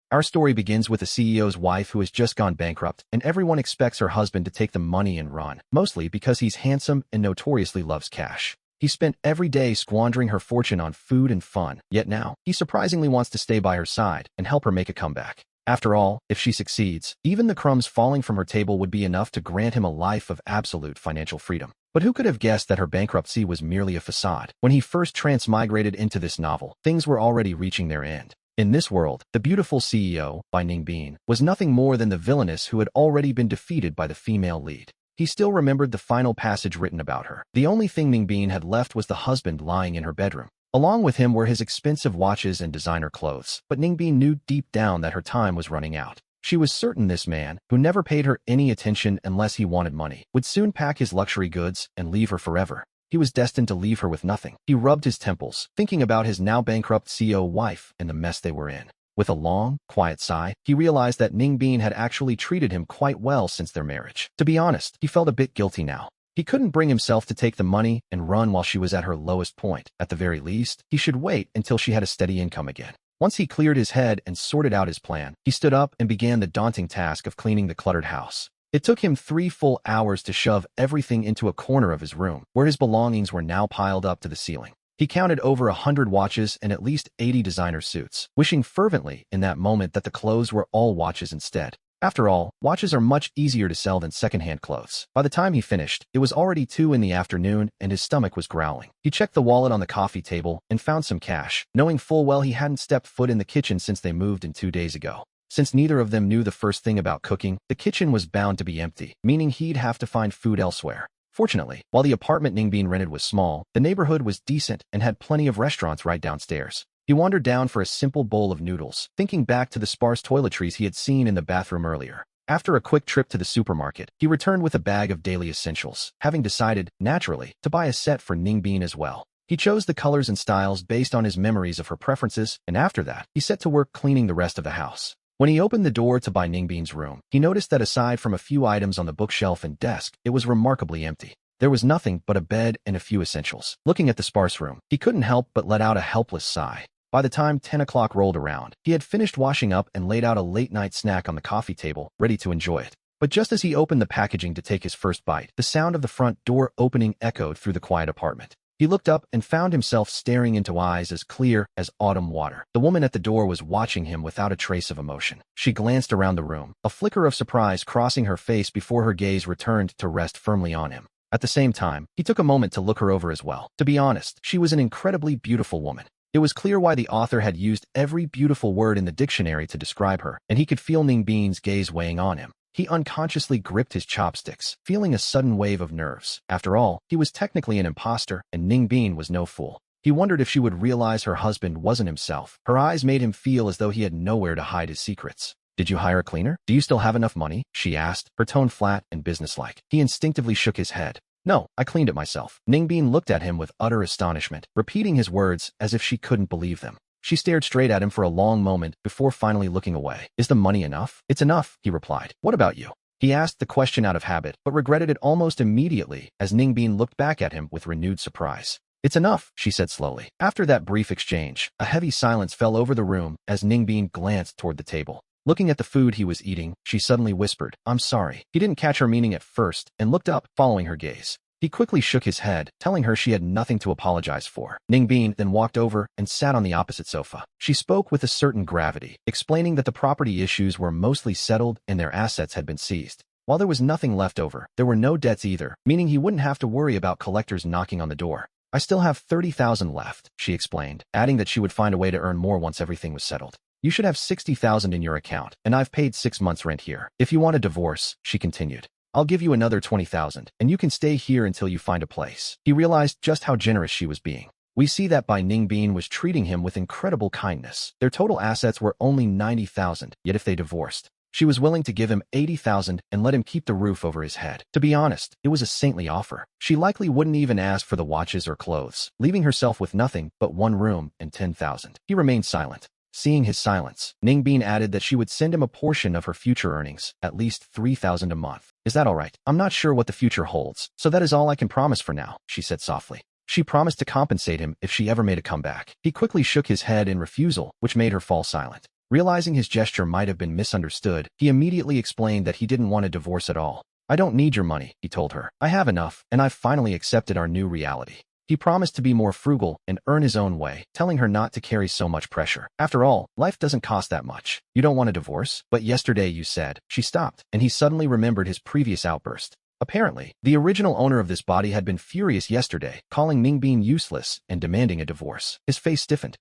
Our story begins with a CEO's wife who has just gone bankrupt, and everyone expects her husband to take the money and run, mostly because he's handsome and notoriously loves cash. He spent every day squandering her fortune on food and fun, yet now, he surprisingly wants to stay by her side and help her make a comeback. After all, if she succeeds, even the crumbs falling from her table would be enough to grant him a life of absolute financial freedom. But who could have guessed that her bankruptcy was merely a facade? When he first transmigrated into this novel, things were already reaching their end. In this world, the beautiful CEO, by Ningbin, was nothing more than the villainess who had already been defeated by the female lead. He still remembered the final passage written about her. The only thing Ningbin had left was the husband lying in her bedroom. Along with him were his expensive watches and designer clothes, but Ningbin knew deep down that her time was running out. She was certain this man, who never paid her any attention unless he wanted money, would soon pack his luxury goods and leave her forever. He was destined to leave her with nothing. He rubbed his temples, thinking about his now bankrupt CEO wife and the mess they were in. With a long, quiet sigh, he realized that Ningbin had actually treated him quite well since their marriage. To be honest, he felt a bit guilty now. He couldn't bring himself to take the money and run while she was at her lowest point. At the very least, he should wait until she had a steady income again. Once he cleared his head and sorted out his plan, he stood up and began the daunting task of cleaning the cluttered house. It took him 3 full hours to shove everything into a corner of his room, where his belongings were now piled up to the ceiling. He counted over 100 watches and at least 80 designer suits, wishing fervently in that moment that the clothes were all watches instead. After all, watches are much easier to sell than secondhand clothes. By the time he finished, it was already 2 in the afternoon and his stomach was growling. He checked the wallet on the coffee table and found some cash, knowing full well he hadn't stepped foot in the kitchen since they moved in 2 days ago. Since neither of them knew the first thing about cooking, the kitchen was bound to be empty, meaning he'd have to find food elsewhere. Fortunately, while the apartment Ningbin rented was small, the neighborhood was decent and had plenty of restaurants right downstairs. He wandered down for a simple bowl of noodles, thinking back to the sparse toiletries he had seen in the bathroom earlier. After a quick trip to the supermarket, he returned with a bag of daily essentials, having decided, naturally, to buy a set for Ningbin as well. He chose the colors and styles based on his memories of her preferences, and after that, he set to work cleaning the rest of the house. When he opened the door to buy Ningbin's room, he noticed that aside from a few items on the bookshelf and desk, it was remarkably empty. There was nothing but a bed and a few essentials. Looking at the sparse room, he couldn't help but let out a helpless sigh. By the time 10 o'clock rolled around, he had finished washing up and laid out a late-night snack on the coffee table, ready to enjoy it. But just as he opened the packaging to take his first bite, the sound of the front door opening echoed through the quiet apartment. He looked up and found himself staring into eyes as clear as autumn water. The woman at the door was watching him without a trace of emotion. She glanced around the room, a flicker of surprise crossing her face before her gaze returned to rest firmly on him. At the same time, he took a moment to look her over as well. To be honest, she was an incredibly beautiful woman. It was clear why the author had used every beautiful word in the dictionary to describe her, and he could feel Ningbin's gaze weighing on him. He unconsciously gripped his chopsticks, feeling a sudden wave of nerves. After all, he was technically an imposter, and Ningbin was no fool. He wondered if she would realize her husband wasn't himself. Her eyes made him feel as though he had nowhere to hide his secrets. "Did you hire a cleaner? Do you still have enough money?" she asked, her tone flat and businesslike. He instinctively shook his head. "No, I cleaned it myself." Ningbin looked at him with utter astonishment, repeating his words as if she couldn't believe them. She stared straight at him for a long moment before finally looking away. "Is the money enough?" "It's enough," he replied. "What about you?" He asked the question out of habit, but regretted it almost immediately as Ningbin looked back at him with renewed surprise. "It's enough," she said slowly. After that brief exchange, a heavy silence fell over the room as Ningbin glanced toward the table. Looking at the food he was eating, she suddenly whispered, "I'm sorry." He didn't catch her meaning at first and looked up, following her gaze. He quickly shook his head, telling her she had nothing to apologize for. Ningbin then walked over and sat on the opposite sofa. She spoke with a certain gravity, explaining that the property issues were mostly settled and their assets had been seized. While there was nothing left over, there were no debts either, meaning he wouldn't have to worry about collectors knocking on the door. "I still have 30,000 left," she explained, adding that she would find a way to earn more once everything was settled. "You should have 60,000 in your account, and I've paid 6 months rent here. If you want a divorce," she continued, "I'll give you another 20,000, and you can stay here until you find a place." He realized just how generous she was being. We see that by Ningbin was treating him with incredible kindness. Their total assets were only 90,000, yet if they divorced, she was willing to give him 80,000 and let him keep the roof over his head. To be honest, it was a saintly offer. She likely wouldn't even ask for the watches or clothes, leaving herself with nothing but 1 room and 10,000. He remained silent. Seeing his silence, Ningbin added that she would send him a portion of her future earnings, at least 3,000 a month. "Is that all right? I'm not sure what the future holds, so that is all I can promise for now," she said softly. She promised to compensate him if she ever made a comeback. He quickly shook his head in refusal, which made her fall silent. Realizing his gesture might have been misunderstood, he immediately explained that he didn't want a divorce at all. "I don't need your money," he told her. "I have enough, and I've finally accepted our new reality." He promised to be more frugal and earn his own way, telling her not to carry so much pressure. "After all, life doesn't cost that much. You don't want a divorce? But yesterday you said." She stopped, and he suddenly remembered his previous outburst. Apparently, the original owner of this body had been furious yesterday, calling Ningbin useless and demanding a divorce. His face stiffened.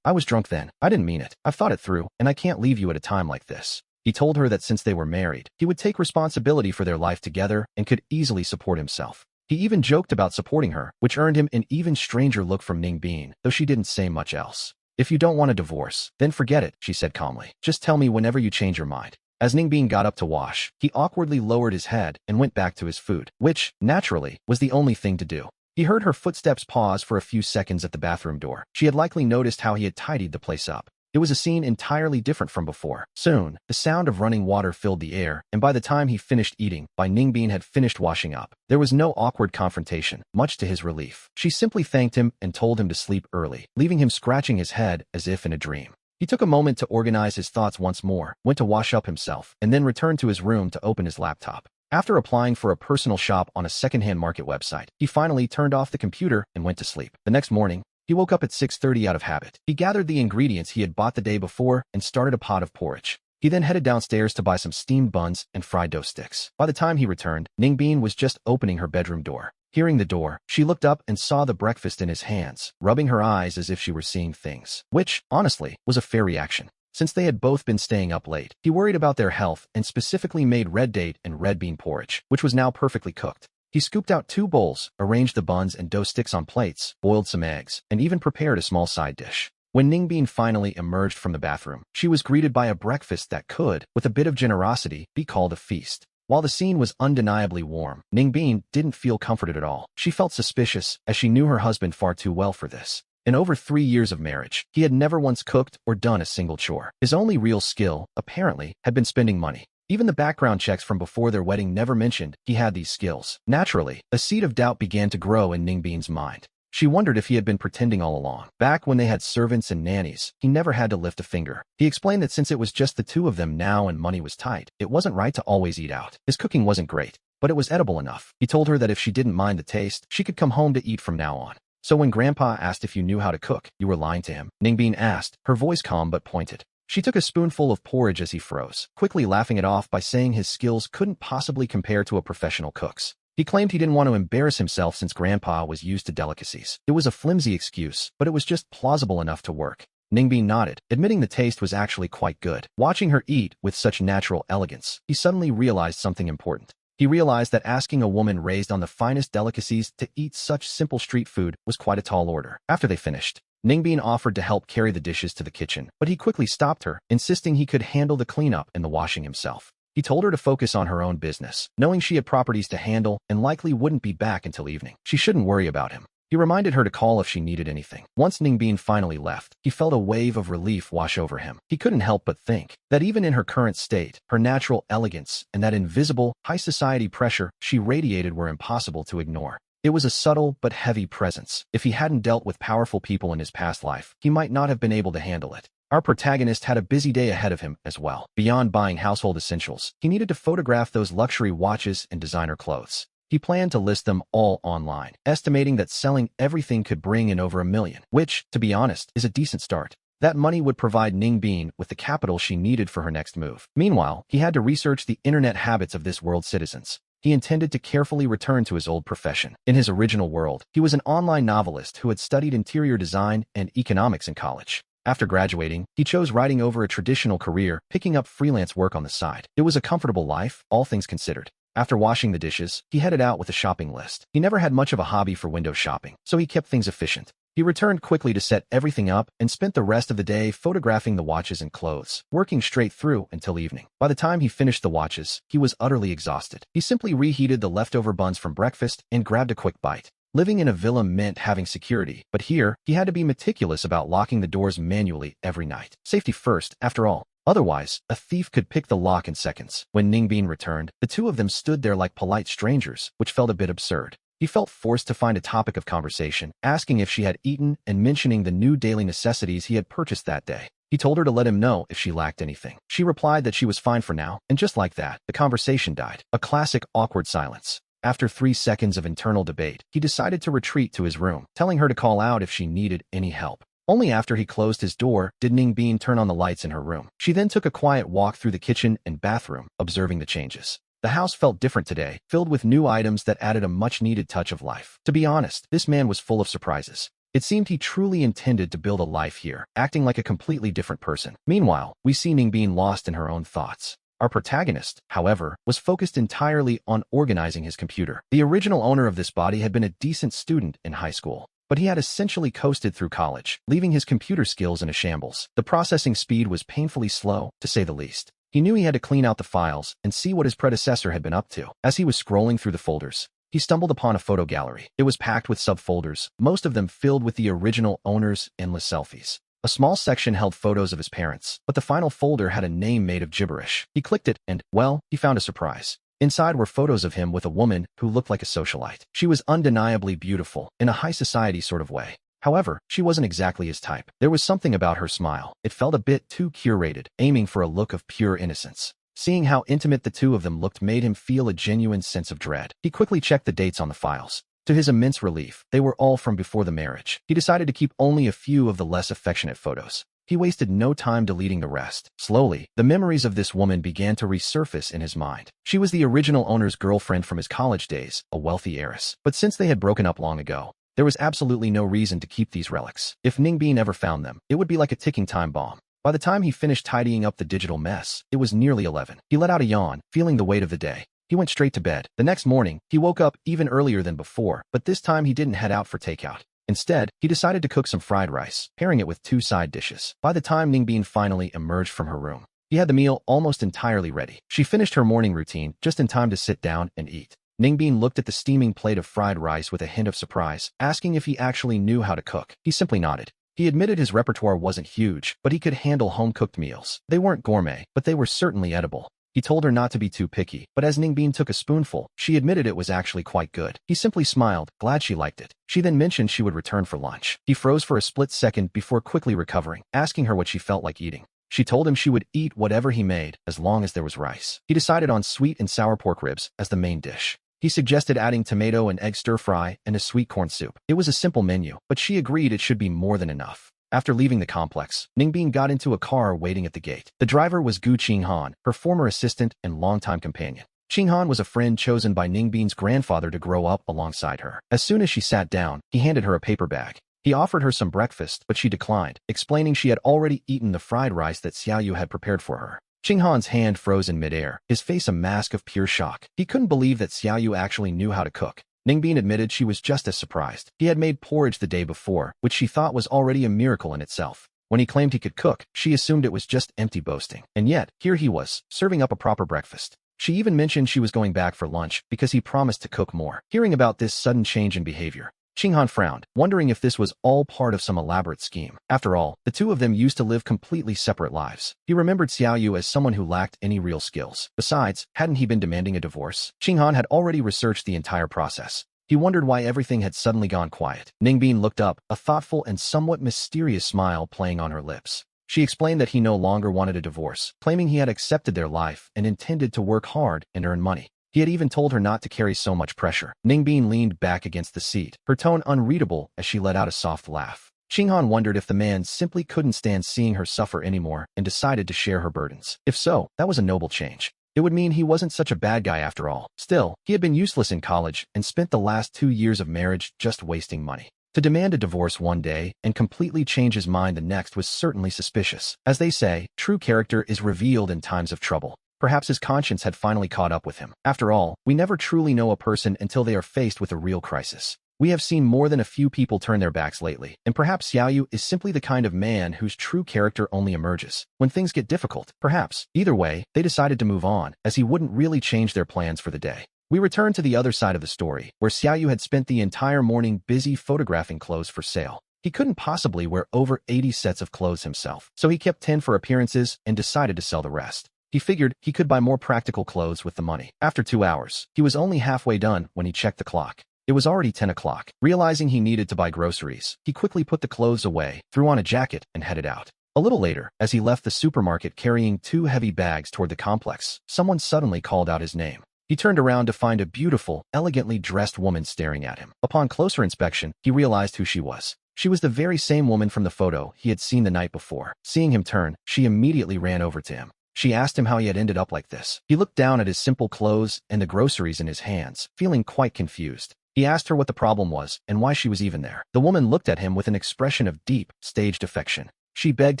I was drunk then. I didn't mean it. I've thought it through, and I can't leave you at a time like this." He told her that since they were married, he would take responsibility for their life together and could easily support himself. He even joked about supporting her, which earned him an even stranger look from Ningbin, though she didn't say much else. "If you don't want a divorce, then forget it," she said calmly. "Just tell me whenever you change your mind." As Ningbin got up to wash, he awkwardly lowered his head and went back to his food, which, naturally, was the only thing to do. He heard her footsteps pause for a few seconds at the bathroom door. She had likely noticed how he had tidied the place up. It was a scene entirely different from before. Soon, the sound of running water filled the air, and by the time he finished eating, Ningbin had finished washing up. There was no awkward confrontation, much to his relief. She simply thanked him and told him to sleep early, leaving him scratching his head as if in a dream. He took a moment to organize his thoughts once more, went to wash up himself, and then returned to his room to open his laptop. After applying for a personal shop on a secondhand market website, he finally turned off the computer and went to sleep. The next morning, he woke up at 6:30 out of habit. He gathered the ingredients he had bought the day before and started a pot of porridge. He then headed downstairs to buy some steamed buns and fried dough sticks. By the time he returned, Ningbin was just opening her bedroom door. Hearing the door, she looked up and saw the breakfast in his hands, rubbing her eyes as if she were seeing things, which, honestly, was a fair reaction. Since they had both been staying up late, he worried about their health and specifically made red date and red bean porridge, which was now perfectly cooked. He scooped out 2 bowls, arranged the buns and dough sticks on plates, boiled some eggs, and even prepared a small side dish. When Ningbin finally emerged from the bathroom, she was greeted by a breakfast that could, with a bit of generosity, be called a feast. While the scene was undeniably warm, Ningbin didn't feel comforted at all. She felt suspicious, as she knew her husband far too well for this. In over 3 years of marriage, he had never once cooked or done a single chore. His only real skill, apparently, had been spending money. Even the background checks from before their wedding never mentioned he had these skills. Naturally, a seed of doubt began to grow in Ningbin's mind. She wondered if he had been pretending all along. Back when they had servants and nannies, he never had to lift a finger. He explained that since it was just the two of them now and money was tight, it wasn't right to always eat out. His cooking wasn't great, but it was edible enough. He told her that if she didn't mind the taste, she could come home to eat from now on. "So when Grandpa asked if you knew how to cook, you were lying to him?" Ningbin asked, her voice calm but pointed. She took a spoonful of porridge as he froze, quickly laughing it off by saying his skills couldn't possibly compare to a professional cook's. He claimed he didn't want to embarrass himself since Grandpa was used to delicacies. It was a flimsy excuse, but it was just plausible enough to work. Ningbin nodded, admitting the taste was actually quite good. Watching her eat with such natural elegance, he suddenly realized something important. He realized that asking a woman raised on the finest delicacies to eat such simple street food was quite a tall order. After they finished, Ningbin offered to help carry the dishes to the kitchen, but he quickly stopped her, insisting he could handle the cleanup and the washing himself. He told her to focus on her own business, knowing she had properties to handle and likely wouldn't be back until evening. She shouldn't worry about him. He reminded her to call if she needed anything. Once Ningbin finally left, he felt a wave of relief wash over him. He couldn't help but think that even in her current state, her natural elegance and that invisible, high society pressure she radiated were impossible to ignore. It was a subtle but heavy presence. If he hadn't dealt with powerful people in his past life, he might not have been able to handle it. Our protagonist had a busy day ahead of him as well. Beyond buying household essentials, he needed to photograph those luxury watches and designer clothes. He planned to list them all online, estimating that selling everything could bring in over $1 million, which, to be honest, is a decent start. That money would provide Ningbin with the capital she needed for her next move. Meanwhile, he had to research the internet habits of this world's citizens. He intended to carefully return to his old profession. In his original world, he was an online novelist who had studied interior design and economics in college. After graduating, he chose writing over a traditional career, picking up freelance work on the side. It was a comfortable life, all things considered. After washing the dishes, he headed out with a shopping list. He never had much of a hobby for window shopping, so he kept things efficient. He returned quickly to set everything up and spent the rest of the day photographing the watches and clothes, working straight through until evening. By the time he finished the watches, he was utterly exhausted. He simply reheated the leftover buns from breakfast and grabbed a quick bite. Living in a villa meant having security, but here, he had to be meticulous about locking the doors manually every night. Safety first, after all. Otherwise, a thief could pick the lock in seconds. When Ningbin returned, the two of them stood there like polite strangers, which felt a bit absurd. He felt forced to find a topic of conversation, asking if she had eaten and mentioning the new daily necessities he had purchased that day. He told her to let him know if she lacked anything. She replied that she was fine for now, and just like that, the conversation died. A classic awkward silence. After 3 seconds of internal debate, he decided to retreat to his room, telling her to call out if she needed any help. Only after he closed his door did Ningbin turn on the lights in her room. She then took a quiet walk through the kitchen and bathroom, observing the changes. The house felt different today, filled with new items that added a much-needed touch of life. To be honest, this man was full of surprises. It seemed he truly intended to build a life here, acting like a completely different person. Meanwhile, we see Ningbin lost in her own thoughts. Our protagonist, however, was focused entirely on organizing his computer. The original owner of this body had been a decent student in high school, but he had essentially coasted through college, leaving his computer skills in a shambles. The processing speed was painfully slow, to say the least. He knew he had to clean out the files and see what his predecessor had been up to. As he was scrolling through the folders, he stumbled upon a photo gallery. It was packed with subfolders, most of them filled with the original owner's endless selfies. A small section held photos of his parents, but the final folder had a name made of gibberish. He clicked it and, well, he found a surprise. Inside were photos of him with a woman who looked like a socialite. She was undeniably beautiful, in a high society sort of way. However, she wasn't exactly his type. There was something about her smile. It felt a bit too curated, aiming for a look of pure innocence. Seeing how intimate the two of them looked made him feel a genuine sense of dread. He quickly checked the dates on the files. To his immense relief, they were all from before the marriage. He decided to keep only a few of the less affectionate photos. He wasted no time deleting the rest. Slowly, the memories of this woman began to resurface in his mind. She was the original owner's girlfriend from his college days, a wealthy heiress. But since they had broken up long ago, there was absolutely no reason to keep these relics. If Ningbin ever found them, it would be like a ticking time bomb. By the time he finished tidying up the digital mess, it was nearly 11. He let out a yawn, feeling the weight of the day. He went straight to bed. The next morning, he woke up even earlier than before, but this time he didn't head out for takeout. Instead, he decided to cook some fried rice, pairing it with 2 side dishes. By the time Ningbin finally emerged from her room, he had the meal almost entirely ready. She finished her morning routine just in time to sit down and eat. Ningbin looked at the steaming plate of fried rice with a hint of surprise, asking if he actually knew how to cook. He simply nodded. He admitted his repertoire wasn't huge, but he could handle home-cooked meals. They weren't gourmet, but they were certainly edible. He told her not to be too picky, but as Ningbin took a spoonful, she admitted it was actually quite good. He simply smiled, glad she liked it. She then mentioned she would return for lunch. He froze for a split second before quickly recovering, asking her what she felt like eating. She told him she would eat whatever he made, as long as there was rice. He decided on sweet and sour pork ribs as the main dish. He suggested adding tomato and egg stir-fry and a sweet corn soup. It was a simple menu, but she agreed it should be more than enough. After leaving the complex, Ningbin got into a car waiting at the gate. The driver was Gu Qinghan, her former assistant and longtime companion. Qinghan was a friend chosen by Ningbin's grandfather to grow up alongside her. As soon as she sat down, he handed her a paper bag. He offered her some breakfast, but she declined, explaining she had already eaten the fried rice that Xiaoyu had prepared for her. Qinghan's hand froze in midair, his face a mask of pure shock. He couldn't believe that Xiaoyu actually knew how to cook. Ningbin admitted she was just as surprised. He had made porridge the day before, which she thought was already a miracle in itself. When he claimed he could cook, she assumed it was just empty boasting. And yet, here he was, serving up a proper breakfast. She even mentioned she was going back for lunch because he promised to cook more. Hearing about this sudden change in behavior, Qinghan frowned, wondering if this was all part of some elaborate scheme. After all, the two of them used to live completely separate lives. He remembered Xiaoyu as someone who lacked any real skills. Besides, hadn't he been demanding a divorce? Qinghan had already researched the entire process. He wondered why everything had suddenly gone quiet. Ningbin looked up, a thoughtful and somewhat mysterious smile playing on her lips. She explained that he no longer wanted a divorce, claiming he had accepted their life and intended to work hard and earn money. He had even told her not to carry so much pressure. Ningbin leaned back against the seat, her tone unreadable as she let out a soft laugh. Qinghan wondered if the man simply couldn't stand seeing her suffer anymore and decided to share her burdens. If so, that was a noble change. It would mean he wasn't such a bad guy after all. Still, he had been useless in college and spent the last 2 years of marriage just wasting money. To demand a divorce one day and completely change his mind the next was certainly suspicious. As they say, true character is revealed in times of trouble. Perhaps his conscience had finally caught up with him. After all, we never truly know a person until they are faced with a real crisis. We have seen more than a few people turn their backs lately, and perhaps Xiaoyu is simply the kind of man whose true character only emerges when things get difficult. Perhaps. Either way, they decided to move on, as he wouldn't really change their plans for the day. We return to the other side of the story, where Xiaoyu had spent the entire morning busy photographing clothes for sale. He couldn't possibly wear over 80 sets of clothes himself, so he kept 10 for appearances and decided to sell the rest. He figured he could buy more practical clothes with the money. After 2 hours, he was only halfway done when he checked the clock. It was already 10 o'clock. Realizing he needed to buy groceries, he quickly put the clothes away, threw on a jacket, and headed out. A little later, as he left the supermarket carrying 2 heavy bags toward the complex, someone suddenly called out his name. He turned around to find a beautiful, elegantly dressed woman staring at him. Upon closer inspection, he realized who she was. She was the very same woman from the photo he had seen the night before. Seeing him turn, she immediately ran over to him. She asked him how he had ended up like this. He looked down at his simple clothes and the groceries in his hands, feeling quite confused. He asked her what the problem was and why she was even there. The woman looked at him with an expression of deep, staged affection. She begged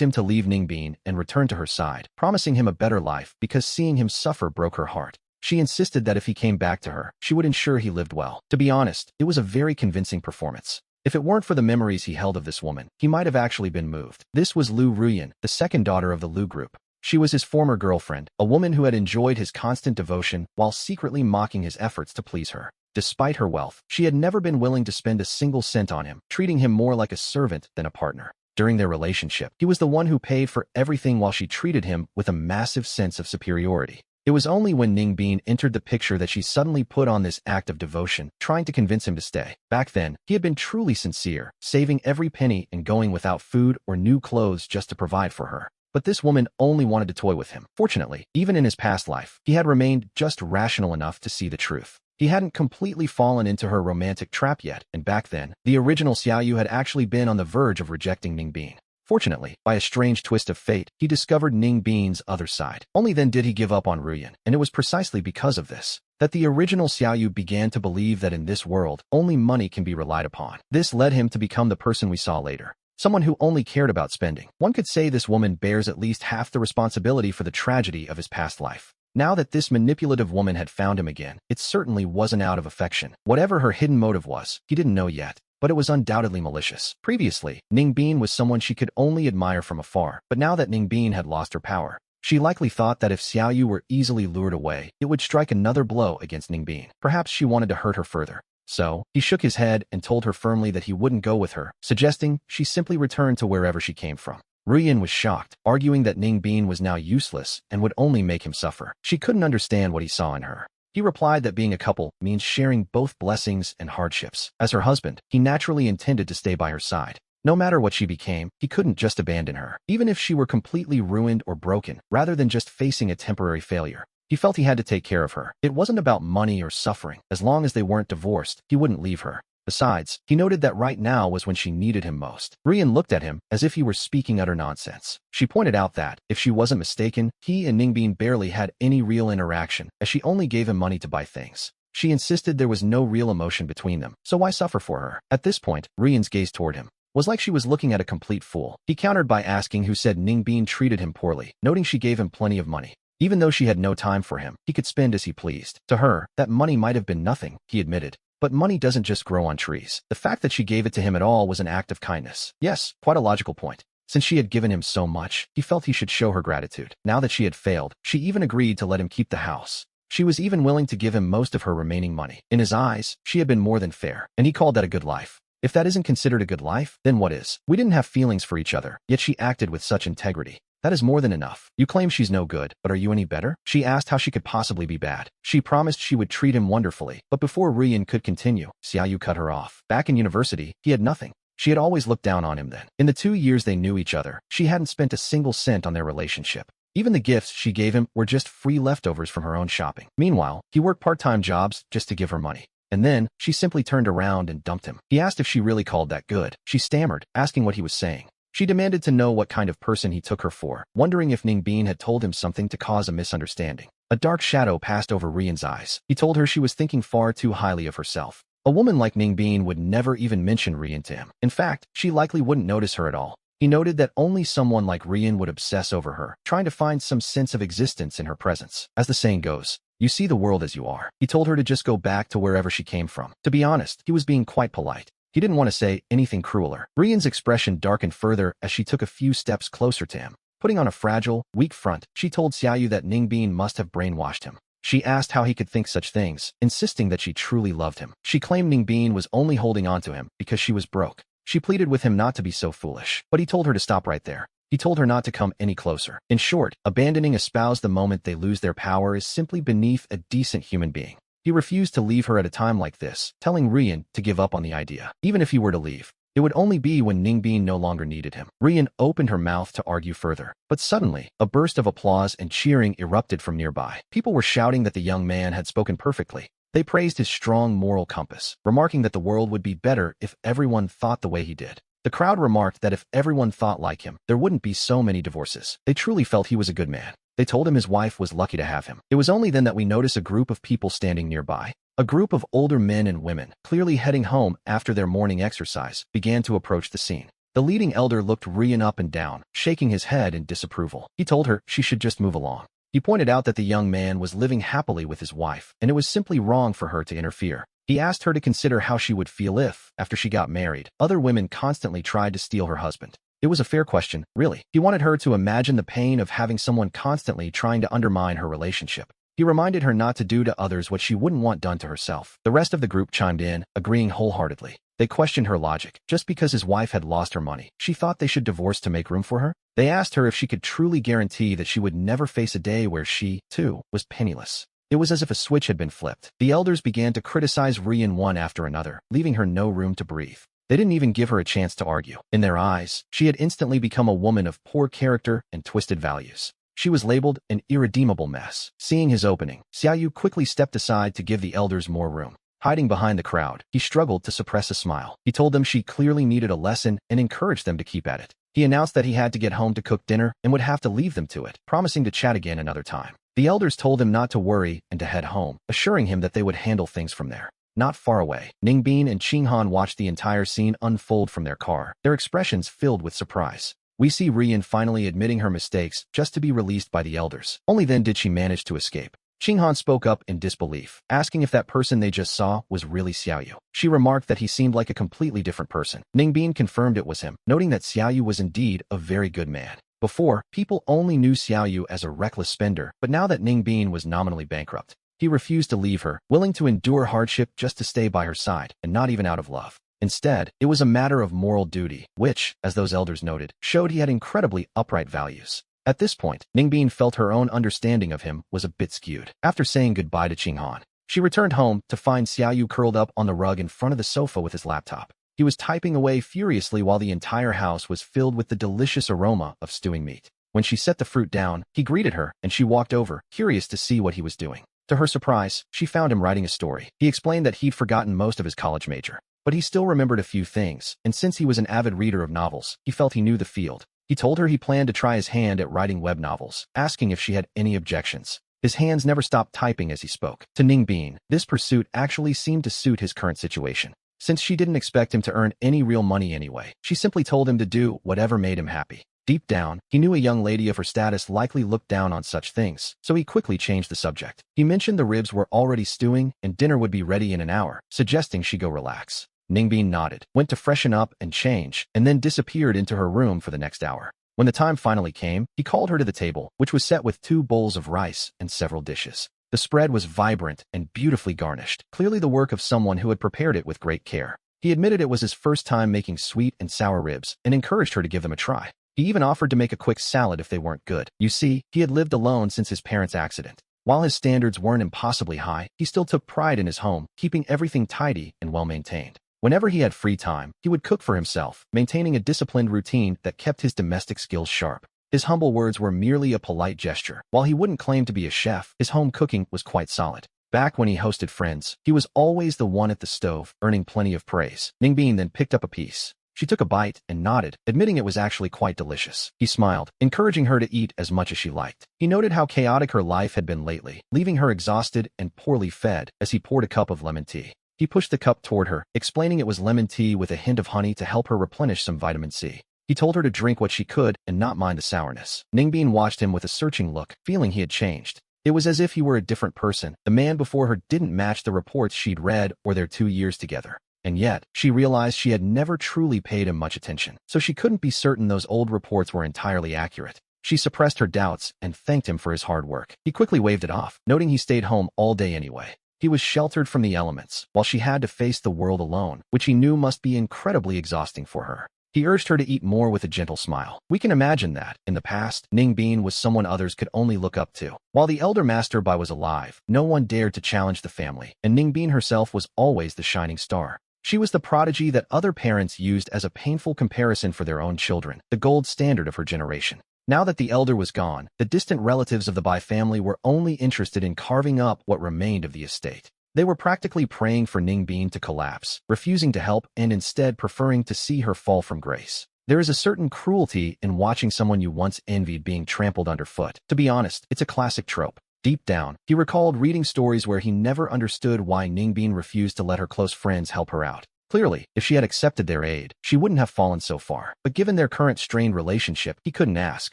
him to leave Ningbin and return to her side, promising him a better life because seeing him suffer broke her heart. She insisted that if he came back to her, she would ensure he lived well. To be honest, it was a very convincing performance. If it weren't for the memories he held of this woman, he might have actually been moved. This was Lu Ruyan, the second daughter of the Lu group. She was his former girlfriend, a woman who had enjoyed his constant devotion while secretly mocking his efforts to please her. Despite her wealth, she had never been willing to spend a single cent on him, treating him more like a servant than a partner. During their relationship, he was the one who paid for everything while she treated him with a massive sense of superiority. It was only when Ningbin entered the picture that she suddenly put on this act of devotion, trying to convince him to stay. Back then, he had been truly sincere, saving every penny and going without food or new clothes just to provide for her. But this woman only wanted to toy with him. Fortunately, even in his past life, he had remained just rational enough to see the truth. He hadn't completely fallen into her romantic trap yet, and back then, the original Xiaoyu had actually been on the verge of rejecting Ningbin. Fortunately, by a strange twist of fate, he discovered Ningbin's other side. Only then did he give up on Ruyan, and it was precisely because of this that the original Xiaoyu began to believe that in this world, only money can be relied upon. This led him to become the person we saw later. Someone who only cared about spending. One could say this woman bears at least half the responsibility for the tragedy of his past life. Now that this manipulative woman had found him again, it certainly wasn't out of affection. Whatever her hidden motive was, he didn't know yet, but it was undoubtedly malicious. Previously, Ningbin was someone she could only admire from afar, but now that Ningbin had lost her power, she likely thought that if Xiaoyu were easily lured away, it would strike another blow against Ningbin. Perhaps she wanted to hurt her further. So, he shook his head and told her firmly that he wouldn't go with her, suggesting she simply return to wherever she came from. Ruyan was shocked, arguing that Ningbin was now useless and would only make him suffer. She couldn't understand what he saw in her. He replied that being a couple means sharing both blessings and hardships. As her husband, he naturally intended to stay by her side. No matter what she became, he couldn't just abandon her, even if she were completely ruined or broken, rather than just facing a temporary failure. He felt he had to take care of her. It wasn't about money or suffering. As long as they weren't divorced, he wouldn't leave her. Besides, he noted that right now was when she needed him most. Ruyan looked at him as if he were speaking utter nonsense. She pointed out that, if she wasn't mistaken, he and Ningbin barely had any real interaction, as she only gave him money to buy things. She insisted there was no real emotion between them, so why suffer for her? At this point, Ruyan's gaze toward him was like she was looking at a complete fool. He countered by asking who said Ningbin treated him poorly, noting she gave him plenty of money. Even though she had no time for him, he could spend as he pleased. To her, that money might have been nothing, he admitted. But money doesn't just grow on trees. The fact that she gave it to him at all was an act of kindness. Yes, quite a logical point. Since she had given him so much, he felt he should show her gratitude. Now that she had failed, she even agreed to let him keep the house. She was even willing to give him most of her remaining money. In his eyes, she had been more than fair, and he called that a good life. If that isn't considered a good life, then what is? We didn't have feelings for each other, yet she acted with such integrity. That is more than enough. You claim she's no good, but are you any better? She asked how she could possibly be bad. She promised she would treat him wonderfully, but before Ruyan could continue, Xiaoyu cut her off. Back in university, he had nothing. She had always looked down on him then. In the 2 years they knew each other, she hadn't spent a single cent on their relationship. Even the gifts she gave him were just free leftovers from her own shopping. Meanwhile, he worked part-time jobs just to give her money. And then, she simply turned around and dumped him. He asked if she really called that good. She stammered, asking what he was saying. She demanded to know what kind of person he took her for, wondering if Ningbin had told him something to cause a misunderstanding. A dark shadow passed over Ruyan's eyes. He told her she was thinking far too highly of herself. A woman like Ningbin would never even mention Ruyan to him. In fact, she likely wouldn't notice her at all. He noted that only someone like Ruyan would obsess over her, trying to find some sense of existence in her presence. As the saying goes, you see the world as you are. He told her to just go back to wherever she came from. To be honest, he was being quite polite. He didn't want to say anything crueler. Ruyan's expression darkened further as she took a few steps closer to him. Putting on a fragile, weak front, she told Xiaoyu that Ningbin must have brainwashed him. She asked how he could think such things, insisting that she truly loved him. She claimed Ningbin was only holding on to him because she was broke. She pleaded with him not to be so foolish, but he told her to stop right there. He told her not to come any closer. In short, abandoning a spouse the moment they lose their power is simply beneath a decent human being. He refused to leave her at a time like this, telling Rian to give up on the idea. Even if he were to leave, it would only be when Ningbin no longer needed him. Rian opened her mouth to argue further, but suddenly, a burst of applause and cheering erupted from nearby. People were shouting that the young man had spoken perfectly. They praised his strong moral compass, remarking that the world would be better if everyone thought the way he did. The crowd remarked that if everyone thought like him, there wouldn't be so many divorces. They truly felt he was a good man. They told him his wife was lucky to have him. It was only then that we noticed a group of people standing nearby. A group of older men and women, clearly heading home after their morning exercise, began to approach the scene. The leading elder looked Rian up and down, shaking his head in disapproval. He told her she should just move along. He pointed out that the young man was living happily with his wife, and it was simply wrong for her to interfere. He asked her to consider how she would feel if, after she got married, other women constantly tried to steal her husband. It was a fair question, really. He wanted her to imagine the pain of having someone constantly trying to undermine her relationship. He reminded her not to do to others what she wouldn't want done to herself. The rest of the group chimed in, agreeing wholeheartedly. They questioned her logic. Just because his wife had lost her money, she thought they should divorce to make room for her? They asked her if she could truly guarantee that she would never face a day where she, too, was penniless. It was as if a switch had been flipped. The elders began to criticize Rian one after another, leaving her no room to breathe. They didn't even give her a chance to argue. In their eyes, she had instantly become a woman of poor character and twisted values. She was labeled an irredeemable mess. Seeing his opening, Xiaoyu quickly stepped aside to give the elders more room. Hiding behind the crowd, he struggled to suppress a smile. He told them she clearly needed a lesson and encouraged them to keep at it. He announced that he had to get home to cook dinner and would have to leave them to it, promising to chat again another time. The elders told him not to worry and to head home, assuring him that they would handle things from there. Not far away, Ningbin and Qinghan watched the entire scene unfold from their car, their expressions filled with surprise. We see Rian finally admitting her mistakes just to be released by the elders. Only then did she manage to escape. Qinghan spoke up in disbelief, asking if that person they just saw was really Xiaoyu. She remarked that he seemed like a completely different person. Ningbin confirmed it was him, noting that Xiaoyu was indeed a very good man. Before, people only knew Xiaoyu as a reckless spender, but now that Ningbin was nominally bankrupt, he refused to leave her, willing to endure hardship just to stay by her side, and not even out of love. Instead, it was a matter of moral duty, which, as those elders noted, showed he had incredibly upright values. At this point, Ningbin felt her own understanding of him was a bit skewed. After saying goodbye to Qinghan, she returned home to find Xiaoyu curled up on the rug in front of the sofa with his laptop. He was typing away furiously while the entire house was filled with the delicious aroma of stewing meat. When she set the fruit down, he greeted her, and she walked over, curious to see what he was doing. To her surprise, she found him writing a story. He explained that he'd forgotten most of his college major, but he still remembered a few things, and since he was an avid reader of novels, he felt he knew the field. He told her he planned to try his hand at writing web novels, asking if she had any objections. His hands never stopped typing as he spoke. To Ningbin, this pursuit actually seemed to suit his current situation. Since she didn't expect him to earn any real money anyway, she simply told him to do whatever made him happy. Deep down, he knew a young lady of her status likely looked down on such things, so he quickly changed the subject. He mentioned the ribs were already stewing and dinner would be ready in an hour, suggesting she go relax. Ningbin nodded, went to freshen up and change, and then disappeared into her room for the next hour. When the time finally came, he called her to the table, which was set with 2 bowls of rice and several dishes. The spread was vibrant and beautifully garnished, clearly the work of someone who had prepared it with great care. He admitted it was his first time making sweet and sour ribs and encouraged her to give them a try. He even offered to make a quick salad if they weren't good. You see, he had lived alone since his parents' accident. While his standards weren't impossibly high, he still took pride in his home, keeping everything tidy and well-maintained. Whenever he had free time, he would cook for himself, maintaining a disciplined routine that kept his domestic skills sharp. His humble words were merely a polite gesture. While he wouldn't claim to be a chef, his home cooking was quite solid. Back when he hosted friends, he was always the one at the stove, earning plenty of praise. Ningbin then picked up a piece. She took a bite and nodded, admitting it was actually quite delicious. He smiled, encouraging her to eat as much as she liked. He noted how chaotic her life had been lately, leaving her exhausted and poorly fed as he poured a cup of lemon tea. He pushed the cup toward her, explaining it was lemon tea with a hint of honey to help her replenish some vitamin C. He told her to drink what she could and not mind the sourness. Ningbin watched him with a searching look, feeling he had changed. It was as if he were a different person. The man before her didn't match the reports she'd read or their 2 years together. And yet, she realized she had never truly paid him much attention, so she couldn't be certain those old reports were entirely accurate. She suppressed her doubts and thanked him for his hard work. He quickly waved it off, noting he stayed home all day anyway. He was sheltered from the elements, while she had to face the world alone, which he knew must be incredibly exhausting for her. He urged her to eat more with a gentle smile. We can imagine that, in the past, Ningbin was someone others could only look up to. While the elder Master Bai was alive, no one dared to challenge the family, and Ningbin herself was always the shining star. She was the prodigy that other parents used as a painful comparison for their own children, the gold standard of her generation. Now that the elder was gone, the distant relatives of the Bai family were only interested in carving up what remained of the estate. They were practically praying for Ningbin to collapse, refusing to help and instead preferring to see her fall from grace. There is a certain cruelty in watching someone you once envied being trampled underfoot. To be honest, it's a classic trope. Deep down, he recalled reading stories where he never understood why Ningbin refused to let her close friends help her out. Clearly, if she had accepted their aid, she wouldn't have fallen so far. But given their current strained relationship, he couldn't ask.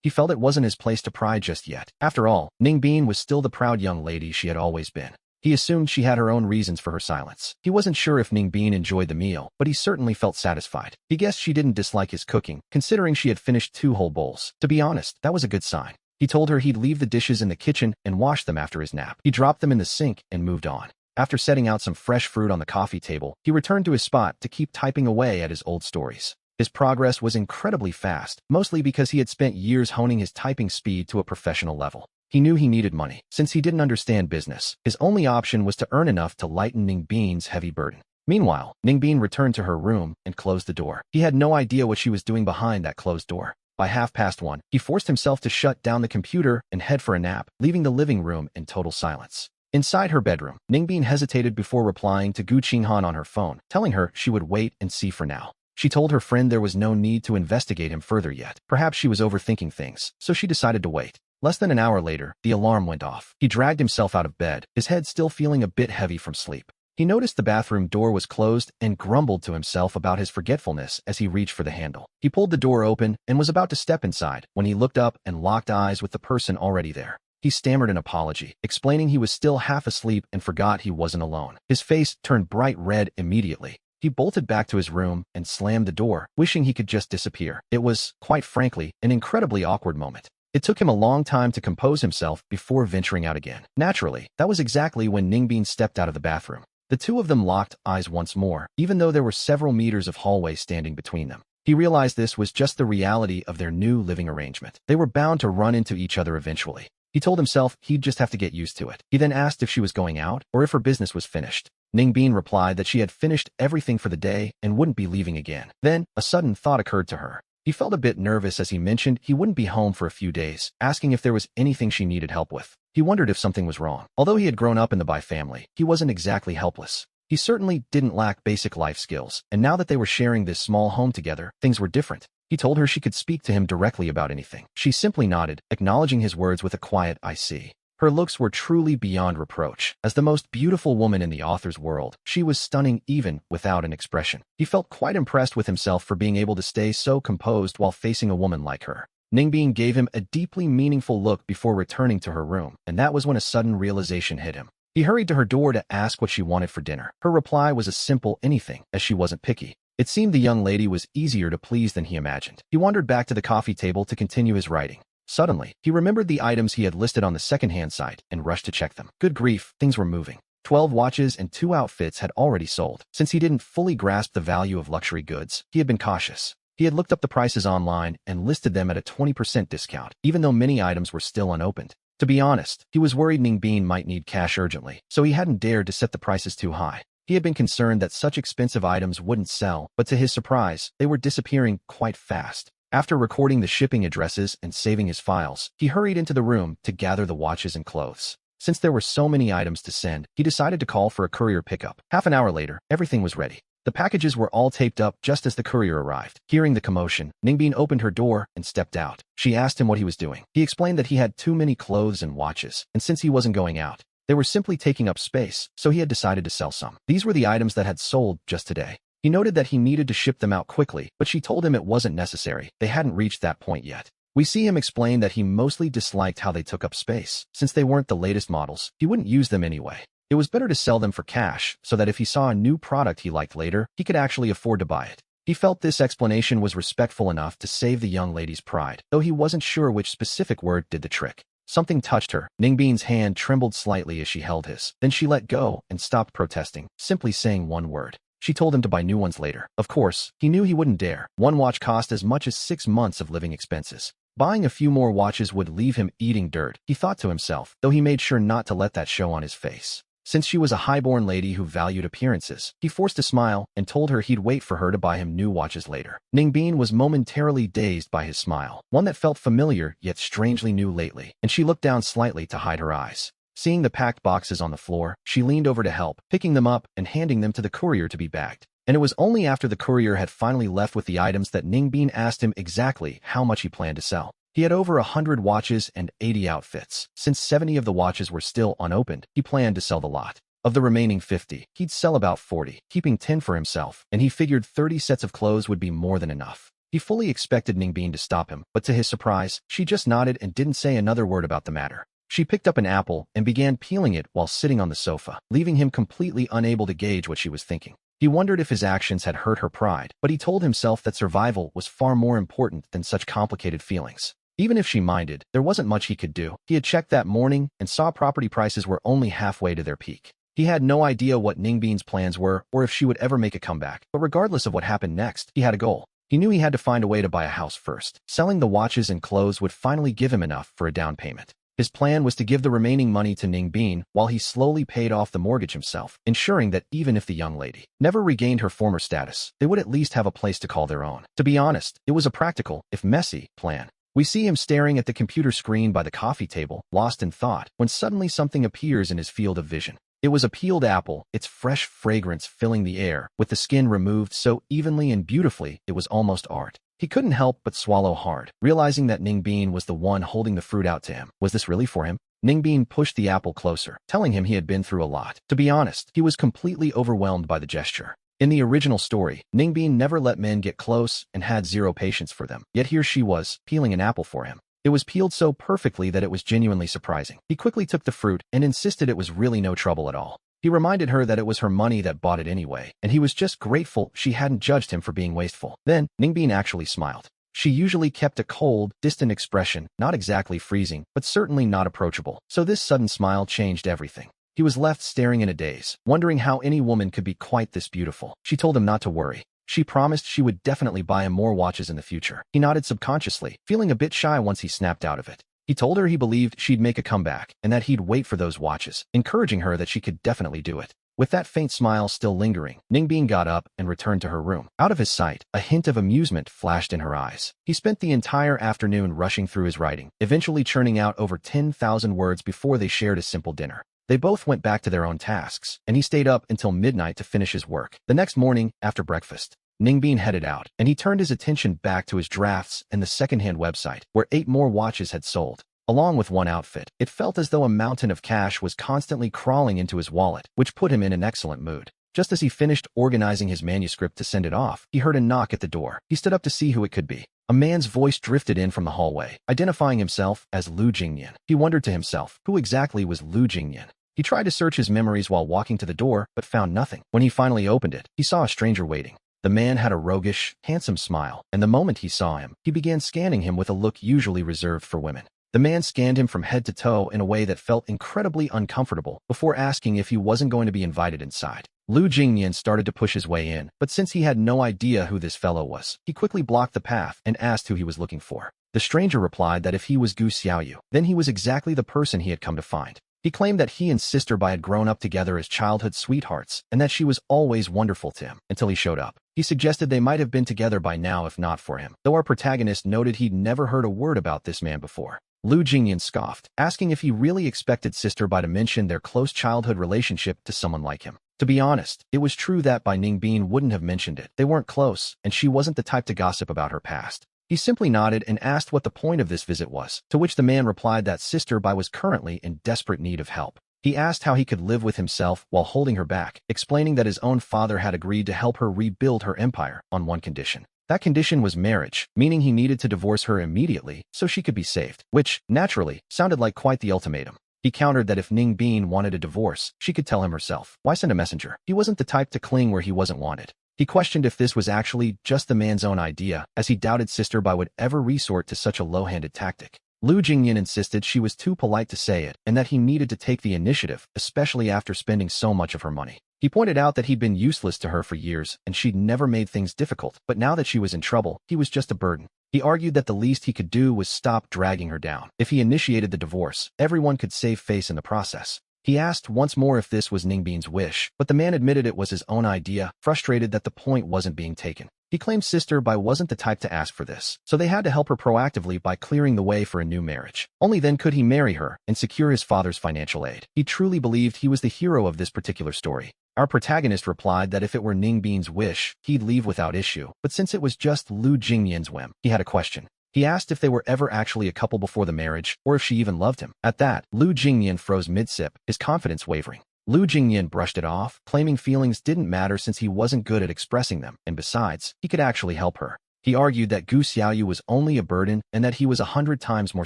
He felt it wasn't his place to pry just yet. After all, Ningbin was still the proud young lady she had always been. He assumed she had her own reasons for her silence. He wasn't sure if Ningbin enjoyed the meal, but he certainly felt satisfied. He guessed she didn't dislike his cooking, considering she had finished 2 whole bowls. To be honest, that was a good sign. He told her he'd leave the dishes in the kitchen and wash them after his nap. He dropped them in the sink and moved on. After setting out some fresh fruit on the coffee table, he returned to his spot to keep typing away at his old stories. His progress was incredibly fast, mostly because he had spent years honing his typing speed to a professional level. He knew he needed money. Since he didn't understand business, his only option was to earn enough to lighten Ningbin's heavy burden. Meanwhile, Ningbin returned to her room and closed the door. He had no idea what she was doing behind that closed door. By 1:30, he forced himself to shut down the computer and head for a nap, leaving the living room in total silence. Inside her bedroom, Ningbin hesitated before replying to Gu Qinghan on her phone, telling her she would wait and see for now. She told her friend there was no need to investigate him further yet. Perhaps she was overthinking things, so she decided to wait. Less than an hour later, the alarm went off. He dragged himself out of bed, his head still feeling a bit heavy from sleep. He noticed the bathroom door was closed and grumbled to himself about his forgetfulness as he reached for the handle. He pulled the door open and was about to step inside when he looked up and locked eyes with the person already there. He stammered an apology, explaining he was still half asleep and forgot he wasn't alone. His face turned bright red immediately. He bolted back to his room and slammed the door, wishing he could just disappear. It was, quite frankly, an incredibly awkward moment. It took him a long time to compose himself before venturing out again. Naturally, that was exactly when Ningbin stepped out of the bathroom. The two of them locked eyes once more, even though there were several meters of hallway standing between them. He realized this was just the reality of their new living arrangement. They were bound to run into each other eventually. He told himself he'd just have to get used to it. He then asked if she was going out or if her business was finished. Ningbin replied that she had finished everything for the day and wouldn't be leaving again. Then, a sudden thought occurred to her. He felt a bit nervous as he mentioned he wouldn't be home for a few days, asking if there was anything she needed help with. He wondered if something was wrong. Although he had grown up in the Bai family, he wasn't exactly helpless. He certainly didn't lack basic life skills, and now that they were sharing this small home together, things were different. He told her she could speak to him directly about anything. She simply nodded, acknowledging his words with a quiet "I see." Her looks were truly beyond reproach. As the most beautiful woman in the author's world, she was stunning even without an expression. He felt quite impressed with himself for being able to stay so composed while facing a woman like her. Ningbin gave him a deeply meaningful look before returning to her room, and that was when a sudden realization hit him. He hurried to her door to ask what she wanted for dinner. Her reply was a simple anything, as she wasn't picky. It seemed the young lady was easier to please than he imagined. He wandered back to the coffee table to continue his writing. Suddenly, he remembered the items he had listed on the second-hand site and rushed to check them. Good grief, things were moving. 12 watches and 2 outfits had already sold. Since he didn't fully grasp the value of luxury goods, he had been cautious. He had looked up the prices online and listed them at a 20% discount, even though many items were still unopened. To be honest, he was worried Ningbin might need cash urgently, so he hadn't dared to set the prices too high. He had been concerned that such expensive items wouldn't sell, but to his surprise, they were disappearing quite fast. After recording the shipping addresses and saving his files, he hurried into the room to gather the watches and clothes. Since there were so many items to send, he decided to call for a courier pickup. Half an hour later, everything was ready. The packages were all taped up just as the courier arrived. Hearing the commotion, Ningbin opened her door and stepped out. She asked him what he was doing. He explained that he had too many clothes and watches, and since he wasn't going out, they were simply taking up space, so he had decided to sell some. These were the items that had sold just today. He noted that he needed to ship them out quickly, but she told him it wasn't necessary. They hadn't reached that point yet. We see him explain that he mostly disliked how they took up space. Since they weren't the latest models, he wouldn't use them anyway. It was better to sell them for cash, so that if he saw a new product he liked later, he could actually afford to buy it. He felt this explanation was respectful enough to save the young lady's pride, though he wasn't sure which specific word did the trick. Something touched her. Ningbin's hand trembled slightly as she held his. Then she let go and stopped protesting, simply saying one word. She told him to buy new ones later. Of course, he knew he wouldn't dare. One watch cost as much as 6 months of living expenses. Buying a few more watches would leave him eating dirt, he thought to himself, though he made sure not to let that show on his face. Since she was a highborn lady who valued appearances, he forced a smile and told her he'd wait for her to buy him new watches later. Ningbin was momentarily dazed by his smile, one that felt familiar yet strangely new lately, and she looked down slightly to hide her eyes. Seeing the packed boxes on the floor, she leaned over to help, picking them up and handing them to the courier to be bagged. And it was only after the courier had finally left with the items that Ningbin asked him exactly how much he planned to sell. He had over 100 watches and 80 outfits. Since 70 of the watches were still unopened, he planned to sell the lot. Of the remaining 50, he'd sell about 40, keeping 10 for himself, and he figured 30 sets of clothes would be more than enough. He fully expected Ningbin to stop him, but to his surprise, she just nodded and didn't say another word about the matter. She picked up an apple and began peeling it while sitting on the sofa, leaving him completely unable to gauge what she was thinking. He wondered if his actions had hurt her pride, but he told himself that survival was far more important than such complicated feelings. Even if she minded, there wasn't much he could do. He had checked that morning and saw property prices were only halfway to their peak. He had no idea what Ningbin's plans were or if she would ever make a comeback, but regardless of what happened next, he had a goal. He knew he had to find a way to buy a house first. Selling the watches and clothes would finally give him enough for a down payment. His plan was to give the remaining money to Ningbin while he slowly paid off the mortgage himself, ensuring that even if the young lady never regained her former status, they would at least have a place to call their own. To be honest, it was a practical, if messy, plan. We see him staring at the computer screen by the coffee table, lost in thought, when suddenly something appears in his field of vision. It was a peeled apple, its fresh fragrance filling the air, with the skin removed so evenly and beautifully it was almost art. He couldn't help but swallow hard, realizing that Ningbin was the one holding the fruit out to him. Was this really for him? Ningbin pushed the apple closer, telling him he had been through a lot. To be honest, he was completely overwhelmed by the gesture. In the original story, Ningbin never let men get close and had zero patience for them. Yet here she was, peeling an apple for him. It was peeled so perfectly that it was genuinely surprising. He quickly took the fruit and insisted it was really no trouble at all. He reminded her that it was her money that bought it anyway, and he was just grateful she hadn't judged him for being wasteful. Then, Ningbin actually smiled. She usually kept a cold, distant expression, not exactly freezing, but certainly not approachable. So this sudden smile changed everything. He was left staring in a daze, wondering how any woman could be quite this beautiful. She told him not to worry. She promised she would definitely buy him more watches in the future. He nodded subconsciously, feeling a bit shy once he snapped out of it. He told her he believed she'd make a comeback and that he'd wait for those watches, encouraging her that she could definitely do it. With that faint smile still lingering, Ningbin got up and returned to her room. Out of his sight, a hint of amusement flashed in her eyes. He spent the entire afternoon rushing through his writing, eventually churning out over 10,000 words before they shared a simple dinner. They both went back to their own tasks, and he stayed up until midnight to finish his work. The next morning, after breakfast, Ningbin headed out, and he turned his attention back to his drafts and the secondhand website, where 8 more watches had sold. Along with one outfit, it felt as though a mountain of cash was constantly crawling into his wallet, which put him in an excellent mood. Just as he finished organizing his manuscript to send it off, he heard a knock at the door. He stood up to see who it could be. A man's voice drifted in from the hallway, identifying himself as Lu Jingyan. He wondered to himself, who exactly was Lu Jingyan? He tried to search his memories while walking to the door, but found nothing. When he finally opened it, he saw a stranger waiting. The man had a roguish, handsome smile, and the moment he saw him, he began scanning him with a look usually reserved for women. The man scanned him from head to toe in a way that felt incredibly uncomfortable before asking if he wasn't going to be invited inside. Lu Jingyan started to push his way in, but since he had no idea who this fellow was, he quickly blocked the path and asked who he was looking for. The stranger replied that if he was Gu Xiaoyu, then he was exactly the person he had come to find. He claimed that he and Sister Bai had grown up together as childhood sweethearts and that she was always wonderful to him until he showed up. He suggested they might have been together by now if not for him, though our protagonist noted he'd never heard a word about this man before. Lu Jingyan scoffed, asking if he really expected Sister Bai to mention their close childhood relationship to someone like him. To be honest, it was true that Bai Ningbin wouldn't have mentioned it. They weren't close, and she wasn't the type to gossip about her past. He simply nodded and asked what the point of this visit was, to which the man replied that Sister Bai was currently in desperate need of help. He asked how he could live with himself while holding her back, explaining that his own father had agreed to help her rebuild her empire on one condition. That condition was marriage, meaning he needed to divorce her immediately so she could be saved, which, naturally, sounded like quite the ultimatum. He countered that if Ningbin wanted a divorce, she could tell him herself. Why send a messenger? He wasn't the type to cling where he wasn't wanted. He questioned if this was actually just the man's own idea, as he doubted Sister Bai would ever resort to such a low-handed tactic. Lu Jingyan insisted she was too polite to say it and that he needed to take the initiative, especially after spending so much of her money. He pointed out that he'd been useless to her for years and she'd never made things difficult, but now that she was in trouble, he was just a burden. He argued that the least he could do was stop dragging her down. If he initiated the divorce, everyone could save face in the process. He asked once more if this was Ningbin's wish, but the man admitted it was his own idea, frustrated that the point wasn't being taken. He claimed Sister Bai wasn't the type to ask for this, so they had to help her proactively by clearing the way for a new marriage. Only then could he marry her and secure his father's financial aid. He truly believed he was the hero of this particular story. Our protagonist replied that if it were Ningbin's wish, he'd leave without issue, but since it was just Lu Jingyan's whim, he had a question. He asked if they were ever actually a couple before the marriage, or if she even loved him. At that, Lu Jingyan froze mid-sip, his confidence wavering. Lu Jingyan brushed it off, claiming feelings didn't matter since he wasn't good at expressing them, and besides, he could actually help her. He argued that Gu Xiaoyu was only a burden and that he was 100 times more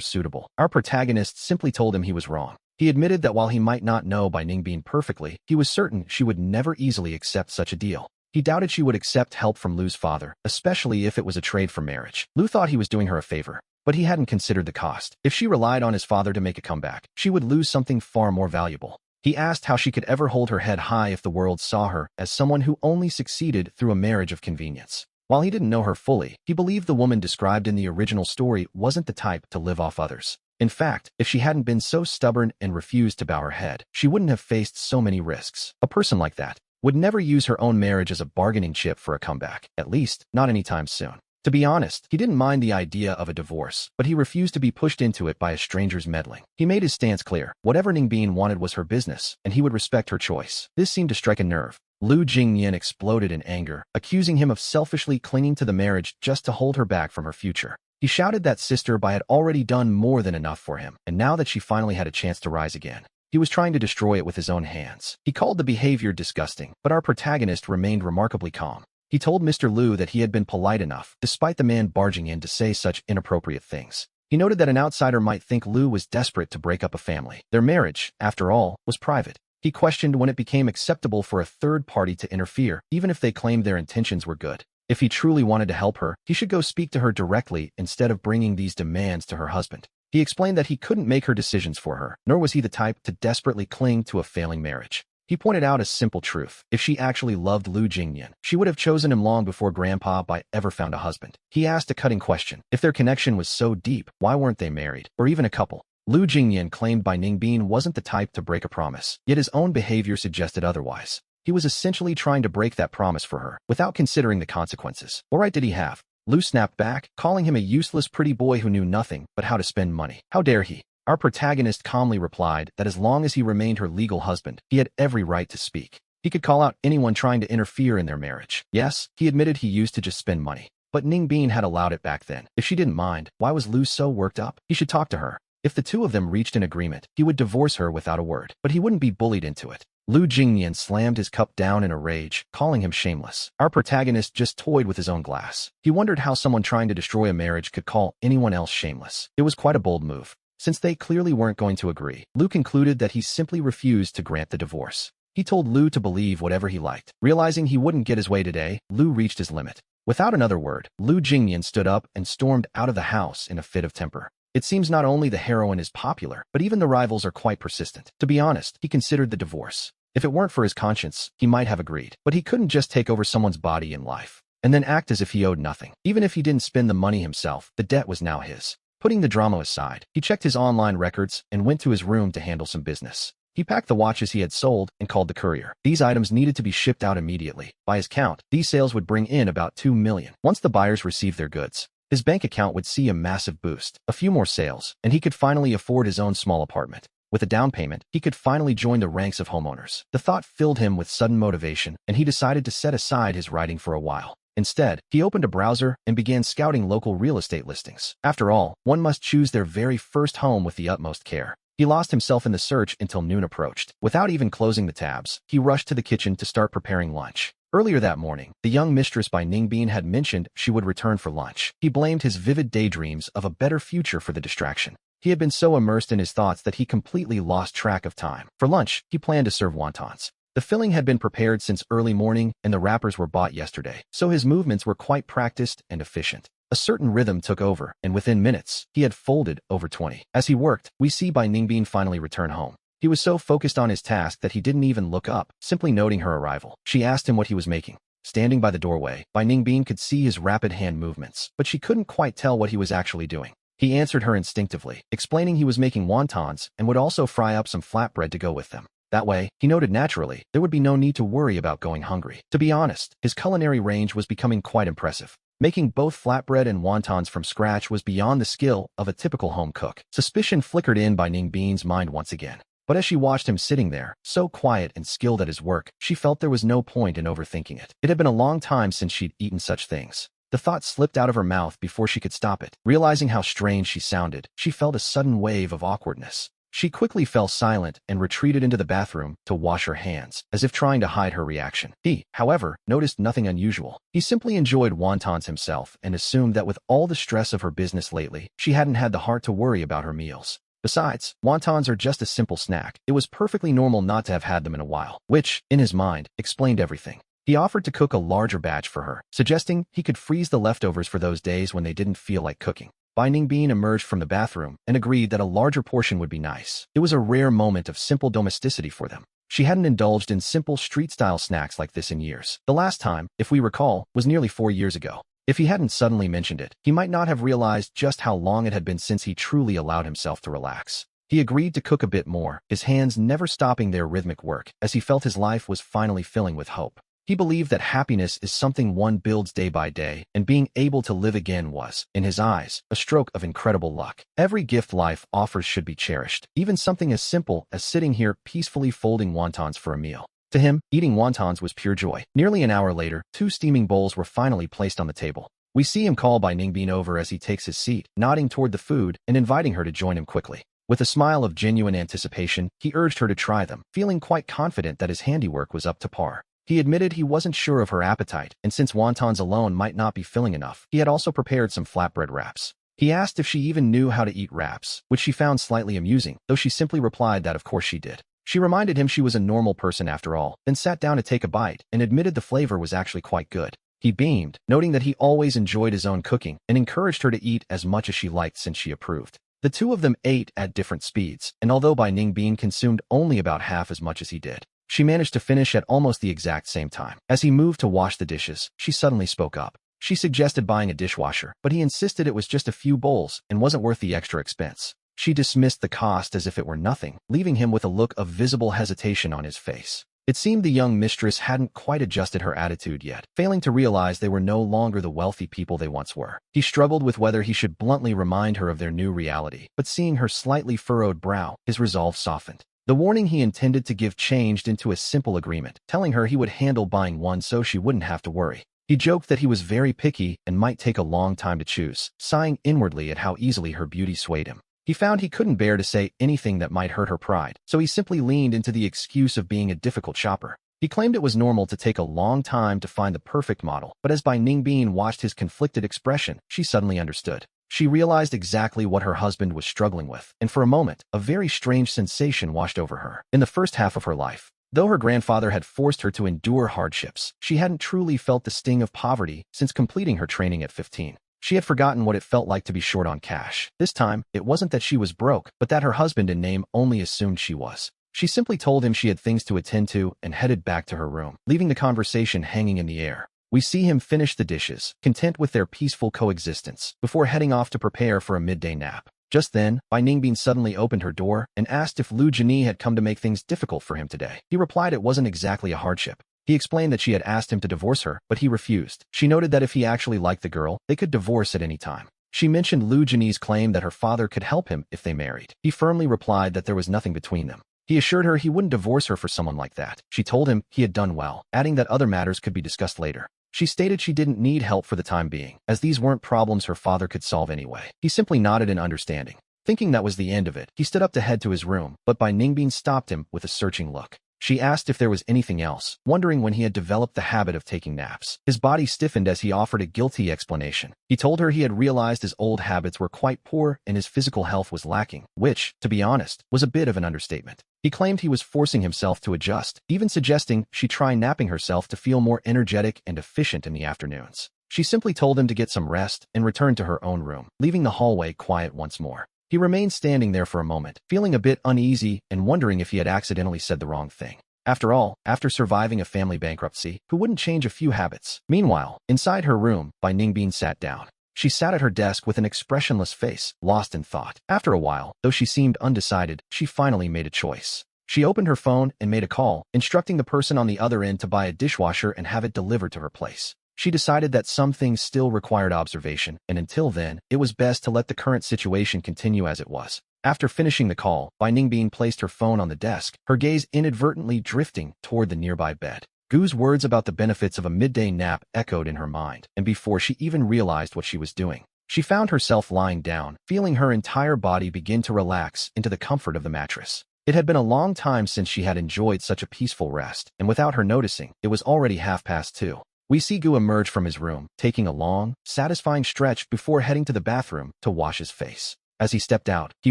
suitable. Our protagonist simply told him he was wrong. He admitted that while he might not know by Ningbin perfectly, he was certain she would never easily accept such a deal. He doubted she would accept help from Lu's father, especially if it was a trade for marriage. Lu thought he was doing her a favor, but he hadn't considered the cost. If she relied on his father to make a comeback, she would lose something far more valuable. He asked how she could ever hold her head high if the world saw her as someone who only succeeded through a marriage of convenience. While he didn't know her fully, he believed the woman described in the original story wasn't the type to live off others. In fact, if she hadn't been so stubborn and refused to bow her head, she wouldn't have faced so many risks. A person like that would never use her own marriage as a bargaining chip for a comeback, at least not anytime soon. To be honest, he didn't mind the idea of a divorce, but he refused to be pushed into it by a stranger's meddling. He made his stance clear. Whatever Ningbin wanted was her business, and he would respect her choice. This seemed to strike a nerve. Lu Jingyan exploded in anger, accusing him of selfishly clinging to the marriage just to hold her back from her future. He shouted that Sister Bai had already done more than enough for him, and now that she finally had a chance to rise again, he was trying to destroy it with his own hands. He called the behavior disgusting, but our protagonist remained remarkably calm. He told Mr. Lu that he had been polite enough, despite the man barging in to say such inappropriate things. He noted that an outsider might think Lu was desperate to break up a family. Their marriage, after all, was private. He questioned when it became acceptable for a third party to interfere, even if they claimed their intentions were good. If he truly wanted to help her, he should go speak to her directly instead of bringing these demands to her husband. He explained that he couldn't make her decisions for her, nor was he the type to desperately cling to a failing marriage. He pointed out a simple truth. If she actually loved Lu Jingyan, she would have chosen him long before Grandpa Bai ever found a husband. He asked a cutting question. If their connection was so deep, why weren't they married, or even a couple? Lu Jingyan claimed Bai Ningbin wasn't the type to break a promise, yet his own behavior suggested otherwise. He was essentially trying to break that promise for her, without considering the consequences. What right did he have? Lu snapped back, calling him a useless pretty boy who knew nothing but how to spend money. How dare he? Our protagonist calmly replied that as long as he remained her legal husband, he had every right to speak. He could call out anyone trying to interfere in their marriage. Yes, he admitted he used to just spend money, but Ningbin had allowed it back then. If she didn't mind, why was Lu so worked up? He should talk to her. If the two of them reached an agreement, he would divorce her without a word, but he wouldn't be bullied into it. Lu Jingyan slammed his cup down in a rage, calling him shameless. Our protagonist just toyed with his own glass. He wondered how someone trying to destroy a marriage could call anyone else shameless. It was quite a bold move. Since they clearly weren't going to agree, Lu concluded that he simply refused to grant the divorce. He told Lu to believe whatever he liked. Realizing he wouldn't get his way today, Lu reached his limit. Without another word, Lu Jingyan stood up and stormed out of the house in a fit of temper. It seems not only the heroine is popular, but even the rivals are quite persistent. To be honest, he considered the divorce. If it weren't for his conscience, he might have agreed. But he couldn't just take over someone's body and life, and then act as if he owed nothing. Even if he didn't spend the money himself, the debt was now his. Putting the drama aside, he checked his online records and went to his room to handle some business. He packed the watches he had sold and called the courier. These items needed to be shipped out immediately. By his count, these sales would bring in about 2 million. Once the buyers received their goods, his bank account would see a massive boost, a few more sales, and he could finally afford his own small apartment. With a down payment, he could finally join the ranks of homeowners. The thought filled him with sudden motivation, and he decided to set aside his writing for a while. Instead, he opened a browser and began scouting local real estate listings. After all, one must choose their very first home with the utmost care. He lost himself in the search until noon approached. Without even closing the tabs, he rushed to the kitchen to start preparing lunch. Earlier that morning, the young mistress by Ningbin had mentioned she would return for lunch. He blamed his vivid daydreams of a better future for the distraction. He had been so immersed in his thoughts that he completely lost track of time. For lunch, he planned to serve wontons. The filling had been prepared since early morning, and the wrappers were bought yesterday, so his movements were quite practiced and efficient. A certain rhythm took over, and within minutes, he had folded over 20. As he worked, we see Bai Ningbin finally return home. He was so focused on his task that he didn't even look up, simply noting her arrival. She asked him what he was making. Standing by the doorway, Bai Ningbin could see his rapid hand movements, but she couldn't quite tell what he was actually doing. He answered her instinctively, explaining he was making wontons and would also fry up some flatbread to go with them. That way, he noted naturally, there would be no need to worry about going hungry. To be honest, his culinary range was becoming quite impressive. Making both flatbread and wontons from scratch was beyond the skill of a typical home cook. Suspicion flickered in Bai Ningbin's mind once again. But as she watched him sitting there, so quiet and skilled at his work, she felt there was no point in overthinking it. It had been a long time since she'd eaten such things. The thought slipped out of her mouth before she could stop it. Realizing how strange she sounded, she felt a sudden wave of awkwardness. She quickly fell silent and retreated into the bathroom to wash her hands, as if trying to hide her reaction. He, however, noticed nothing unusual. He simply enjoyed wontons himself and assumed that with all the stress of her business lately, she hadn't had the heart to worry about her meals. Besides, wontons are just a simple snack. It was perfectly normal not to have had them in a while, which, in his mind, explained everything. He offered to cook a larger batch for her, suggesting he could freeze the leftovers for those days when they didn't feel like cooking. Bai Ningbin emerged from the bathroom and agreed that a larger portion would be nice. It was a rare moment of simple domesticity for them. She hadn't indulged in simple street-style snacks like this in years. The last time, if we recall, was nearly 4 years ago. If he hadn't suddenly mentioned it, he might not have realized just how long it had been since he truly allowed himself to relax. He agreed to cook a bit more, his hands never stopping their rhythmic work, as he felt his life was finally filling with hope. He believed that happiness is something one builds day by day, and being able to live again was, in his eyes, a stroke of incredible luck. Every gift life offers should be cherished, even something as simple as sitting here peacefully folding wontons for a meal. To him, eating wontons was pure joy. Nearly an hour later, 2 steaming bowls were finally placed on the table. We see him call Bai Ningbin over as he takes his seat, nodding toward the food and inviting her to join him quickly. With a smile of genuine anticipation, he urged her to try them, feeling quite confident that his handiwork was up to par. He admitted he wasn't sure of her appetite, and since wontons alone might not be filling enough, he had also prepared some flatbread wraps. He asked if she even knew how to eat wraps, which she found slightly amusing, though she simply replied that of course she did. She reminded him she was a normal person after all, then sat down to take a bite, and admitted the flavor was actually quite good. He beamed, noting that he always enjoyed his own cooking, and encouraged her to eat as much as she liked since she approved. The two of them ate at different speeds, and although Bai Ningbin consumed only about half as much as he did, she managed to finish at almost the exact same time. As he moved to wash the dishes, she suddenly spoke up. She suggested buying a dishwasher, but he insisted it was just a few bowls and wasn't worth the extra expense. She dismissed the cost as if it were nothing, leaving him with a look of visible hesitation on his face. It seemed the young mistress hadn't quite adjusted her attitude yet, failing to realize they were no longer the wealthy people they once were. He struggled with whether he should bluntly remind her of their new reality, but seeing her slightly furrowed brow, his resolve softened. The warning he intended to give changed into a simple agreement, telling her he would handle buying one so she wouldn't have to worry. He joked that he was very picky and might take a long time to choose, sighing inwardly at how easily her beauty swayed him. He found he couldn't bear to say anything that might hurt her pride, so he simply leaned into the excuse of being a difficult shopper. He claimed it was normal to take a long time to find the perfect model, but as Bai Ningbin watched his conflicted expression, she suddenly understood. She realized exactly what her husband was struggling with, and for a moment, a very strange sensation washed over her. In the first half of her life, though her grandfather had forced her to endure hardships, she hadn't truly felt the sting of poverty since completing her training at 15. She had forgotten what it felt like to be short on cash. This time, it wasn't that she was broke, but that her husband in name only assumed she was. She simply told him she had things to attend to and headed back to her room, leaving the conversation hanging in the air. We see him finish the dishes, content with their peaceful coexistence, before heading off to prepare for a midday nap. Just then, Bai Ningbin suddenly opened her door and asked if Lu Jini had come to make things difficult for him today. He replied it wasn't exactly a hardship. He explained that she had asked him to divorce her, but he refused. She noted that if he actually liked the girl, they could divorce at any time. She mentioned Lu Jini's claim that her father could help him if they married. He firmly replied that there was nothing between them. He assured her he wouldn't divorce her for someone like that. She told him he had done well, adding that other matters could be discussed later. She stated she didn't need help for the time being, as these weren't problems her father could solve anyway. He simply nodded in understanding. Thinking that was the end of it, he stood up to head to his room, but Bai Ningbin stopped him with a searching look. She asked if there was anything else, wondering when he had developed the habit of taking naps. His body stiffened as he offered a guilty explanation. He told her he had realized his old habits were quite poor and his physical health was lacking, which, to be honest, was a bit of an understatement. He claimed he was forcing himself to adjust, even suggesting she try napping herself to feel more energetic and efficient in the afternoons. She simply told him to get some rest and returned to her own room, leaving the hallway quiet once more. He remained standing there for a moment, feeling a bit uneasy and wondering if he had accidentally said the wrong thing. After all, after surviving a family bankruptcy, who wouldn't change a few habits? Meanwhile, inside her room, Bai Ningbin sat down. She sat at her desk with an expressionless face, lost in thought. After a while, though she seemed undecided, she finally made a choice. She opened her phone and made a call, instructing the person on the other end to buy a dishwasher and have it delivered to her place. She decided that some things still required observation, and until then, it was best to let the current situation continue as it was. After finishing the call, Bai Ningbin placed her phone on the desk, her gaze inadvertently drifting toward the nearby bed. Gu's words about the benefits of a midday nap echoed in her mind, and before she even realized what she was doing, she found herself lying down, feeling her entire body begin to relax into the comfort of the mattress. It had been a long time since she had enjoyed such a peaceful rest, and without her noticing, it was already 2:30. We see Gu emerge from his room, taking a long, satisfying stretch before heading to the bathroom to wash his face. As he stepped out, he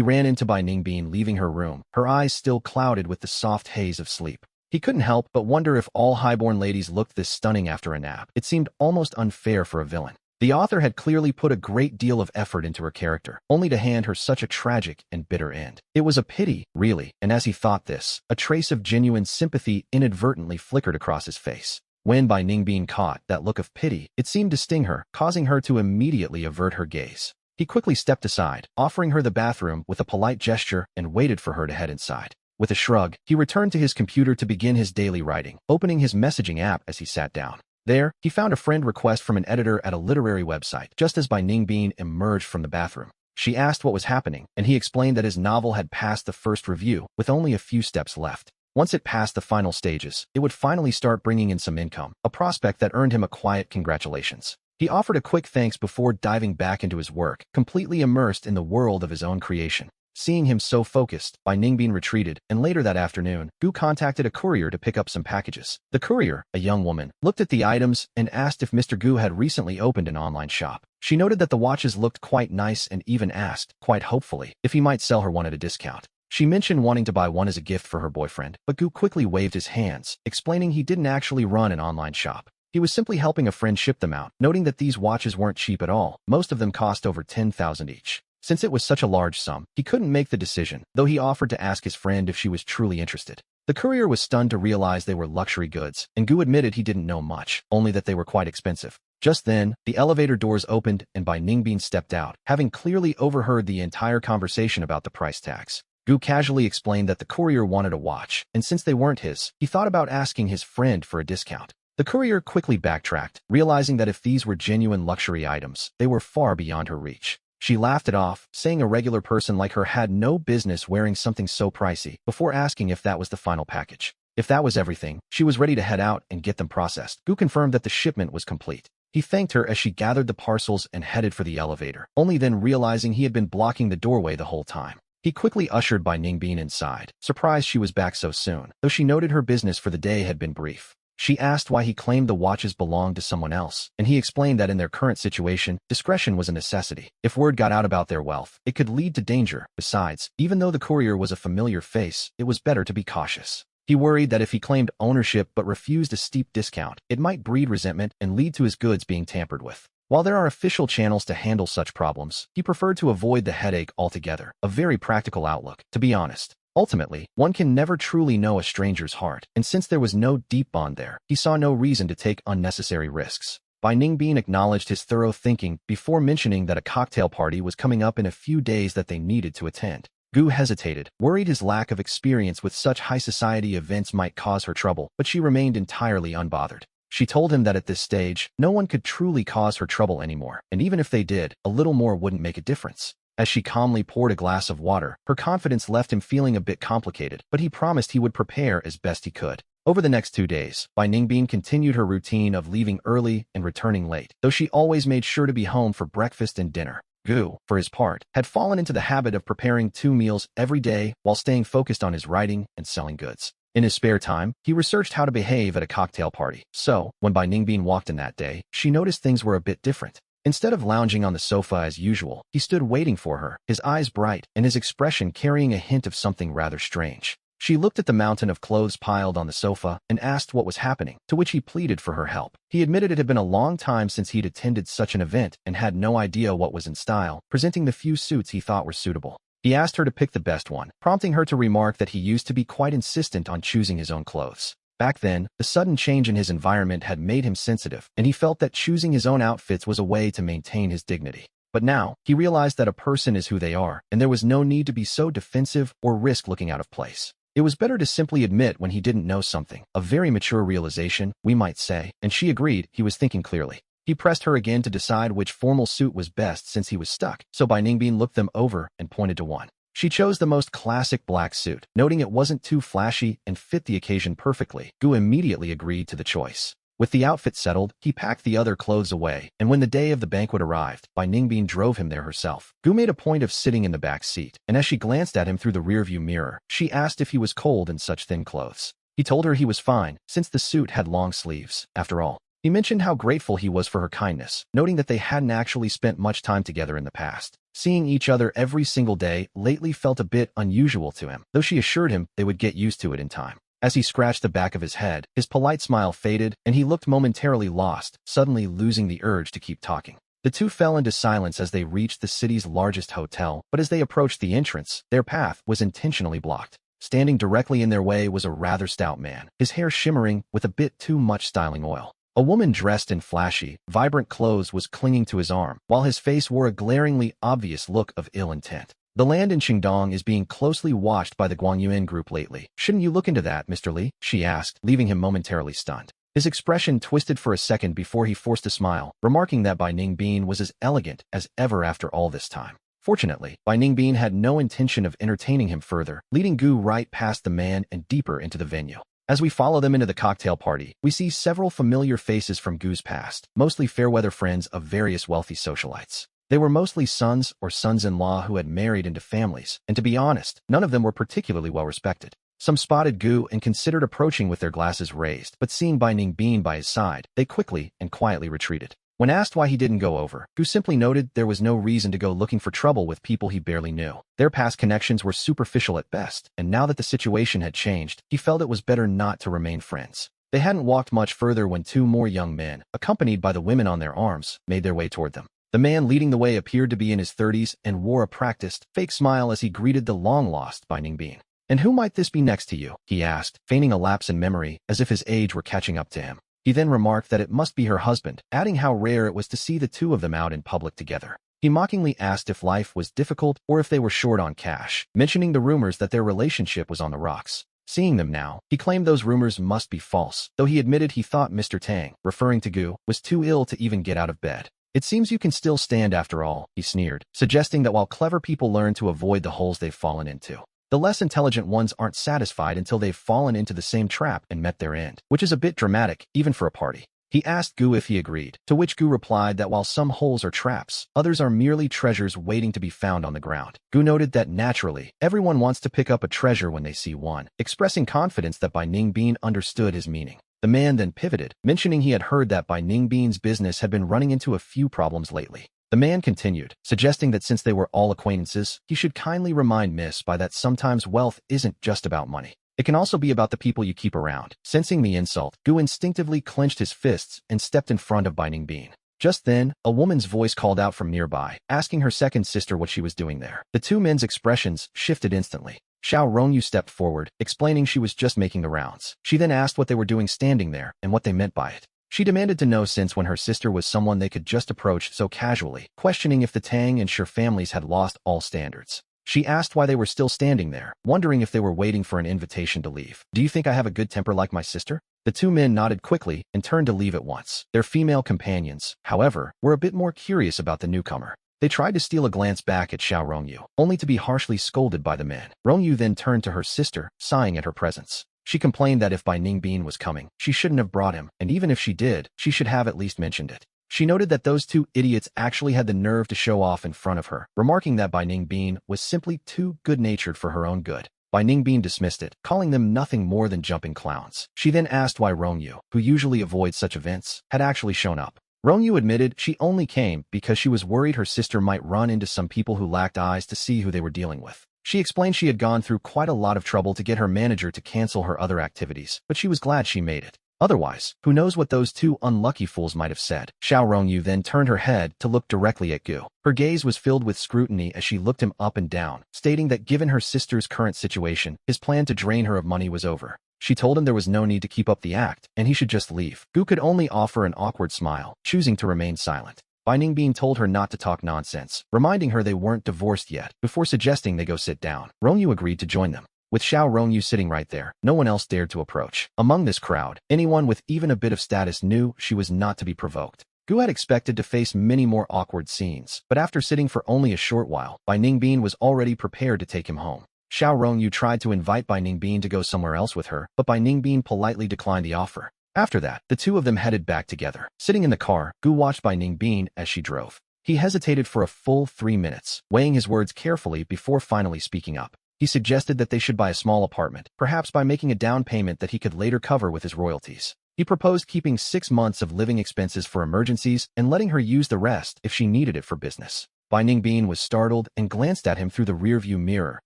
ran into Bai Ningbin leaving her room, her eyes still clouded with the soft haze of sleep. He couldn't help but wonder if all highborn ladies looked this stunning after a nap. It seemed almost unfair for a villain. The author had clearly put a great deal of effort into her character, only to hand her such a tragic and bitter end. It was a pity, really, and as he thought this, a trace of genuine sympathy inadvertently flickered across his face. When Bai Ningbin caught that look of pity, it seemed to sting her, causing her to immediately avert her gaze. He quickly stepped aside, offering her the bathroom with a polite gesture and waited for her to head inside. With a shrug, he returned to his computer to begin his daily writing, opening his messaging app as he sat down. There, he found a friend request from an editor at a literary website, just as Bai Ningbin emerged from the bathroom. She asked what was happening, and he explained that his novel had passed the first review, with only a few steps left. Once it passed the final stages, it would finally start bringing in some income, a prospect that earned him a quiet congratulations. He offered a quick thanks before diving back into his work, completely immersed in the world of his own creation. Seeing him so focused, Bai Ningbin retreated, and later that afternoon, Gu contacted a courier to pick up some packages. The courier, a young woman, looked at the items and asked if Mr. Gu had recently opened an online shop. She noted that the watches looked quite nice and even asked, quite hopefully, if he might sell her one at a discount. She mentioned wanting to buy one as a gift for her boyfriend, but Gu quickly waved his hands, explaining he didn't actually run an online shop. He was simply helping a friend ship them out, noting that these watches weren't cheap at all. Most of them cost over 10,000 each. Since it was such a large sum, he couldn't make the decision, though he offered to ask his friend if she was truly interested. The courier was stunned to realize they were luxury goods, and Gu admitted he didn't know much, only that they were quite expensive. Just then, the elevator doors opened and Bai Ningbin stepped out, having clearly overheard the entire conversation about the price tags. Gu casually explained that the courier wanted a watch, and since they weren't his, he thought about asking his friend for a discount. The courier quickly backtracked, realizing that if these were genuine luxury items, they were far beyond her reach. She laughed it off, saying a regular person like her had no business wearing something so pricey, before asking if that was the final package. If that was everything, she was ready to head out and get them processed. Gu confirmed that the shipment was complete. He thanked her as she gathered the parcels and headed for the elevator, only then realizing he had been blocking the doorway the whole time. He quickly ushered Bai Ningbin inside, surprised she was back so soon, though she noted her business for the day had been brief. She asked why he claimed the watches belonged to someone else, and he explained that in their current situation, discretion was a necessity. If word got out about their wealth, it could lead to danger. Besides, even though the courier was a familiar face, it was better to be cautious. He worried that if he claimed ownership but refused a steep discount, it might breed resentment and lead to his goods being tampered with. While there are official channels to handle such problems, he preferred to avoid the headache altogether, a very practical outlook, to be honest. Ultimately, one can never truly know a stranger's heart, and since there was no deep bond there, he saw no reason to take unnecessary risks. Bai Ningbin acknowledged his thorough thinking before mentioning that a cocktail party was coming up in a few days that they needed to attend. Gu hesitated, worried his lack of experience with such high society events might cause her trouble, but she remained entirely unbothered. She told him that at this stage, no one could truly cause her trouble anymore, and even if they did, a little more wouldn't make a difference. As she calmly poured a glass of water, her confidence left him feeling a bit complicated, but he promised he would prepare as best he could. Over the next 2 days, Bai Ningbin continued her routine of leaving early and returning late, though she always made sure to be home for breakfast and dinner. Gu, for his part, had fallen into the habit of preparing 2 meals every day while staying focused on his writing and selling goods. In his spare time, he researched how to behave at a cocktail party. So, when Bai Ningbin walked in that day, she noticed things were a bit different. Instead of lounging on the sofa as usual, he stood waiting for her, his eyes bright and his expression carrying a hint of something rather strange. She looked at the mountain of clothes piled on the sofa and asked what was happening, to which he pleaded for her help. He admitted it had been a long time since he'd attended such an event and had no idea what was in style, presenting the few suits he thought were suitable. He asked her to pick the best one, prompting her to remark that he used to be quite insistent on choosing his own clothes. Back then, the sudden change in his environment had made him sensitive, and he felt that choosing his own outfits was a way to maintain his dignity. But now, he realized that a person is who they are, and there was no need to be so defensive or risk looking out of place. It was better to simply admit when he didn't know something, a very mature realization, we might say, and she agreed he was thinking clearly. He pressed her again to decide which formal suit was best since he was stuck, so Bai Ningbin looked them over and pointed to one. She chose the most classic black suit, noting it wasn't too flashy and fit the occasion perfectly. Gu immediately agreed to the choice. With the outfit settled, he packed the other clothes away, and when the day of the banquet arrived, Bai Ningbin drove him there herself. Gu made a point of sitting in the back seat, and as she glanced at him through the rearview mirror, she asked if he was cold in such thin clothes. He told her he was fine, since the suit had long sleeves. After all, he mentioned how grateful he was for her kindness, noting that they hadn't actually spent much time together in the past. Seeing each other every single day lately felt a bit unusual to him, though she assured him they would get used to it in time. As he scratched the back of his head, his polite smile faded, and he looked momentarily lost, suddenly losing the urge to keep talking. The two fell into silence as they reached the city's largest hotel, but as they approached the entrance, their path was intentionally blocked. Standing directly in their way was a rather stout man, his hair shimmering with a bit too much styling oil. A woman dressed in flashy, vibrant clothes was clinging to his arm, while his face wore a glaringly obvious look of ill intent. The land in Qingdong is being closely watched by the Guangyuan group lately. Shouldn't you look into that, Mr. Li? She asked, leaving him momentarily stunned. His expression twisted for a second before he forced a smile, remarking that Bai Ningbin was as elegant as ever after all this time. Fortunately, Bai Ningbin had no intention of entertaining him further, leading Gu right past the man and deeper into the venue. As we follow them into the cocktail party, we see several familiar faces from Gu's past, mostly fair-weather friends of various wealthy socialites. They were mostly sons or sons-in-law who had married into families, and to be honest, none of them were particularly well-respected. Some spotted Gu and considered approaching with their glasses raised, but seeing Bai Ningbin by his side, they quickly and quietly retreated. When asked why he didn't go over, Gu simply noted there was no reason to go looking for trouble with people he barely knew. Their past connections were superficial at best, and now that the situation had changed, he felt it was better not to remain friends. They hadn't walked much further when two more young men, accompanied by the women on their arms, made their way toward them. The man leading the way appeared to be in his 30s and wore a practiced, fake smile as he greeted the long-lost Bai Ningbin. "And who might this be next to you?" he asked, feigning a lapse in memory, as if his age were catching up to him. He then remarked that it must be her husband, adding how rare it was to see the two of them out in public together. He mockingly asked if life was difficult or if they were short on cash, mentioning the rumors that their relationship was on the rocks. Seeing them now, he claimed those rumors must be false, though he admitted he thought Mr. Tang, referring to Gu, was too ill to even get out of bed. "It seems you can still stand after all," he sneered, suggesting that while clever people learn to avoid the holes they've fallen into, the less intelligent ones aren't satisfied until they've fallen into the same trap and met their end, which is a bit dramatic, even for a party. He asked Gu if he agreed, to which Gu replied that while some holes are traps, others are merely treasures waiting to be found on the ground. Gu noted that naturally, everyone wants to pick up a treasure when they see one, expressing confidence that Bai Ningbin understood his meaning. The man then pivoted, mentioning he had heard that Bai Ningbin's business had been running into a few problems lately. The man continued, suggesting that since they were all acquaintances, he should kindly remind Miss Bai that sometimes wealth isn't just about money. It can also be about the people you keep around. Sensing the insult, Gu instinctively clenched his fists and stepped in front of Bai Ningbin. Just then, a woman's voice called out from nearby, asking her second sister what she was doing there. The two men's expressions shifted instantly. Xiao Rongyu stepped forward, explaining she was just making the rounds. She then asked what they were doing standing there and what they meant by it. She demanded to know since when her sister was someone they could just approach so casually, questioning if the Tang and Shi families had lost all standards. She asked why they were still standing there, wondering if they were waiting for an invitation to leave. "Do you think I have a good temper like my sister?" The two men nodded quickly and turned to leave at once. Their female companions, however, were a bit more curious about the newcomer. They tried to steal a glance back at Xiao Rongyu, only to be harshly scolded by the men. Rongyu then turned to her sister, sighing at her presence. She complained that if Bai Ningbin was coming, she shouldn't have brought him, and even if she did, she should have at least mentioned it. She noted that those two idiots actually had the nerve to show off in front of her, remarking that Bai Ningbin was simply too good-natured for her own good. Bai Ningbin dismissed it, calling them nothing more than jumping clowns. She then asked why Rongyu, who usually avoids such events, had actually shown up. Rongyu admitted she only came because she was worried her sister might run into some people who lacked eyes to see who they were dealing with. She explained she had gone through quite a lot of trouble to get her manager to cancel her other activities, but she was glad she made it. Otherwise, who knows what those two unlucky fools might have said. Xiao Rongyu then turned her head to look directly at Gu. Her gaze was filled with scrutiny as she looked him up and down, stating that given her sister's current situation, his plan to drain her of money was over. She told him there was no need to keep up the act, and he should just leave. Gu could only offer an awkward smile, choosing to remain silent. Bai Ningbin told her not to talk nonsense, reminding her they weren't divorced yet, before suggesting they go sit down. Rongyu agreed to join them. With Xiao Rongyu sitting right there, no one else dared to approach. Among this crowd, anyone with even a bit of status knew she was not to be provoked. Gu had expected to face many more awkward scenes, but after sitting for only a short while, Bai Ningbin was already prepared to take him home. Xiao Rongyu tried to invite Bai Ningbin to go somewhere else with her, but Bai Ningbin politely declined the offer. After that, the two of them headed back together. Sitting in the car, Gu watched Bai Ningbin as she drove. He hesitated for a full 3 minutes, weighing his words carefully before finally speaking up. He suggested that they should buy a small apartment, perhaps by making a down payment that he could later cover with his royalties. He proposed keeping 6 months of living expenses for emergencies and letting her use the rest if she needed it for business. Bai Ningbin was startled and glanced at him through the rearview mirror,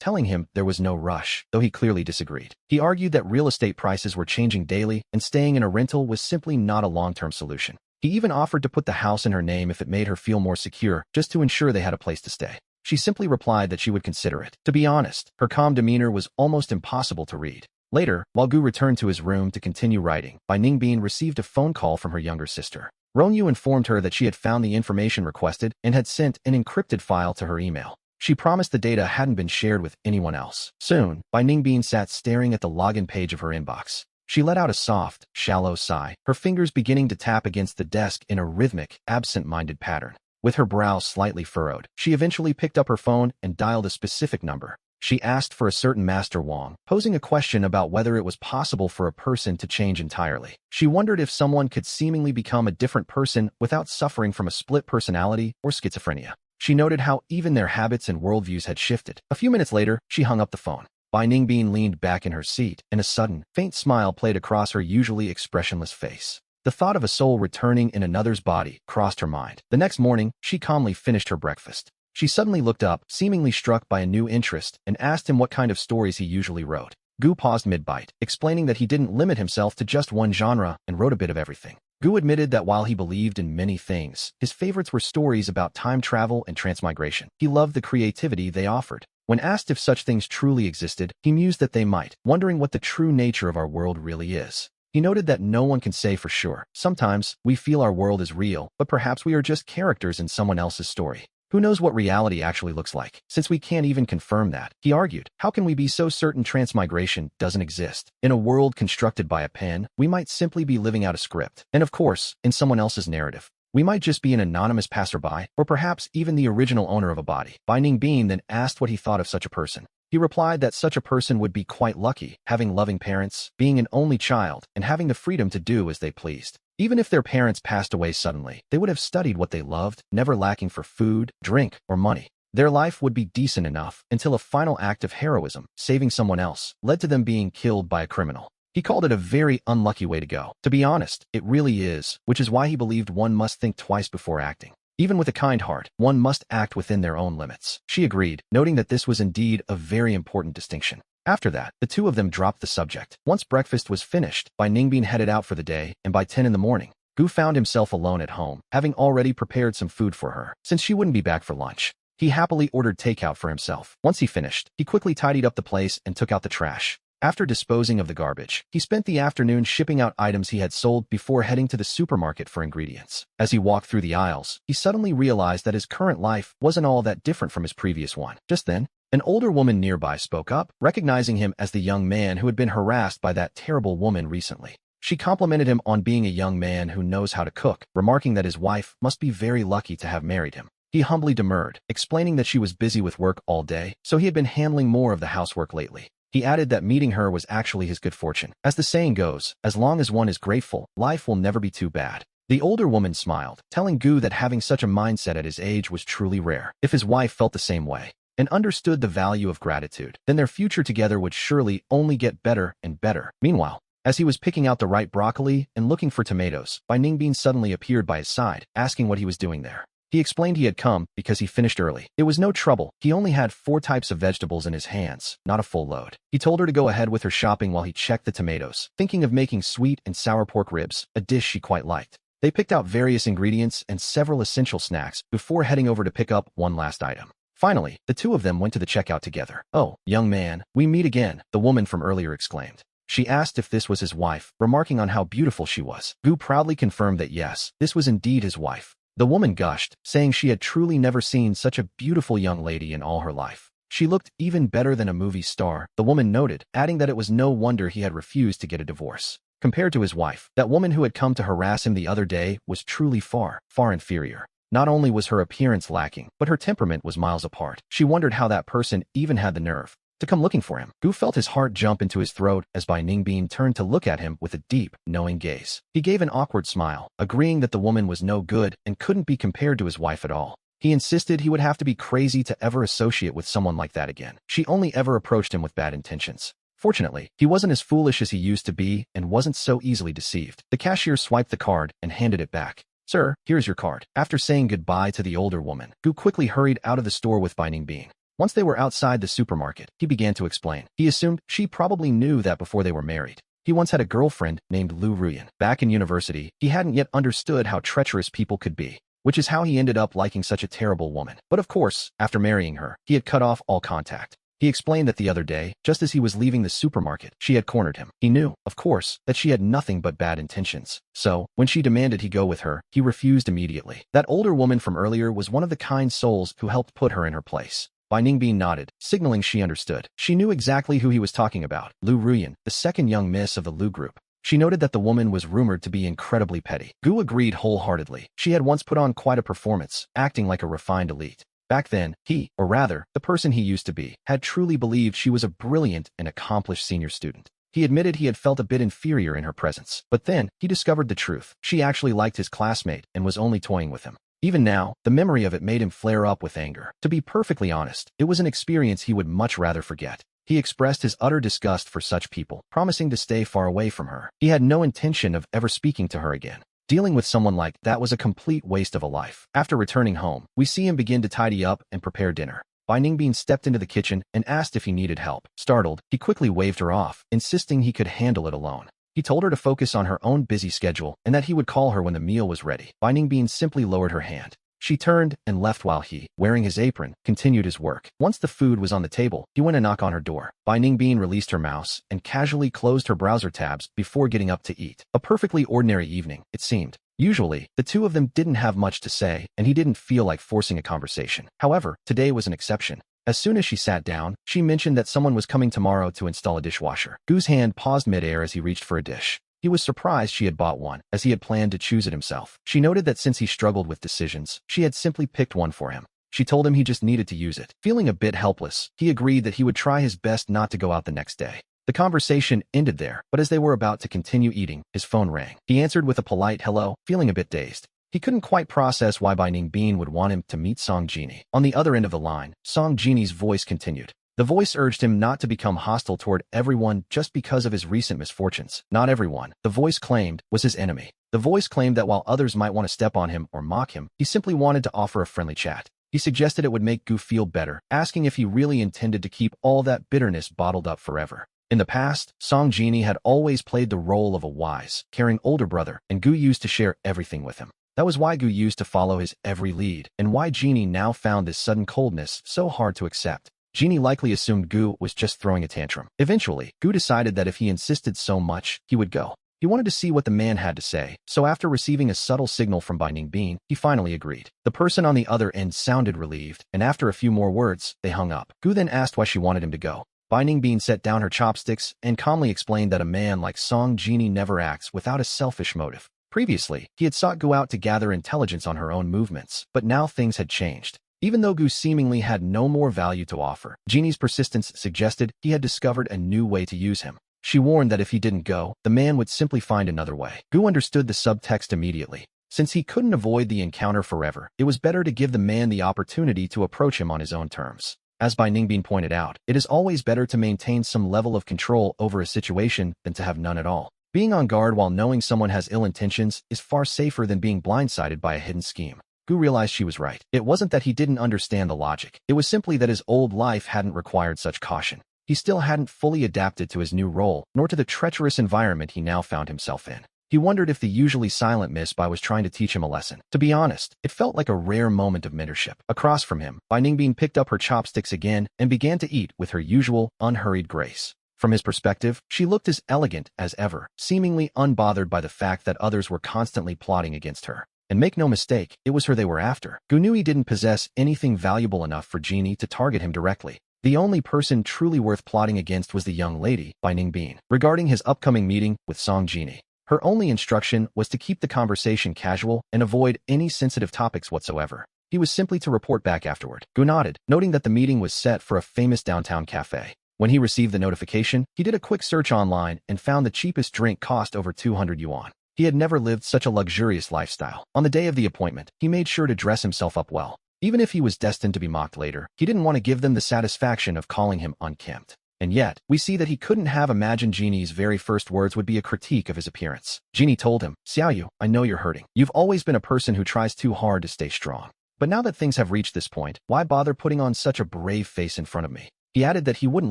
telling him there was no rush, though he clearly disagreed. He argued that real estate prices were changing daily and staying in a rental was simply not a long-term solution. He even offered to put the house in her name if it made her feel more secure, just to ensure they had a place to stay. She simply replied that she would consider it. To be honest, her calm demeanor was almost impossible to read. Later, while Gu returned to his room to continue writing, Bai Ningbin received a phone call from her younger sister. Rongyu informed her that she had found the information requested and had sent an encrypted file to her email. She promised the data hadn't been shared with anyone else. Soon, Bai Ningbin sat staring at the login page of her inbox. She let out a soft, shallow sigh, her fingers beginning to tap against the desk in a rhythmic, absent-minded pattern. With her brow slightly furrowed, she eventually picked up her phone and dialed a specific number. She asked for a certain Master Wang, posing a question about whether it was possible for a person to change entirely. She wondered if someone could seemingly become a different person without suffering from a split personality or schizophrenia. She noted how even their habits and worldviews had shifted. A few minutes later, she hung up the phone. Bai Ningbin leaned back in her seat, and a sudden, faint smile played across her usually expressionless face. The thought of a soul returning in another's body crossed her mind. The next morning, she calmly finished her breakfast. She suddenly looked up, seemingly struck by a new interest, and asked him what kind of stories he usually wrote. Gu paused mid-bite, explaining that he didn't limit himself to just one genre and wrote a bit of everything. Gu admitted that while he believed in many things, his favorites were stories about time travel and transmigration. He loved the creativity they offered. When asked if such things truly existed, he mused that they might, wondering what the true nature of our world really is. He noted that no one can say for sure. Sometimes, we feel our world is real, but perhaps we are just characters in someone else's story. Who knows what reality actually looks like? Since we can't even confirm that, he argued, how can we be so certain transmigration doesn't exist? In a world constructed by a pen, we might simply be living out a script. And of course, in someone else's narrative. We might just be an anonymous passerby, or perhaps even the original owner of a body. Bai Ningbin then asked what he thought of such a person. He replied that such a person would be quite lucky, having loving parents, being an only child, and having the freedom to do as they pleased. Even if their parents passed away suddenly, they would have studied what they loved, never lacking for food, drink, or money. Their life would be decent enough until a final act of heroism, saving someone else, led to them being killed by a criminal. He called it a very unlucky way to go. To be honest, it really is, which is why he believed one must think twice before acting. Even with a kind heart, one must act within their own limits. She agreed, noting that this was indeed a very important distinction. After that, the two of them dropped the subject. Once breakfast was finished, Bai Ningbin headed out for the day, and by 10 in the morning, Gu found himself alone at home, having already prepared some food for her, since she wouldn't be back for lunch. He happily ordered takeout for himself. Once he finished, he quickly tidied up the place and took out the trash. After disposing of the garbage, he spent the afternoon shipping out items he had sold before heading to the supermarket for ingredients. As he walked through the aisles, he suddenly realized that his current life wasn't all that different from his previous one. Just then, an older woman nearby spoke up, recognizing him as the young man who had been harassed by that terrible woman recently. She complimented him on being a young man who knows how to cook, remarking that his wife must be very lucky to have married him. He humbly demurred, explaining that she was busy with work all day, so he had been handling more of the housework lately. He added that meeting her was actually his good fortune. As the saying goes, as long as one is grateful, life will never be too bad. The older woman smiled, telling Gu that having such a mindset at his age was truly rare. If his wife felt the same way and understood the value of gratitude, then their future together would surely only get better and better. Meanwhile, as he was picking out the right broccoli and looking for tomatoes, Bai Ningbin suddenly appeared by his side, asking what he was doing there. He explained he had come because he finished early. It was no trouble. He only had 4 types of vegetables in his hands, not a full load. He told her to go ahead with her shopping while he checked the tomatoes, thinking of making sweet and sour pork ribs, a dish she quite liked. They picked out various ingredients and several essential snacks before heading over to pick up one last item. Finally, the two of them went to the checkout together. "Oh, young man, we meet again," the woman from earlier exclaimed. She asked if this was his wife, remarking on how beautiful she was. Gu proudly confirmed that yes, this was indeed his wife. The woman gushed, saying she had truly never seen such a beautiful young lady in all her life. She looked even better than a movie star, the woman noted, adding that it was no wonder he had refused to get a divorce. Compared to his wife, that woman who had come to harass him the other day was truly far, far inferior. Not only was her appearance lacking, but her temperament was miles apart. She wondered how that person even had the nerve to come looking for him. Gu felt his heart jump into his throat as Bai Ningbin turned to look at him with a deep, knowing gaze. He gave an awkward smile, agreeing that the woman was no good and couldn't be compared to his wife at all. He insisted he would have to be crazy to ever associate with someone like that again. She only ever approached him with bad intentions. Fortunately, he wasn't as foolish as he used to be and wasn't so easily deceived. The cashier swiped the card and handed it back. "Sir, here's your card." After saying goodbye to the older woman, Gu quickly hurried out of the store with Bai Ningbin. Once they were outside the supermarket, he began to explain. He assumed she probably knew that before they were married. He once had a girlfriend named Lu Ruyan. Back in university, he hadn't yet understood how treacherous people could be, which is how he ended up liking such a terrible woman. But of course, after marrying her, he had cut off all contact. He explained that the other day, just as he was leaving the supermarket, she had cornered him. He knew, of course, that she had nothing but bad intentions. So, when she demanded he go with her, he refused immediately. That older woman from earlier was one of the kind souls who helped put her in her place. Bai Ningbin nodded, signaling she understood. She knew exactly who he was talking about, Lu Ruyan, the second young miss of the Lu group. She noted that the woman was rumored to be incredibly petty. Gu agreed wholeheartedly. She had once put on quite a performance, acting like a refined elite. Back then, he, or rather, the person he used to be, had truly believed she was a brilliant and accomplished senior student. He admitted he had felt a bit inferior in her presence. But then, he discovered the truth. She actually liked his classmate and was only toying with him. Even now, the memory of it made him flare up with anger. To be perfectly honest, it was an experience he would much rather forget. He expressed his utter disgust for such people, promising to stay far away from her. He had no intention of ever speaking to her again. Dealing with someone like that was a complete waste of a life. After returning home, we see him begin to tidy up and prepare dinner. Bai Ningbin stepped into the kitchen and asked if he needed help. Startled, he quickly waved her off, insisting he could handle it alone. He told her to focus on her own busy schedule and that he would call her when the meal was ready. Bai Ningbin simply lowered her hand. She turned and left while he, wearing his apron, continued his work. Once the food was on the table, he went to knock on her door. Bai Ningbin released her mouse and casually closed her browser tabs before getting up to eat. A perfectly ordinary evening, it seemed. Usually, the two of them didn't have much to say, and he didn't feel like forcing a conversation. However, today was an exception. As soon as she sat down, she mentioned that someone was coming tomorrow to install a dishwasher. Gu's hand paused midair as he reached for a dish. He was surprised she had bought one, as he had planned to choose it himself. She noted that since he struggled with decisions, she had simply picked one for him. She told him he just needed to use it. Feeling a bit helpless, he agreed that he would try his best not to go out the next day. The conversation ended there, but as they were about to continue eating, his phone rang. He answered with a polite hello, feeling a bit dazed. He couldn't quite process why Bai Ningbin would want him to meet Song Genie. On the other end of the line, Song Genie's voice continued. The voice urged him not to become hostile toward everyone just because of his recent misfortunes. Not everyone, the voice claimed, was his enemy. The voice claimed that while others might want to step on him or mock him, he simply wanted to offer a friendly chat. He suggested it would make Gu feel better, asking if he really intended to keep all that bitterness bottled up forever. In the past, Song Genie had always played the role of a wise, caring older brother, and Gu used to share everything with him. That was why Gu used to follow his every lead, and why Genie now found this sudden coldness so hard to accept. Genie likely assumed Gu was just throwing a tantrum. Eventually, Gu decided that if he insisted so much, he would go. He wanted to see what the man had to say, so after receiving a subtle signal from Bai Ningbin, he finally agreed. The person on the other end sounded relieved, and after a few more words, they hung up. Gu then asked why she wanted him to go. Bai Ningbin set down her chopsticks and calmly explained that a man like Song Genie never acts without a selfish motive. Previously, he had sought Gu out to gather intelligence on her own movements, but now things had changed. Even though Gu seemingly had no more value to offer, Genie's persistence suggested he had discovered a new way to use him. She warned that if he didn't go, the man would simply find another way. Gu understood the subtext immediately. Since he couldn't avoid the encounter forever, it was better to give the man the opportunity to approach him on his own terms. As Bai Ningbin pointed out, it is always better to maintain some level of control over a situation than to have none at all. Being on guard while knowing someone has ill intentions is far safer than being blindsided by a hidden scheme. Gu realized she was right. It wasn't that he didn't understand the logic. It was simply that his old life hadn't required such caution. He still hadn't fully adapted to his new role, nor to the treacherous environment he now found himself in. He wondered if the usually silent Miss Bai was trying to teach him a lesson. To be honest, it felt like a rare moment of mentorship. Across from him, Bai Ningbing picked up her chopsticks again and began to eat with her usual, unhurried grace. From his perspective, she looked as elegant as ever, seemingly unbothered by the fact that others were constantly plotting against her. And make no mistake, it was her they were after. Gu knew he didn't possess anything valuable enough for Genie to target him directly. The only person truly worth plotting against was the young lady, Bai Ningbing. Regarding his upcoming meeting with Song Genie, her only instruction was to keep the conversation casual and avoid any sensitive topics whatsoever. He was simply to report back afterward. Gu nodded, noting that the meeting was set for a famous downtown cafe. When he received the notification, he did a quick search online and found the cheapest drink cost over 200 yuan. He had never lived such a luxurious lifestyle. On the day of the appointment, he made sure to dress himself up well. Even if he was destined to be mocked later, he didn't want to give them the satisfaction of calling him unkempt. And yet, we see that he couldn't have imagined Genie's very first words would be a critique of his appearance. Genie told him, "Xiaoyu, I know you're hurting. You've always been a person who tries too hard to stay strong. But now that things have reached this point, why bother putting on such a brave face in front of me?" He added that he wouldn't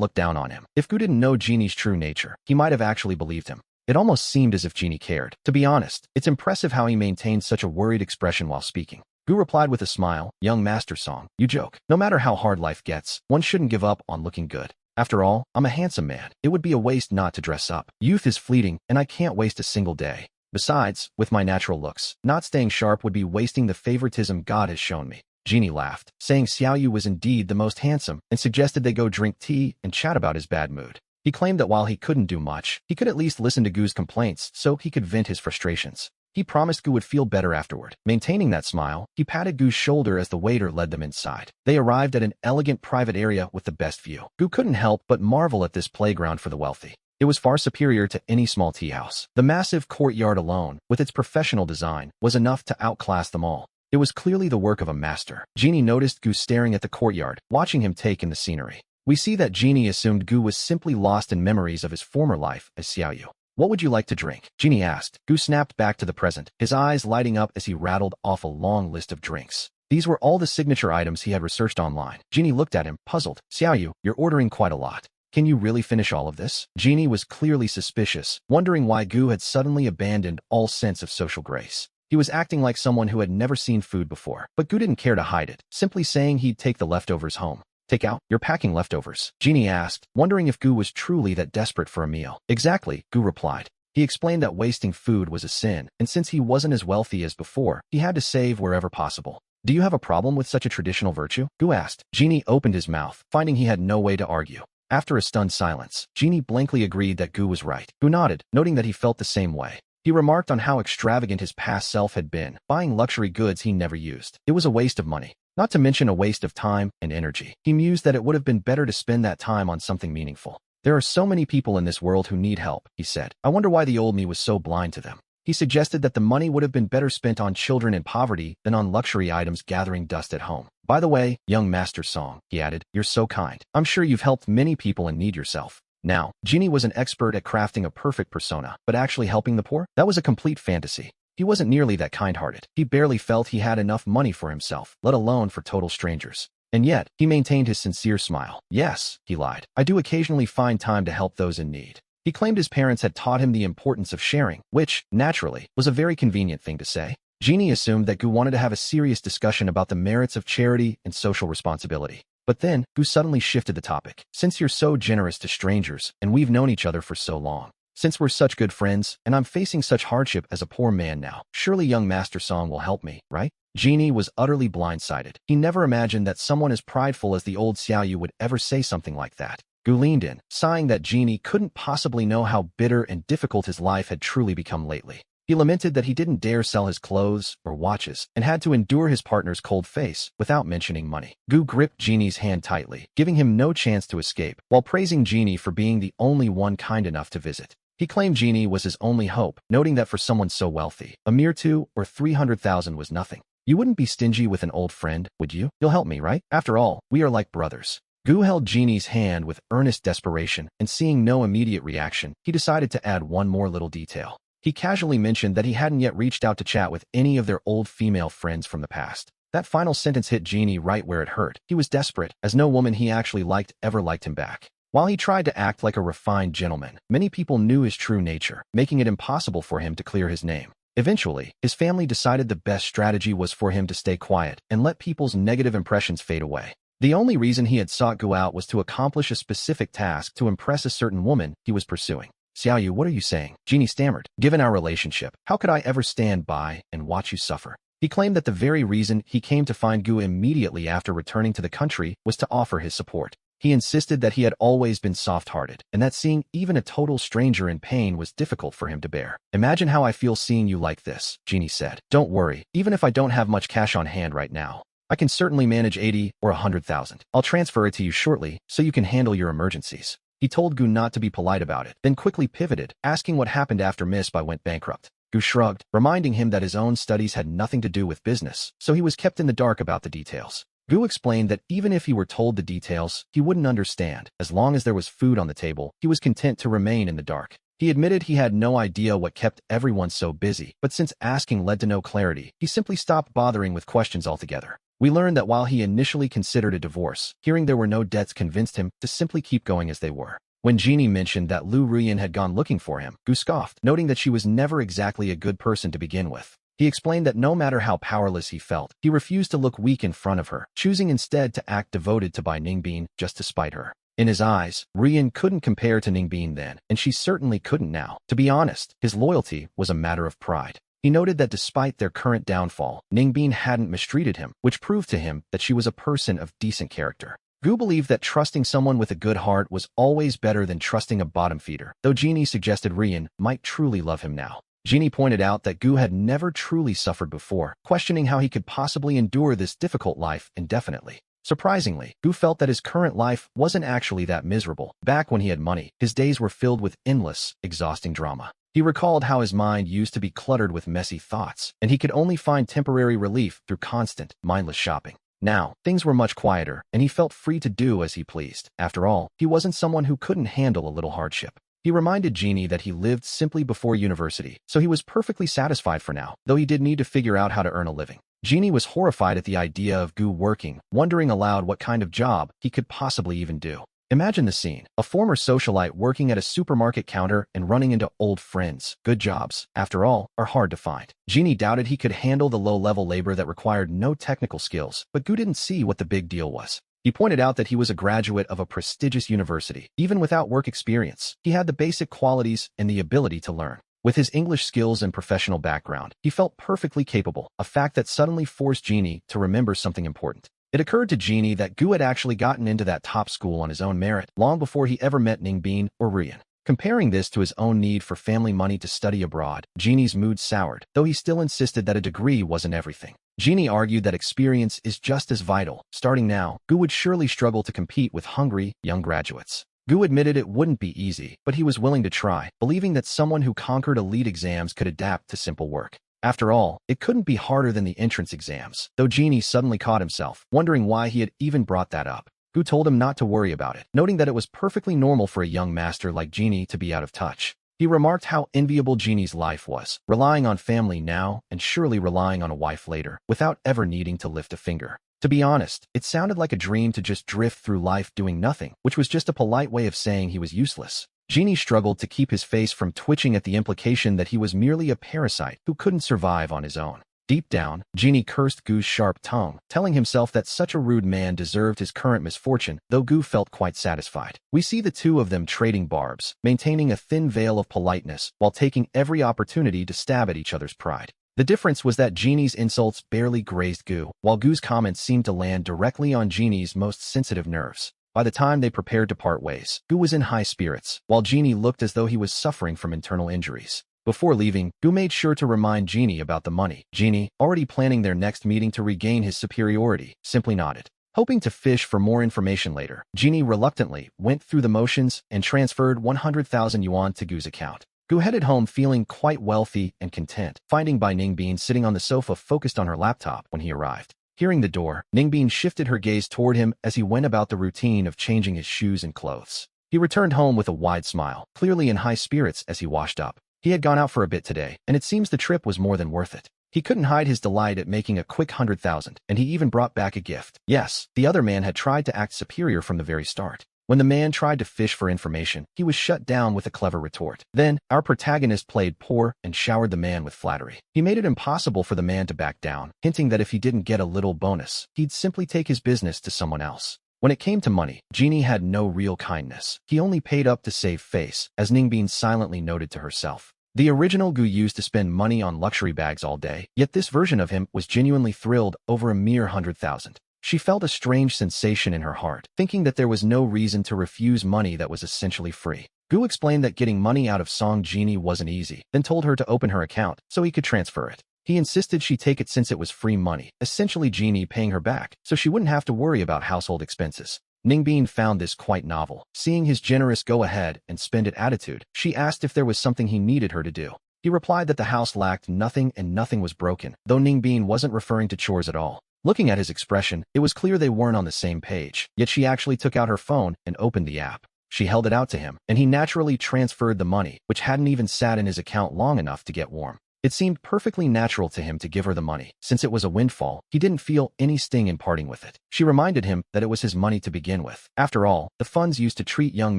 look down on him. If Gu didn't know Genie's true nature, he might have actually believed him. It almost seemed as if Genie cared. To be honest, it's impressive how he maintained such a worried expression while speaking. Gu replied with a smile, "Young Master Song, you joke. No matter how hard life gets, one shouldn't give up on looking good. After all, I'm a handsome man. It would be a waste not to dress up. Youth is fleeting, and I can't waste a single day. Besides, with my natural looks, not staying sharp would be wasting the favoritism God has shown me." Genie laughed, saying Xiaoyu was indeed the most handsome, and suggested they go drink tea and chat about his bad mood. He claimed that while he couldn't do much, he could at least listen to Gu's complaints so he could vent his frustrations. He promised Gu would feel better afterward. Maintaining that smile, he patted Gu's shoulder as the waiter led them inside. They arrived at an elegant private area with the best view. Gu couldn't help but marvel at this playground for the wealthy. It was far superior to any small tea house. The massive courtyard alone, with its professional design, was enough to outclass them all. It was clearly the work of a master. Genie noticed Gu staring at the courtyard, watching him take in the scenery. We see that Genie assumed Gu was simply lost in memories of his former life as Xiaoyu. "What would you like to drink?" Genie asked. Gu snapped back to the present, his eyes lighting up as he rattled off a long list of drinks. These were all the signature items he had researched online. Genie looked at him, puzzled. "Xiaoyu, you're ordering quite a lot. Can you really finish all of this?" Genie was clearly suspicious, wondering why Gu had suddenly abandoned all sense of social grace. He was acting like someone who had never seen food before, but Gu didn't care to hide it, simply saying he'd take the leftovers home. "Take out? You're packing leftovers?" Genie asked, wondering if Gu was truly that desperate for a meal. "Exactly," Gu replied. He explained that wasting food was a sin, and since he wasn't as wealthy as before, he had to save wherever possible. "Do you have a problem with such a traditional virtue?" Gu asked. Genie opened his mouth, finding he had no way to argue. After a stunned silence, Genie blankly agreed that Gu was right. Gu nodded, noting that he felt the same way. He remarked on how extravagant his past self had been, buying luxury goods he never used. It was a waste of money, not to mention a waste of time and energy. He mused that it would have been better to spend that time on something meaningful. "There are so many people in this world who need help," he said. "I wonder why the old me was so blind to them." He suggested that the money would have been better spent on children in poverty than on luxury items gathering dust at home. "By the way, young Master Song," he added, "you're so kind. I'm sure you've helped many people in need yourself." Now, Genie was an expert at crafting a perfect persona, but actually helping the poor? That was a complete fantasy. He wasn't nearly that kind-hearted. He barely felt he had enough money for himself, let alone for total strangers. And yet, he maintained his sincere smile. "Yes," he lied, "I do occasionally find time to help those in need." He claimed his parents had taught him the importance of sharing, which, naturally, was a very convenient thing to say. Genie assumed that Gu wanted to have a serious discussion about the merits of charity and social responsibility. But then, Gu suddenly shifted the topic. "Since you're so generous to strangers, and we've known each other for so long, since we're such good friends, and I'm facing such hardship as a poor man now, surely young Master Song will help me, right?" Genie was utterly blindsided. He never imagined that someone as prideful as the old Xiaoyu would ever say something like that. Gu leaned in, sighing that Genie couldn't possibly know how bitter and difficult his life had truly become lately. He lamented that he didn't dare sell his clothes or watches, and had to endure his partner's cold face without mentioning money. Gu gripped Genie's hand tightly, giving him no chance to escape, while praising Genie for being the only one kind enough to visit. He claimed Genie was his only hope, noting that for someone so wealthy, a mere 2 or 300,000 was nothing. "You wouldn't be stingy with an old friend, would you? You'll help me, right? After all, we are like brothers." Gu held Genie's hand with earnest desperation, and seeing no immediate reaction, he decided to add one more little detail. He casually mentioned that he hadn't yet reached out to chat with any of their old female friends from the past. That final sentence hit Genie right where it hurt. He was desperate, as no woman he actually liked ever liked him back. While he tried to act like a refined gentleman, many people knew his true nature, making it impossible for him to clear his name. Eventually, his family decided the best strategy was for him to stay quiet and let people's negative impressions fade away. The only reason he had sought Gu out was to accomplish a specific task to impress a certain woman he was pursuing. Xiaoyu, what are you saying? Genie stammered. Given our relationship, how could I ever stand by and watch you suffer? He claimed that the very reason he came to find Gu immediately after returning to the country was to offer his support. He insisted that he had always been soft-hearted, and that seeing even a total stranger in pain was difficult for him to bear. Imagine how I feel seeing you like this, Genie said. Don't worry, even if I don't have much cash on hand right now, I can certainly manage 80 or 100,000. I'll transfer it to you shortly so you can handle your emergencies. He told Gu not to be polite about it, then quickly pivoted, asking what happened after Miss Bai went bankrupt. Gu shrugged, reminding him that his own studies had nothing to do with business, so he was kept in the dark about the details. Gu explained that even if he were told the details, he wouldn't understand. As long as there was food on the table, he was content to remain in the dark. He admitted he had no idea what kept everyone so busy, but since asking led to no clarity, he simply stopped bothering with questions altogether. We learned that while he initially considered a divorce, hearing there were no debts convinced him to simply keep going as they were. When Genie mentioned that Lu Ruyan had gone looking for him, Gu scoffed, noting that she was never exactly a good person to begin with. He explained that no matter how powerless he felt, he refused to look weak in front of her, choosing instead to act devoted to Bai Ningbin just to spite her. In his eyes, Ruyan couldn't compare to Ningbin then, and she certainly couldn't now. To be honest, his loyalty was a matter of pride. He noted that despite their current downfall, Ningbin hadn't mistreated him, which proved to him that she was a person of decent character. Gu believed that trusting someone with a good heart was always better than trusting a bottom feeder, though Genie suggested Ruyan might truly love him now. Genie pointed out that Gu had never truly suffered before, questioning how he could possibly endure this difficult life indefinitely. Surprisingly, Gu felt that his current life wasn't actually that miserable. Back when he had money, his days were filled with endless, exhausting drama. He recalled how his mind used to be cluttered with messy thoughts, and he could only find temporary relief through constant, mindless shopping. Now, things were much quieter, and he felt free to do as he pleased. After all, he wasn't someone who couldn't handle a little hardship. He reminded Genie that he lived simply before university, so he was perfectly satisfied for now, though he did need to figure out how to earn a living. Genie was horrified at the idea of Gu working, wondering aloud what kind of job he could possibly even do. Imagine the scene, a former socialite working at a supermarket counter and running into old friends. Good jobs, after all, are hard to find. Genie doubted he could handle the low-level labor that required no technical skills, but Gu didn't see what the big deal was. He pointed out that he was a graduate of a prestigious university. Even without work experience, he had the basic qualities and the ability to learn. With his English skills and professional background, he felt perfectly capable, a fact that suddenly forced Genie to remember something important. It occurred to Genie that Gu had actually gotten into that top school on his own merit, long before he ever met Ningbin or Ruyan. Comparing this to his own need for family money to study abroad, Genie's mood soured, though he still insisted that a degree wasn't everything. Genie argued that experience is just as vital. Starting now, Gu would surely struggle to compete with hungry, young graduates. Gu admitted it wouldn't be easy, but he was willing to try, believing that someone who conquered elite exams could adapt to simple work. After all, it couldn't be harder than the entrance exams, though Genie suddenly caught himself, wondering why he had even brought that up. Gu told him not to worry about it, noting that it was perfectly normal for a young master like Genie to be out of touch. He remarked how enviable Genie's life was, relying on family now and surely relying on a wife later, without ever needing to lift a finger. To be honest, it sounded like a dream to just drift through life doing nothing, which was just a polite way of saying he was useless. Genie struggled to keep his face from twitching at the implication that he was merely a parasite who couldn't survive on his own. Deep down, Genie cursed Gu's sharp tongue, telling himself that such a rude man deserved his current misfortune, though Gu felt quite satisfied. We see the two of them trading barbs, maintaining a thin veil of politeness, while taking every opportunity to stab at each other's pride. The difference was that Genie's insults barely grazed Gu, while Gu's comments seemed to land directly on Genie's most sensitive nerves. By the time they prepared to part ways, Gu was in high spirits, while Genie looked as though he was suffering from internal injuries. Before leaving, Gu made sure to remind Genie about the money. Genie, already planning their next meeting to regain his superiority, simply nodded. Hoping to fish for more information later, Genie reluctantly went through the motions and transferred 100,000 yuan to Gu's account. Gu headed home feeling quite wealthy and content, finding Bai Ningbin sitting on the sofa focused on her laptop when he arrived. Hearing the door, Ningbin shifted her gaze toward him as he went about the routine of changing his shoes and clothes. He returned home with a wide smile, clearly in high spirits as he washed up. He had gone out for a bit today, and it seems the trip was more than worth it. He couldn't hide his delight at making a quick 100,000, and he even brought back a gift. Yes, the other man had tried to act superior from the very start. When the man tried to fish for information, he was shut down with a clever retort. Then, our protagonist played poor and showered the man with flattery. He made it impossible for the man to back down, hinting that if he didn't get a little bonus, he'd simply take his business to someone else. When it came to money, Genie had no real kindness. He only paid up to save face, as Ningbin silently noted to herself. The original Gu used to spend money on luxury bags all day, yet this version of him was genuinely thrilled over a mere 100,000. She felt a strange sensation in her heart, thinking that there was no reason to refuse money that was essentially free. Gu explained that getting money out of Song Genie wasn't easy, then told her to open her account so he could transfer it. He insisted she take it since it was free money, essentially Genie paying her back, so she wouldn't have to worry about household expenses. Ningbin found this quite novel. Seeing his generous go-ahead-and-spend-it attitude, she asked if there was something he needed her to do. He replied that the house lacked nothing and nothing was broken, though Ningbin wasn't referring to chores at all. Looking at his expression, it was clear they weren't on the same page, yet she actually took out her phone and opened the app. She held it out to him, and he naturally transferred the money, which hadn't even sat in his account long enough to get warm. It seemed perfectly natural to him to give her the money. Since it was a windfall, he didn't feel any sting in parting with it. She reminded him that it was his money to begin with. After all, the funds used to treat young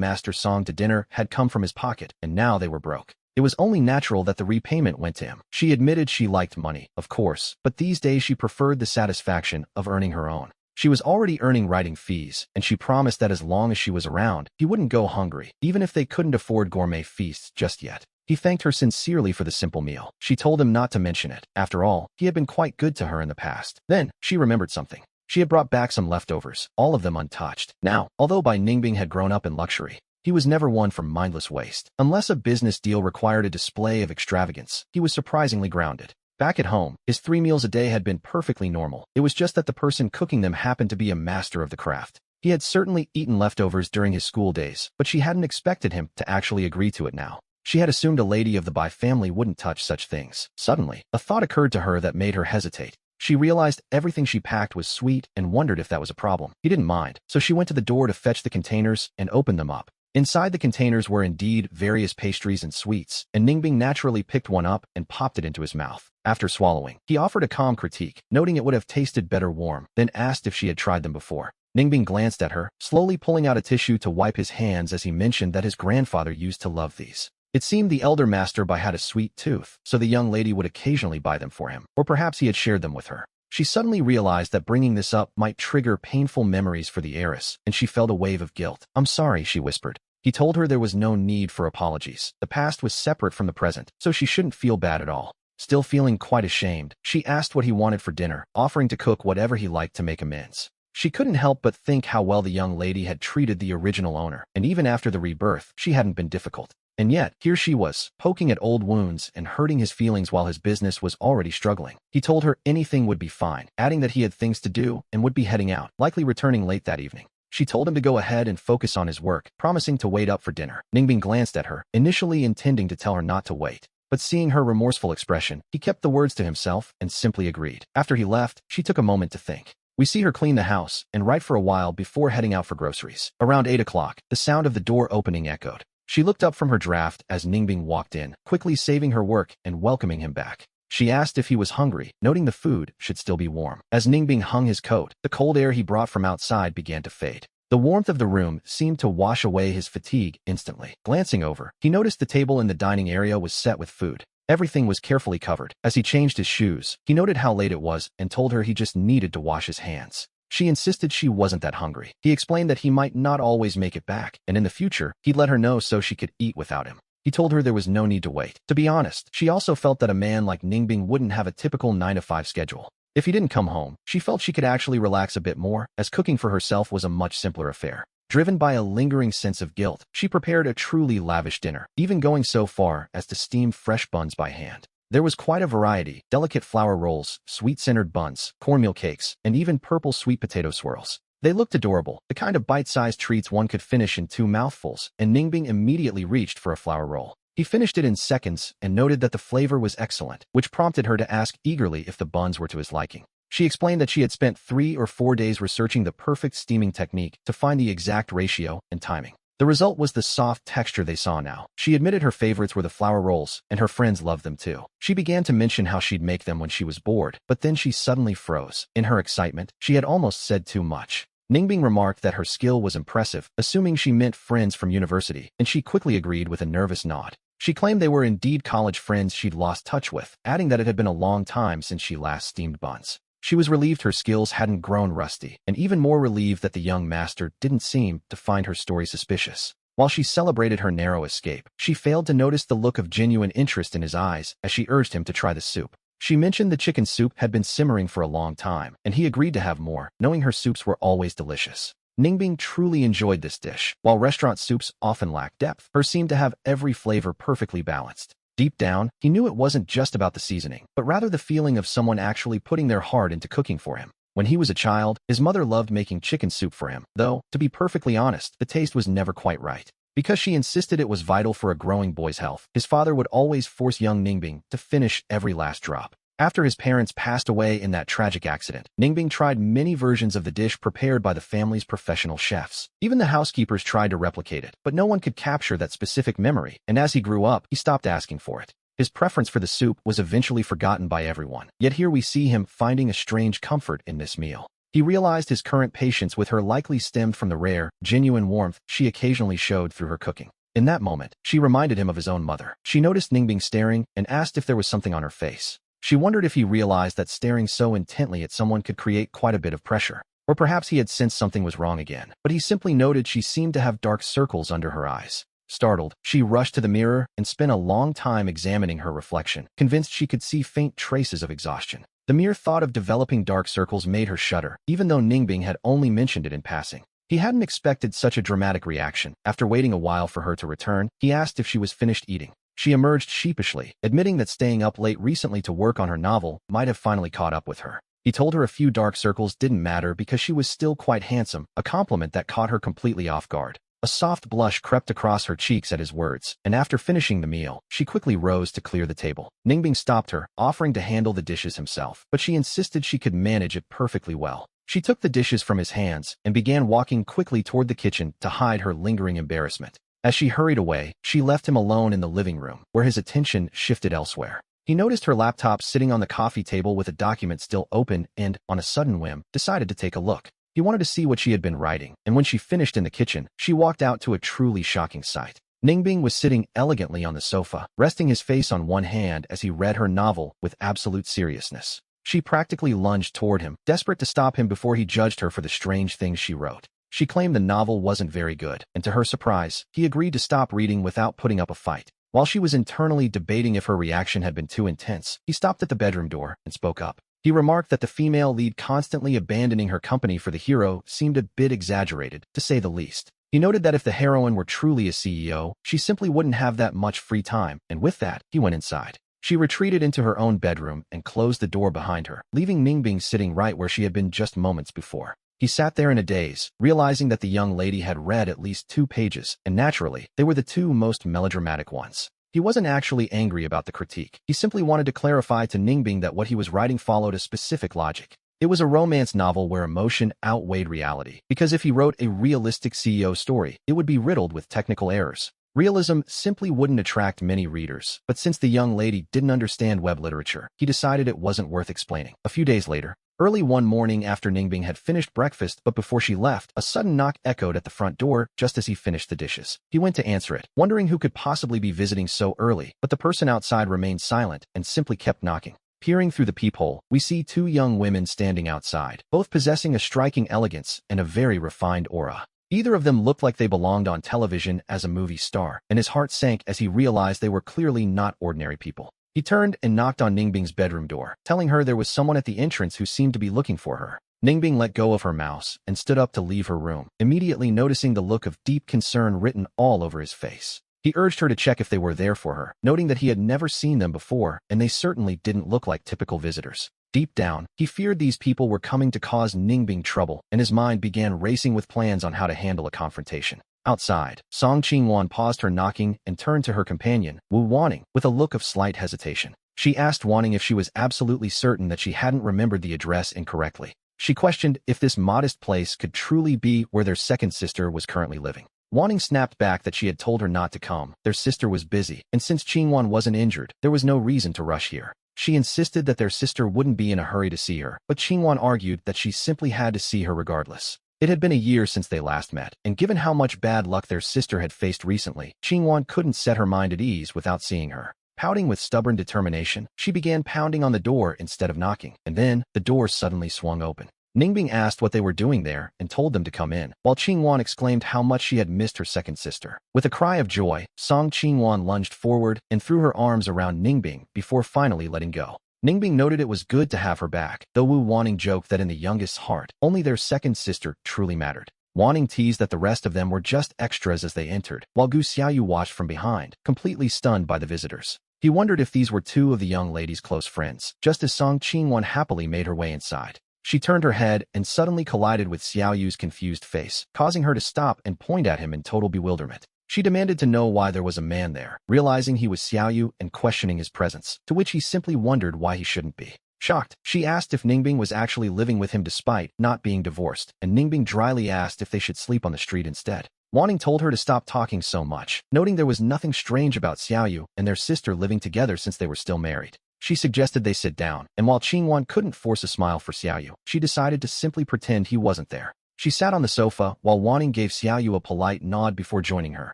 Master Song to dinner had come from his pocket, and now they were broke. It was only natural that the repayment went to him. She admitted she liked money, of course, but these days she preferred the satisfaction of earning her own. She was already earning writing fees, and she promised that as long as she was around, he wouldn't go hungry, even if they couldn't afford gourmet feasts just yet. He thanked her sincerely for the simple meal. She told him not to mention it. After all, he had been quite good to her in the past. Then, she remembered something. She had brought back some leftovers, all of them untouched. Now, although Bai Ningbing had grown up in luxury, he was never one for mindless waste. Unless a business deal required a display of extravagance, he was surprisingly grounded. Back at home, his 3 meals a day had been perfectly normal. It was just that the person cooking them happened to be a master of the craft. He had certainly eaten leftovers during his school days, but she hadn't expected him to actually agree to it now. She had assumed a lady of the Bai family wouldn't touch such things. Suddenly, a thought occurred to her that made her hesitate. She realized everything she packed was sweet and wondered if that was a problem. He didn't mind, so she went to the door to fetch the containers and opened them up. Inside the containers were indeed various pastries and sweets, and Ningbing naturally picked one up and popped it into his mouth. After swallowing, he offered a calm critique, noting it would have tasted better warm, then asked if she had tried them before. Ningbing glanced at her, slowly pulling out a tissue to wipe his hands as he mentioned that his grandfather used to love these. It seemed the elder master Bai had a sweet tooth, so the young lady would occasionally buy them for him, or perhaps he had shared them with her. She suddenly realized that bringing this up might trigger painful memories for the heiress, and she felt a wave of guilt. "I'm sorry," she whispered. He told her there was no need for apologies. The past was separate from the present, so she shouldn't feel bad at all. Still feeling quite ashamed, she asked what he wanted for dinner, offering to cook whatever he liked to make amends. She couldn't help but think how well the young lady had treated the original owner, and even after the rebirth, she hadn't been difficult. And yet, here she was, poking at old wounds and hurting his feelings while his business was already struggling. He told her anything would be fine, adding that he had things to do and would be heading out, likely returning late that evening. She told him to go ahead and focus on his work, promising to wait up for dinner. Ningbing glanced at her, initially intending to tell her not to wait. But seeing her remorseful expression, he kept the words to himself and simply agreed. After he left, she took a moment to think. We see her clean the house and write for a while before heading out for groceries. Around 8 o'clock, the sound of the door opening echoed. She looked up from her draft as Ningbing walked in, quickly saving her work and welcoming him back. She asked if he was hungry, noting the food should still be warm. As Ningbing hung his coat, the cold air he brought from outside began to fade. The warmth of the room seemed to wash away his fatigue instantly. Glancing over, he noticed the table in the dining area was set with food. Everything was carefully covered. As he changed his shoes, he noted how late it was and told her he just needed to wash his hands. She insisted she wasn't that hungry. He explained that he might not always make it back, and in the future, he'd let her know so she could eat without him. He told her there was no need to wait. To be honest, she also felt that a man like Ningbing wouldn't have a typical 9-to-5 schedule. If he didn't come home, she felt she could actually relax a bit more, as cooking for herself was a much simpler affair. Driven by a lingering sense of guilt, she prepared a truly lavish dinner, even going so far as to steam fresh buns by hand. There was quite a variety: delicate flour rolls, sweet-centered buns, cornmeal cakes, and even purple sweet potato swirls. They looked adorable, the kind of bite-sized treats one could finish in 2 mouthfuls, and Ningbing immediately reached for a flour roll. He finished it in seconds and noted that the flavor was excellent, which prompted her to ask eagerly if the buns were to his liking. She explained that she had spent 3 or 4 days researching the perfect steaming technique to find the exact ratio and timing. The result was the soft texture they saw now. She admitted her favorites were the flour rolls, and her friends loved them too. She began to mention how she'd make them when she was bored, but then she suddenly froze. In her excitement, she had almost said too much. Ningbing remarked that her skill was impressive, assuming she meant friends from university, and she quickly agreed with a nervous nod. She claimed they were indeed college friends she'd lost touch with, adding that it had been a long time since she last steamed buns. She was relieved her skills hadn't grown rusty, and even more relieved that the young master didn't seem to find her story suspicious. While she celebrated her narrow escape, she failed to notice the look of genuine interest in his eyes as she urged him to try the soup. She mentioned the chicken soup had been simmering for a long time, and he agreed to have more, knowing her soups were always delicious. Ningbing truly enjoyed this dish. While restaurant soups often lack depth, hers seemed to have every flavor perfectly balanced. Deep down, he knew it wasn't just about the seasoning, but rather the feeling of someone actually putting their heart into cooking for him. When he was a child, his mother loved making chicken soup for him, though, to be perfectly honest, the taste was never quite right. Because she insisted it was vital for a growing boy's health, his father would always force young Ningbing to finish every last drop. After his parents passed away in that tragic accident, Ningbing tried many versions of the dish prepared by the family's professional chefs. Even the housekeepers tried to replicate it, but no one could capture that specific memory, and as he grew up, he stopped asking for it. His preference for the soup was eventually forgotten by everyone, yet here we see him finding a strange comfort in this meal. He realized his current patience with her likely stemmed from the rare, genuine warmth she occasionally showed through her cooking. In that moment, she reminded him of his own mother. She noticed Ningbing staring and asked if there was something on her face. She wondered if he realized that staring so intently at someone could create quite a bit of pressure. Or perhaps he had sensed something was wrong again, but he simply noted she seemed to have dark circles under her eyes. Startled, she rushed to the mirror and spent a long time examining her reflection, convinced she could see faint traces of exhaustion. The mere thought of developing dark circles made her shudder, even though Ningbing had only mentioned it in passing. He hadn't expected such a dramatic reaction. After waiting a while for her to return, he asked if she was finished eating. She emerged sheepishly, admitting that staying up late recently to work on her novel might have finally caught up with her. He told her a few dark circles didn't matter because she was still quite handsome, a compliment that caught her completely off guard. A soft blush crept across her cheeks at his words, and after finishing the meal, she quickly rose to clear the table. Ningbing stopped her, offering to handle the dishes himself, but she insisted she could manage it perfectly well. She took the dishes from his hands and began walking quickly toward the kitchen to hide her lingering embarrassment. As she hurried away, she left him alone in the living room, where his attention shifted elsewhere. He noticed her laptop sitting on the coffee table with a document still open and, on a sudden whim, decided to take a look. He wanted to see what she had been writing, and when she finished in the kitchen, she walked out to a truly shocking sight. Ningbing was sitting elegantly on the sofa, resting his face on one hand as he read her novel with absolute seriousness. She practically lunged toward him, desperate to stop him before he judged her for the strange things she wrote. She claimed the novel wasn't very good, and to her surprise, he agreed to stop reading without putting up a fight. While she was internally debating if her reaction had been too intense, he stopped at the bedroom door and spoke up. He remarked that the female lead constantly abandoning her company for the hero seemed a bit exaggerated, to say the least. He noted that if the heroine were truly a CEO, she simply wouldn't have that much free time, and with that, he went inside. She retreated into her own bedroom and closed the door behind her, leaving Ningbing sitting right where she had been just moments before. He sat there in a daze, realizing that the young lady had read at least 2 pages, and naturally, they were the 2 most melodramatic ones. He wasn't actually angry about the critique. He simply wanted to clarify to Ningbing that what he was writing followed a specific logic. It was a romance novel where emotion outweighed reality, because if he wrote a realistic CEO story, it would be riddled with technical errors. Realism simply wouldn't attract many readers, but since the young lady didn't understand web literature, he decided it wasn't worth explaining. A few days later, early one morning after Ningbing had finished breakfast but before she left, a sudden knock echoed at the front door just as he finished the dishes. He went to answer it, wondering who could possibly be visiting so early, but the person outside remained silent and simply kept knocking. Peering through the peephole, we see 2 young women standing outside, both possessing a striking elegance and a very refined aura. Either of them looked like they belonged on television as a movie star, and his heart sank as he realized they were clearly not ordinary people. He turned and knocked on Ningbing's bedroom door, telling her there was someone at the entrance who seemed to be looking for her. Ningbing let go of her mouse and stood up to leave her room, immediately noticing the look of deep concern written all over his face. He urged her to check if they were there for her, noting that he had never seen them before, and they certainly didn't look like typical visitors. Deep down, he feared these people were coming to cause Ningbing trouble, and his mind began racing with plans on how to handle a confrontation. Outside, Song Qingwan paused her knocking and turned to her companion, Wu Wanning, with a look of slight hesitation. She asked Wanning if she was absolutely certain that she hadn't remembered the address incorrectly. She questioned if this modest place could truly be where their second sister was currently living. Wanting snapped back that she had told her not to come. Their sister was busy, and since Qingwan wasn't injured, there was no reason to rush here. She insisted that their sister wouldn't be in a hurry to see her, but Qingwan argued that she simply had to see her regardless. It had been a year since they last met, and given how much bad luck their sister had faced recently, Qingwan couldn't set her mind at ease without seeing her. Pouting with stubborn determination, she began pounding on the door instead of knocking, and then the door suddenly swung open. Ningbing asked what they were doing there and told them to come in, while Qingwan exclaimed how much she had missed her second sister. With a cry of joy, Song Qingwan lunged forward and threw her arms around Ningbing before finally letting go. Ningbing noted it was good to have her back, though Wu Wanning joked that in the youngest's heart, only their second sister truly mattered. Wanning teased that the rest of them were just extras as they entered, while Gu Xiaoyu watched from behind, completely stunned by the visitors. He wondered if these were two of the young lady's close friends, just as Song Qingwan happily made her way inside. She turned her head and suddenly collided with Xiaoyu's confused face, causing her to stop and point at him in total bewilderment. She demanded to know why there was a man there, realizing he was Xiaoyu and questioning his presence, to which he simply wondered why he shouldn't be. Shocked, she asked if Ningbing was actually living with him despite not being divorced, and Ningbing dryly asked if they should sleep on the street instead. Wanning told her to stop talking so much, noting there was nothing strange about Xiaoyu and their sister living together since they were still married. She suggested they sit down, and while Qingwan couldn't force a smile for Xiaoyu, she decided to simply pretend he wasn't there. She sat on the sofa while Wanning gave Xiaoyu a polite nod before joining her.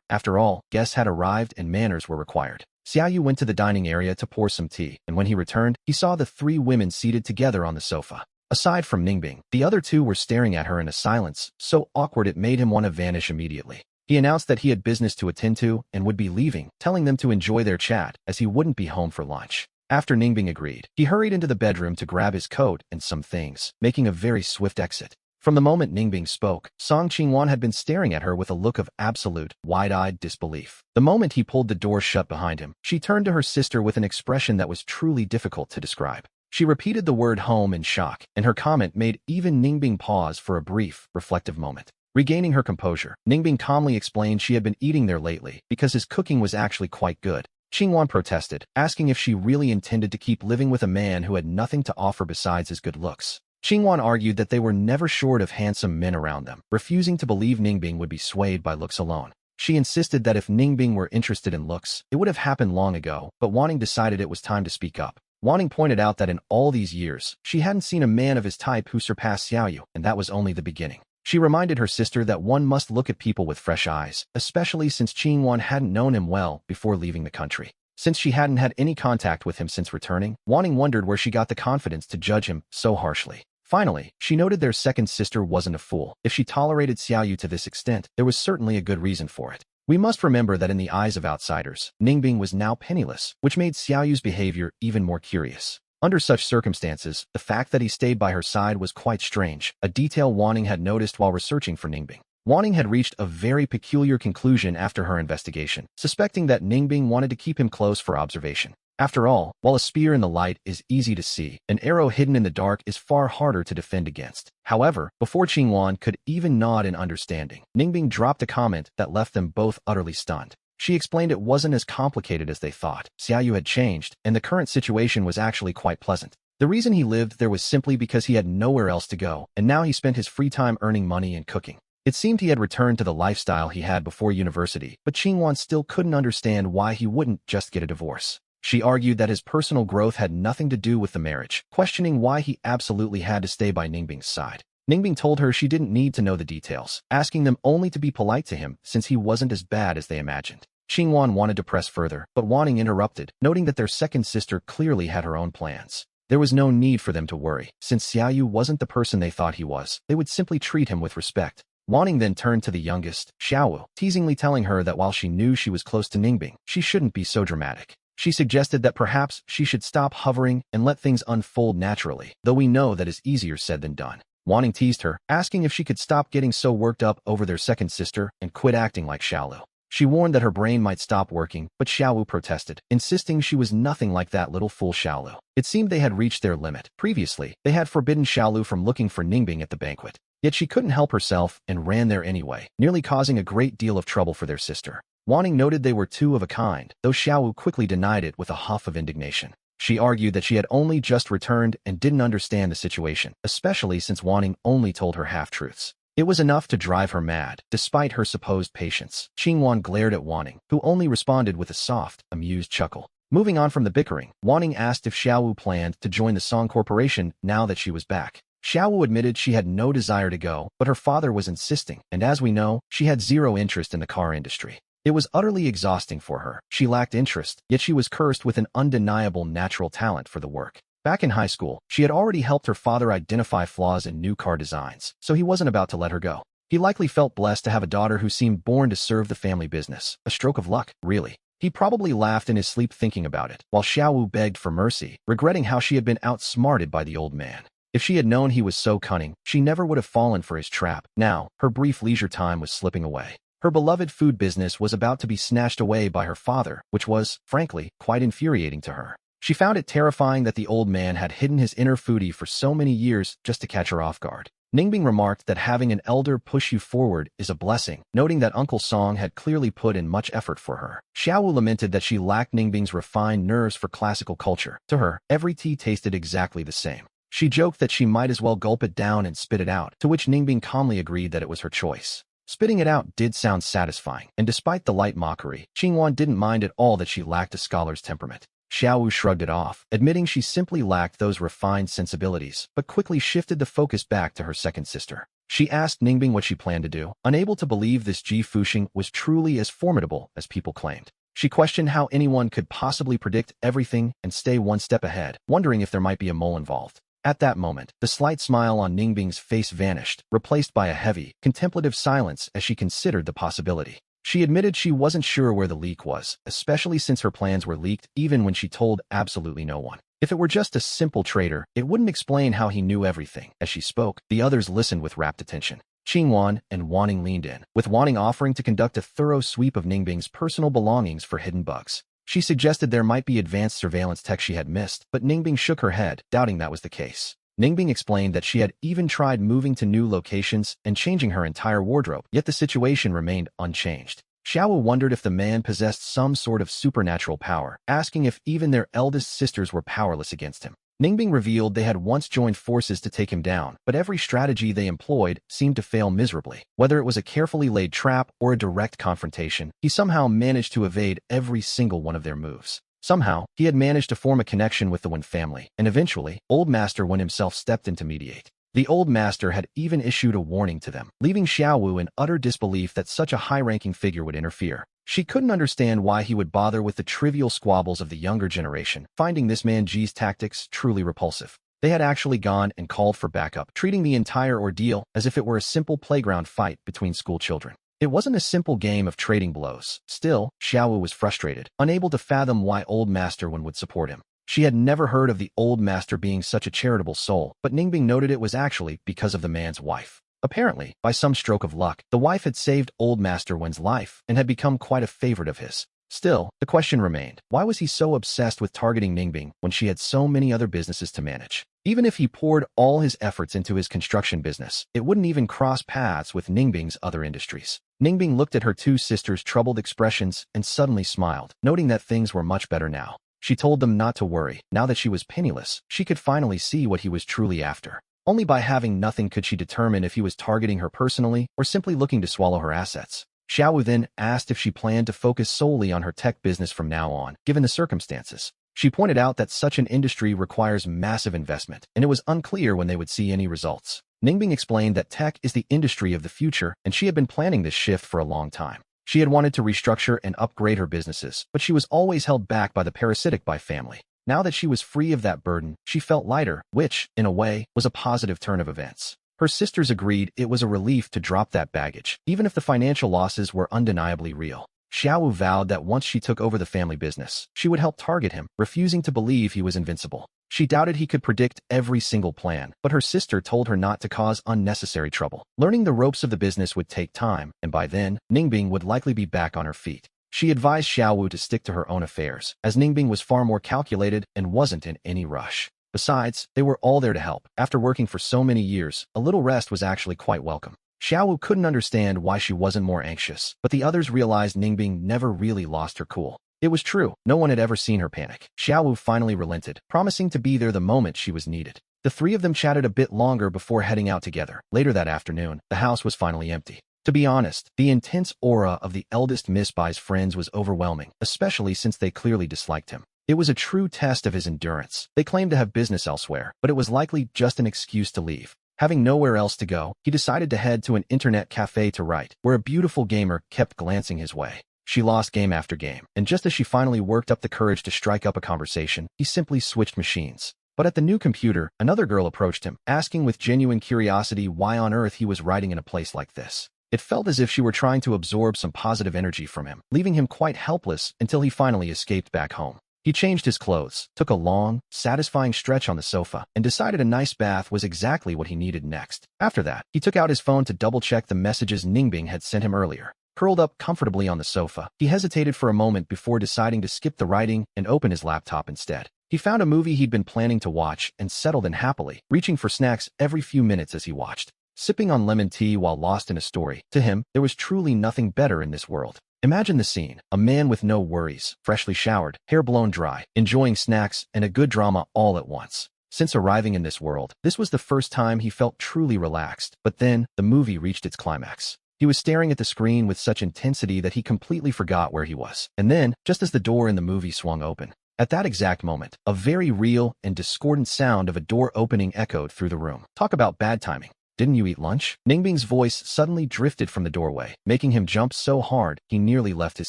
After all, guests had arrived and manners were required. Xiaoyu went to the dining area to pour some tea, and when he returned, he saw the three women seated together on the sofa. Aside from Ningbing, the other two were staring at her in a silence so awkward it made him want to vanish immediately. He announced that he had business to attend to and would be leaving, telling them to enjoy their chat as he wouldn't be home for lunch. After Ningbing agreed, he hurried into the bedroom to grab his coat and some things, making a very swift exit. From the moment Ningbing spoke, Song Qingwan had been staring at her with a look of absolute, wide-eyed disbelief. The moment he pulled the door shut behind him, she turned to her sister with an expression that was truly difficult to describe. She repeated the word home in shock, and her comment made even Ningbing pause for a brief, reflective moment. Regaining her composure, Ningbing calmly explained she had been eating there lately because his cooking was actually quite good. Qingwan protested, asking if she really intended to keep living with a man who had nothing to offer besides his good looks. Qingwan argued that they were never short of handsome men around them, refusing to believe Ningbing would be swayed by looks alone. She insisted that if Ningbing were interested in looks, it would have happened long ago, but Wanning decided it was time to speak up. Wanning pointed out that in all these years, she hadn't seen a man of his type who surpassed Xiaoyu, and that was only the beginning. She reminded her sister that one must look at people with fresh eyes, especially since Qingwan hadn't known him well before leaving the country. Since she hadn't had any contact with him since returning, Wanning wondered where she got the confidence to judge him so harshly. Finally, she noted their second sister wasn't a fool. If she tolerated Xiaoyu to this extent, there was certainly a good reason for it. We must remember that in the eyes of outsiders, Ningbing was now penniless, which made Xiaoyu's behavior even more curious. Under such circumstances, the fact that he stayed by her side was quite strange, a detail Wanning had noticed while researching for Ningbing. Wanning had reached a very peculiar conclusion after her investigation, suspecting that Ningbing wanted to keep him close for observation. After all, while a spear in the light is easy to see, an arrow hidden in the dark is far harder to defend against. However, before Qingwan could even nod in understanding, Ningbing dropped a comment that left them both utterly stunned. She explained it wasn't as complicated as they thought. Xiaoyu had changed, and the current situation was actually quite pleasant. The reason he lived there was simply because he had nowhere else to go, and now he spent his free time earning money and cooking. It seemed he had returned to the lifestyle he had before university, but Qingwan still couldn't understand why he wouldn't just get a divorce. She argued that his personal growth had nothing to do with the marriage, questioning why he absolutely had to stay by Ningbing's side. Ningbing told her she didn't need to know the details, asking them only to be polite to him since he wasn't as bad as they imagined. Qingwan wanted to press further, but Wanning interrupted, noting that their second sister clearly had her own plans. There was no need for them to worry, since Xiaoyu wasn't the person they thought he was. They would simply treat him with respect. Wanning then turned to the youngest, Xiaowu, teasingly telling her that while she knew she was close to Ningbing, she shouldn't be so dramatic. She suggested that perhaps she should stop hovering and let things unfold naturally, though we know that is easier said than done. Wanning teased her, asking if she could stop getting so worked up over their second sister and quit acting like Xiaowu. She warned that her brain might stop working, but Xiaowu protested, insisting she was nothing like that little fool Xiaolu. It seemed they had reached their limit. Previously, they had forbidden Xiaolu from looking for Ningbing at the banquet. Yet she couldn't help herself and ran there anyway, nearly causing a great deal of trouble for their sister. Wanning noted they were two of a kind, though Xiaowu quickly denied it with a huff of indignation. She argued that she had only just returned and didn't understand the situation, especially since Wanning only told her half-truths. It was enough to drive her mad, despite her supposed patience. Qingwan glared at Wanning, who only responded with a soft, amused chuckle. Moving on from the bickering, Wanning asked if Xiaowu planned to join the Song Corporation now that she was back. Xiaowu admitted she had no desire to go, but her father was insisting, and as we know, she had zero interest in the car industry. It was utterly exhausting for her. She lacked interest, yet she was cursed with an undeniable natural talent for the work. Back in high school, she had already helped her father identify flaws in new car designs, so he wasn't about to let her go. He likely felt blessed to have a daughter who seemed born to serve the family business. A stroke of luck, really. He probably laughed in his sleep thinking about it, while Xiaowu begged for mercy, regretting how she had been outsmarted by the old man. If she had known he was so cunning, she never would have fallen for his trap. Now, her brief leisure time was slipping away. Her beloved food business was about to be snatched away by her father, which was, frankly, quite infuriating to her. She found it terrifying that the old man had hidden his inner foodie for so many years just to catch her off guard. Ningbing remarked that having an elder push you forward is a blessing, noting that Uncle Song had clearly put in much effort for her. Xiaowu lamented that she lacked Ningbing's refined nerves for classical culture. To her, every tea tasted exactly the same. She joked that she might as well gulp it down and spit it out, to which Ningbing calmly agreed that it was her choice. Spitting it out did sound satisfying, and despite the light mockery, Qingwan didn't mind at all that she lacked a scholar's temperament. Xiaowu shrugged it off, admitting she simply lacked those refined sensibilities, but quickly shifted the focus back to her second sister. She asked Ningbing what she planned to do, unable to believe this Ji Fuxing was truly as formidable as people claimed. She questioned how anyone could possibly predict everything and stay one step ahead, wondering if there might be a mole involved. At that moment, the slight smile on Ningbing's face vanished, replaced by a heavy, contemplative silence as she considered the possibility. She admitted she wasn't sure where the leak was, especially since her plans were leaked even when she told absolutely no one. If it were just a simple traitor, it wouldn't explain how he knew everything. As she spoke, the others listened with rapt attention. Qingwan and Wanning leaned in, with Wanning offering to conduct a thorough sweep of Ningbing's personal belongings for hidden bugs. She suggested there might be advanced surveillance tech she had missed, but Ningbing shook her head, doubting that was the case. Ningbing explained that she had even tried moving to new locations and changing her entire wardrobe, yet the situation remained unchanged. Xiaowu wondered if the man possessed some sort of supernatural power, asking if even their eldest sisters were powerless against him. Ningbing revealed they had once joined forces to take him down, but every strategy they employed seemed to fail miserably. Whether it was a carefully laid trap or a direct confrontation, he somehow managed to evade every single one of their moves. Somehow, he had managed to form a connection with the Wen family, and eventually, Old Master Wen himself stepped in to mediate. The Old Master had even issued a warning to them, leaving Xiaowu in utter disbelief that such a high-ranking figure would interfere. She couldn't understand why he would bother with the trivial squabbles of the younger generation, finding this man Ji's tactics truly repulsive. They had actually gone and called for backup, treating the entire ordeal as if it were a simple playground fight between school children. It wasn't a simple game of trading blows. Still, Xiaowu was frustrated, unable to fathom why Old Master Wen would support him. She had never heard of the Old Master being such a charitable soul, but Ningbing noted it was actually because of the man's wife. Apparently, by some stroke of luck, the wife had saved Old Master Wen's life and had become quite a favorite of his. Still, the question remained, why was he so obsessed with targeting Ningbing when she had so many other businesses to manage? Even if he poured all his efforts into his construction business, it wouldn't even cross paths with Ningbing's other industries. Ningbing looked at her two sisters' troubled expressions and suddenly smiled, noting that things were much better now. She told them not to worry. Now that she was penniless, she could finally see what he was truly after. Only by having nothing could she determine if he was targeting her personally or simply looking to swallow her assets. Xiaowu then asked if she planned to focus solely on her tech business from now on, given the circumstances. She pointed out that such an industry requires massive investment, and it was unclear when they would see any results. Ningbing explained that tech is the industry of the future, and she had been planning this shift for a long time. She had wanted to restructure and upgrade her businesses, but she was always held back by the parasitic Bai family. Now that she was free of that burden, she felt lighter, which, in a way, was a positive turn of events. Her sisters agreed it was a relief to drop that baggage, even if the financial losses were undeniably real. Xiaowu vowed that once she took over the family business, she would help target him, refusing to believe he was invincible. She doubted he could predict every single plan, but her sister told her not to cause unnecessary trouble. Learning the ropes of the business would take time, and by then, Ningbing would likely be back on her feet. She advised Xiaowu to stick to her own affairs, as Ningbing was far more calculated and wasn't in any rush. Besides, they were all there to help. After working for so many years, a little rest was actually quite welcome. Xiaowu couldn't understand why she wasn't more anxious, but the others realized Ningbing never really lost her cool. It was true, no one had ever seen her panic. Xiaowu finally relented, promising to be there the moment she was needed. The three of them chatted a bit longer before heading out together. Later that afternoon, the house was finally empty. To be honest, the intense aura of the eldest Miss Bai's friends was overwhelming, especially since they clearly disliked him. It was a true test of his endurance. They claimed to have business elsewhere, but it was likely just an excuse to leave. Having nowhere else to go, he decided to head to an internet cafe to write, where a beautiful gamer kept glancing his way. She lost game after game, and just as she finally worked up the courage to strike up a conversation, he simply switched machines. But at the new computer, another girl approached him, asking with genuine curiosity why on earth he was writing in a place like this. It felt as if she were trying to absorb some positive energy from him, leaving him quite helpless until he finally escaped back home. He changed his clothes, took a long, satisfying stretch on the sofa, and decided a nice bath was exactly what he needed next. After that, he took out his phone to double-check the messages Ningbing had sent him earlier. Curled up comfortably on the sofa, he hesitated for a moment before deciding to skip the writing and open his laptop instead. He found a movie he'd been planning to watch and settled in happily, reaching for snacks every few minutes as he watched. Sipping on lemon tea while lost in a story, to him, there was truly nothing better in this world. Imagine the scene, a man with no worries, freshly showered, hair blown dry, enjoying snacks and a good drama all at once. Since arriving in this world, this was the first time he felt truly relaxed, but then, the movie reached its climax. He was staring at the screen with such intensity that he completely forgot where he was. And then, just as the door in the movie swung open, at that exact moment, a very real and discordant sound of a door opening echoed through the room. Talk about bad timing. Didn't you eat lunch? Ningbing's voice suddenly drifted from the doorway, making him jump so hard he nearly left his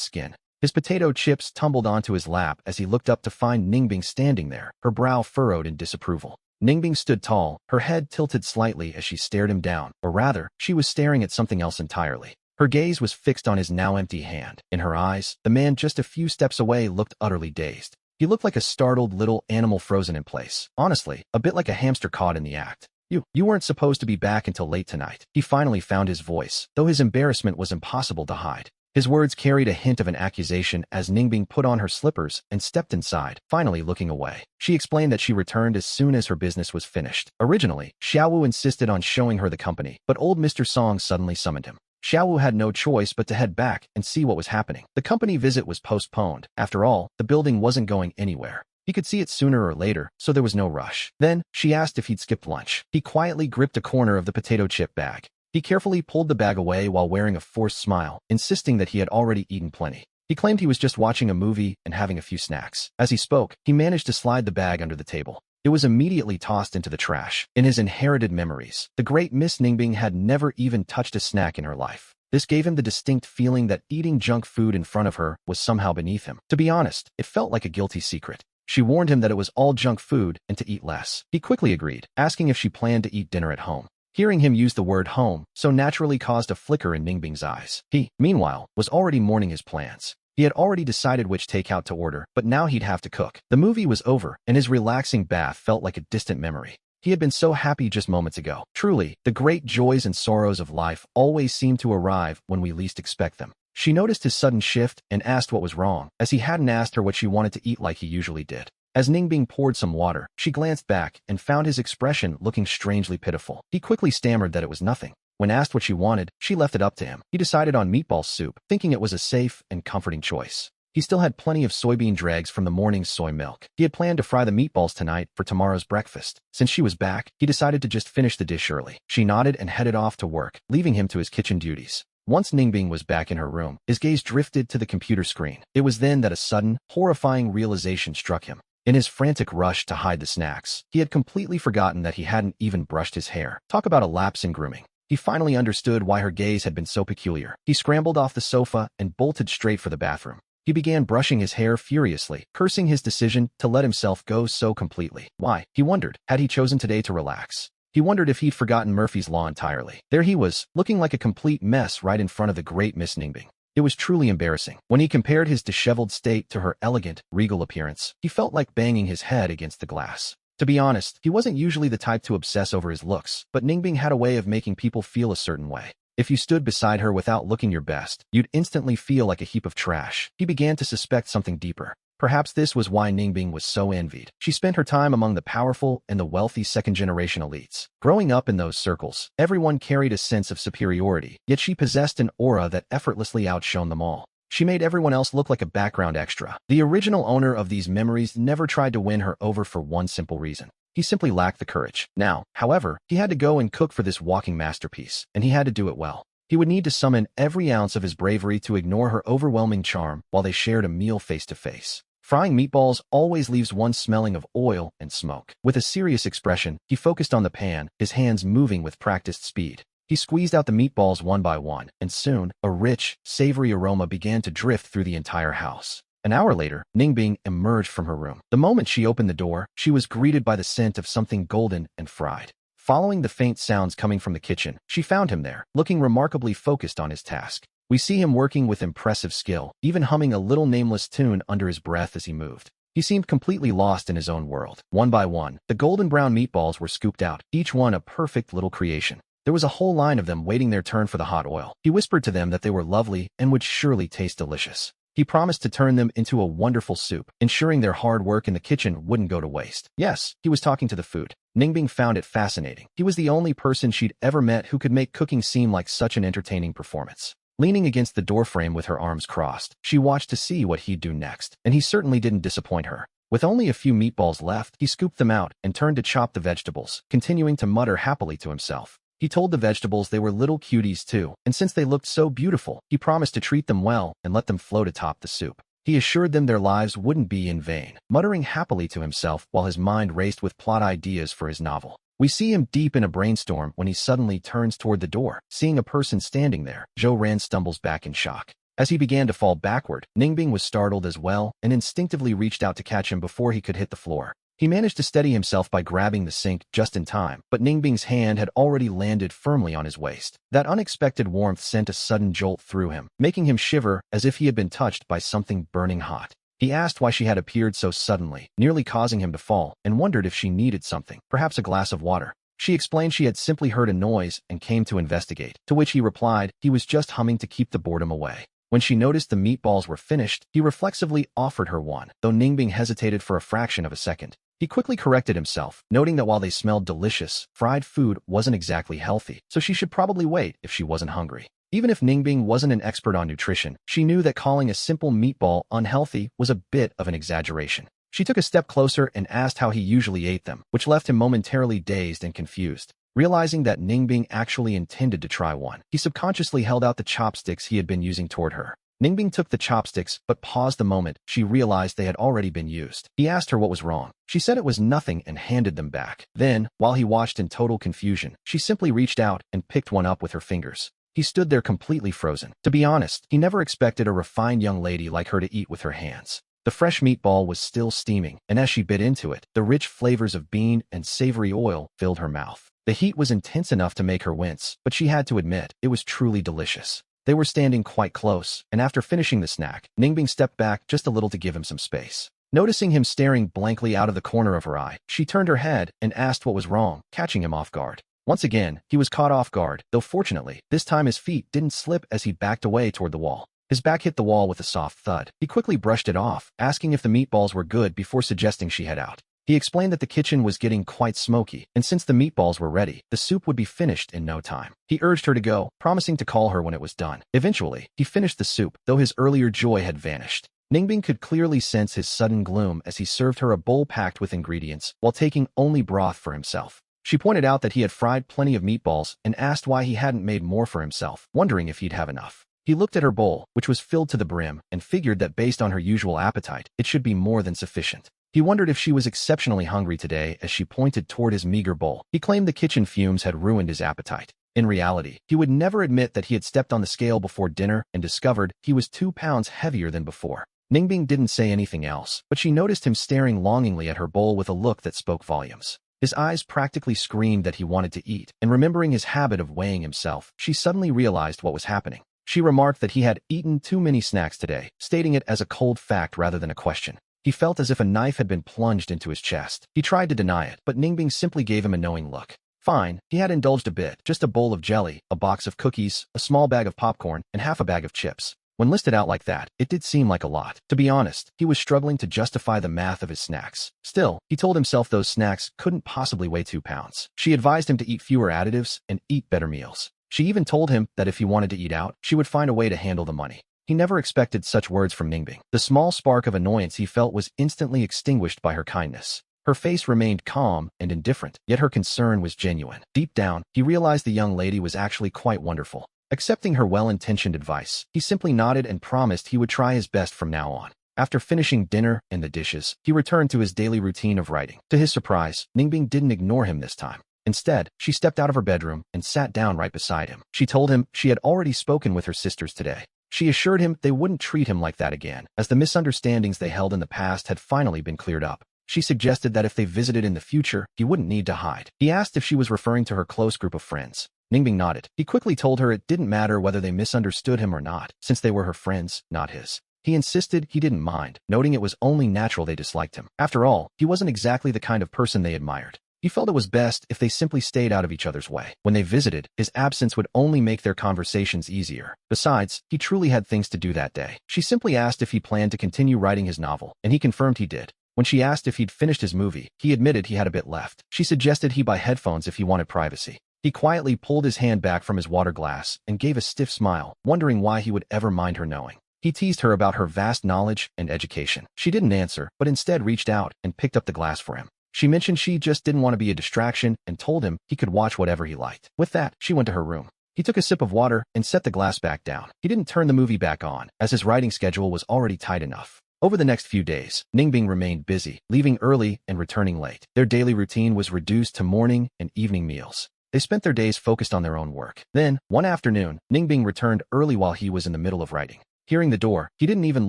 skin. His potato chips tumbled onto his lap as he looked up to find Ningbing standing there, her brow furrowed in disapproval. Ningbing stood tall, her head tilted slightly as she stared him down, or rather, she was staring at something else entirely. Her gaze was fixed on his now empty hand. In her eyes, the man just a few steps away looked utterly dazed. He looked like a startled little animal frozen in place. Honestly, a bit like a hamster caught in the act. You weren't supposed to be back until late tonight. He finally found his voice, though his embarrassment was impossible to hide. His words carried a hint of an accusation as Ningbing put on her slippers and stepped inside, finally looking away. She explained that she returned as soon as her business was finished. Originally, Xiaowu insisted on showing her the company, but old Mr. Song suddenly summoned him. Xiaowu had no choice but to head back and see what was happening. The company visit was postponed. After all, the building wasn't going anywhere. He could see it sooner or later, so there was no rush. Then, she asked if he'd skipped lunch. He quietly gripped a corner of the potato chip bag. He carefully pulled the bag away while wearing a forced smile, insisting that he had already eaten plenty. He claimed he was just watching a movie and having a few snacks. As he spoke, he managed to slide the bag under the table. It was immediately tossed into the trash. In his inherited memories, the great Miss Ningbing had never even touched a snack in her life. This gave him the distinct feeling that eating junk food in front of her was somehow beneath him. To be honest, it felt like a guilty secret. She warned him that it was all junk food and to eat less. He quickly agreed, asking if she planned to eat dinner at home. Hearing him use the word home so naturally caused a flicker in Ningbing's eyes. He, meanwhile, was already mourning his plans. He had already decided which takeout to order, but now he'd have to cook. The movie was over, and his relaxing bath felt like a distant memory. He had been so happy just moments ago. Truly, the great joys and sorrows of life always seem to arrive when we least expect them. She noticed his sudden shift and asked what was wrong, as he hadn't asked her what she wanted to eat like he usually did. As Ningbing poured some water, she glanced back and found his expression looking strangely pitiful. He quickly stammered that it was nothing. When asked what she wanted, she left it up to him. He decided on meatball soup, thinking it was a safe and comforting choice. He still had plenty of soybean dregs from the morning's soy milk. He had planned to fry the meatballs tonight for tomorrow's breakfast. Since she was back, he decided to just finish the dish early. She nodded and headed off to work, leaving him to his kitchen duties. Once Ningbing was back in her room, his gaze drifted to the computer screen. It was then that a sudden, horrifying realization struck him. In his frantic rush to hide the snacks, he had completely forgotten that he hadn't even brushed his hair. Talk about a lapse in grooming. He finally understood why her gaze had been so peculiar. He scrambled off the sofa and bolted straight for the bathroom. He began brushing his hair furiously, cursing his decision to let himself go so completely. Why? He wondered. Had he chosen today to relax? He wondered if he'd forgotten Murphy's Law entirely. There he was, looking like a complete mess right in front of the great Miss Ningbing. It was truly embarrassing. When he compared his disheveled state to her elegant, regal appearance, he felt like banging his head against the glass. To be honest, he wasn't usually the type to obsess over his looks, but Ningbing had a way of making people feel a certain way. If you stood beside her without looking your best, you'd instantly feel like a heap of trash. He began to suspect something deeper. Perhaps this was why Ningbing was so envied. She spent her time among the powerful and the wealthy second-generation elites. Growing up in those circles, everyone carried a sense of superiority, yet she possessed an aura that effortlessly outshone them all. She made everyone else look like a background extra. The original owner of these memories never tried to win her over for one simple reason. He simply lacked the courage. Now, however, he had to go and cook for this walking masterpiece, and he had to do it well. He would need to summon every ounce of his bravery to ignore her overwhelming charm while they shared a meal face to face. Frying meatballs always leaves one smelling of oil and smoke. With a serious expression, he focused on the pan, his hands moving with practiced speed. He squeezed out the meatballs one by one, and soon, a rich, savory aroma began to drift through the entire house. An hour later, Ningbing emerged from her room. The moment she opened the door, she was greeted by the scent of something golden and fried. Following the faint sounds coming from the kitchen, she found him there, looking remarkably focused on his task. We see him working with impressive skill, even humming a little nameless tune under his breath as he moved. He seemed completely lost in his own world. One by one, the golden brown meatballs were scooped out, each one a perfect little creation. There was a whole line of them waiting their turn for the hot oil. He whispered to them that they were lovely and would surely taste delicious. He promised to turn them into a wonderful soup, ensuring their hard work in the kitchen wouldn't go to waste. Yes, he was talking to the food. Ningbing found it fascinating. He was the only person she'd ever met who could make cooking seem like such an entertaining performance. Leaning against the doorframe with her arms crossed, she watched to see what he'd do next, and he certainly didn't disappoint her. With only a few meatballs left, he scooped them out and turned to chop the vegetables, continuing to mutter happily to himself. He told the vegetables they were little cuties too, and since they looked so beautiful, he promised to treat them well and let them float atop the soup. He assured them their lives wouldn't be in vain, muttering happily to himself while his mind raced with plot ideas for his novel. We see him deep in a brainstorm when he suddenly turns toward the door. Seeing a person standing there, Zhou Ran stumbles back in shock. As he began to fall backward, Ningbing was startled as well and instinctively reached out to catch him before he could hit the floor. He managed to steady himself by grabbing the sink just in time, but Ningbing's hand had already landed firmly on his waist. That unexpected warmth sent a sudden jolt through him, making him shiver as if he had been touched by something burning hot. He asked why she had appeared so suddenly, nearly causing him to fall, and wondered if she needed something, perhaps a glass of water. She explained she had simply heard a noise and came to investigate, to which he replied he was just humming to keep the boredom away. When she noticed the meatballs were finished, he reflexively offered her one, though Ningbing hesitated for a fraction of a second. He quickly corrected himself, noting that while they smelled delicious, fried food wasn't exactly healthy, so she should probably wait if she wasn't hungry. Even if Ningbing wasn't an expert on nutrition, she knew that calling a simple meatball unhealthy was a bit of an exaggeration. She took a step closer and asked how he usually ate them, which left him momentarily dazed and confused. Realizing that Ningbing actually intended to try one, he subconsciously held out the chopsticks he had been using toward her. Ningbing took the chopsticks, but paused the moment she realized they had already been used. He asked her what was wrong. She said it was nothing and handed them back. Then, while he watched in total confusion, she simply reached out and picked one up with her fingers. He stood there completely frozen. To be honest, he never expected a refined young lady like her to eat with her hands. The fresh meatball was still steaming, and as she bit into it, the rich flavors of bean and savory oil filled her mouth. The heat was intense enough to make her wince, but she had to admit, it was truly delicious. They were standing quite close, and after finishing the snack, Ningbing stepped back just a little to give him some space. Noticing him staring blankly out of the corner of her eye, she turned her head and asked what was wrong, catching him off guard. Once again, he was caught off guard, though fortunately, this time his feet didn't slip as he backed away toward the wall. His back hit the wall with a soft thud. He quickly brushed it off, asking if the meatballs were good before suggesting she head out. He explained that the kitchen was getting quite smoky, and since the meatballs were ready, the soup would be finished in no time. He urged her to go, promising to call her when it was done. Eventually, he finished the soup, though his earlier joy had vanished. Ningbing could clearly sense his sudden gloom as he served her a bowl packed with ingredients, while taking only broth for himself. She pointed out that he had fried plenty of meatballs and asked why he hadn't made more for himself, wondering if he'd have enough. He looked at her bowl, which was filled to the brim, and figured that based on her usual appetite, it should be more than sufficient. He wondered if she was exceptionally hungry today as she pointed toward his meager bowl. He claimed the kitchen fumes had ruined his appetite. In reality, he would never admit that he had stepped on the scale before dinner and discovered he was 2 pounds heavier than before. Ningbing didn't say anything else, but she noticed him staring longingly at her bowl with a look that spoke volumes. His eyes practically screamed that he wanted to eat, and remembering his habit of weighing himself, she suddenly realized what was happening. She remarked that he had eaten too many snacks today, stating it as a cold fact rather than a question. He felt as if a knife had been plunged into his chest. He tried to deny it, but Ningbing simply gave him a knowing look. Fine, he had indulged a bit, just a bowl of jelly, a box of cookies, a small bag of popcorn, and half a bag of chips. When listed out like that, it did seem like a lot. To be honest, he was struggling to justify the math of his snacks. Still, he told himself those snacks couldn't possibly weigh 2 pounds. She advised him to eat fewer additives and eat better meals. She even told him that if he wanted to eat out, she would find a way to handle the money. He never expected such words from Ningbing. The small spark of annoyance he felt was instantly extinguished by her kindness. Her face remained calm and indifferent, yet her concern was genuine. Deep down, he realized the young lady was actually quite wonderful. Accepting her well-intentioned advice, he simply nodded and promised he would try his best from now on. After finishing dinner and the dishes, he returned to his daily routine of writing. To his surprise, Ningbing didn't ignore him this time. Instead, she stepped out of her bedroom and sat down right beside him. She told him she had already spoken with her sisters today. She assured him they wouldn't treat him like that again, as the misunderstandings they held in the past had finally been cleared up. She suggested that if they visited in the future, he wouldn't need to hide. He asked if she was referring to her close group of friends. Ningbing nodded. He quickly told her it didn't matter whether they misunderstood him or not, since they were her friends, not his. He insisted he didn't mind, noting it was only natural they disliked him. After all, he wasn't exactly the kind of person they admired. He felt it was best if they simply stayed out of each other's way. When they visited, his absence would only make their conversations easier. Besides, he truly had things to do that day. She simply asked if he planned to continue writing his novel, and he confirmed he did. When she asked if he'd finished his movie, he admitted he had a bit left. She suggested he buy headphones if he wanted privacy. He quietly pulled his hand back from his water glass and gave a stiff smile, wondering why he would ever mind her knowing. He teased her about her vast knowledge and education. She didn't answer, but instead reached out and picked up the glass for him. She mentioned she just didn't want to be a distraction and told him he could watch whatever he liked. With that, she went to her room. He took a sip of water and set the glass back down. He didn't turn the movie back on, as his writing schedule was already tight enough. Over the next few days, Ningbing remained busy, leaving early and returning late. Their daily routine was reduced to morning and evening meals. They spent their days focused on their own work. Then, one afternoon, Ningbing returned early while he was in the middle of writing. Hearing the door, he didn't even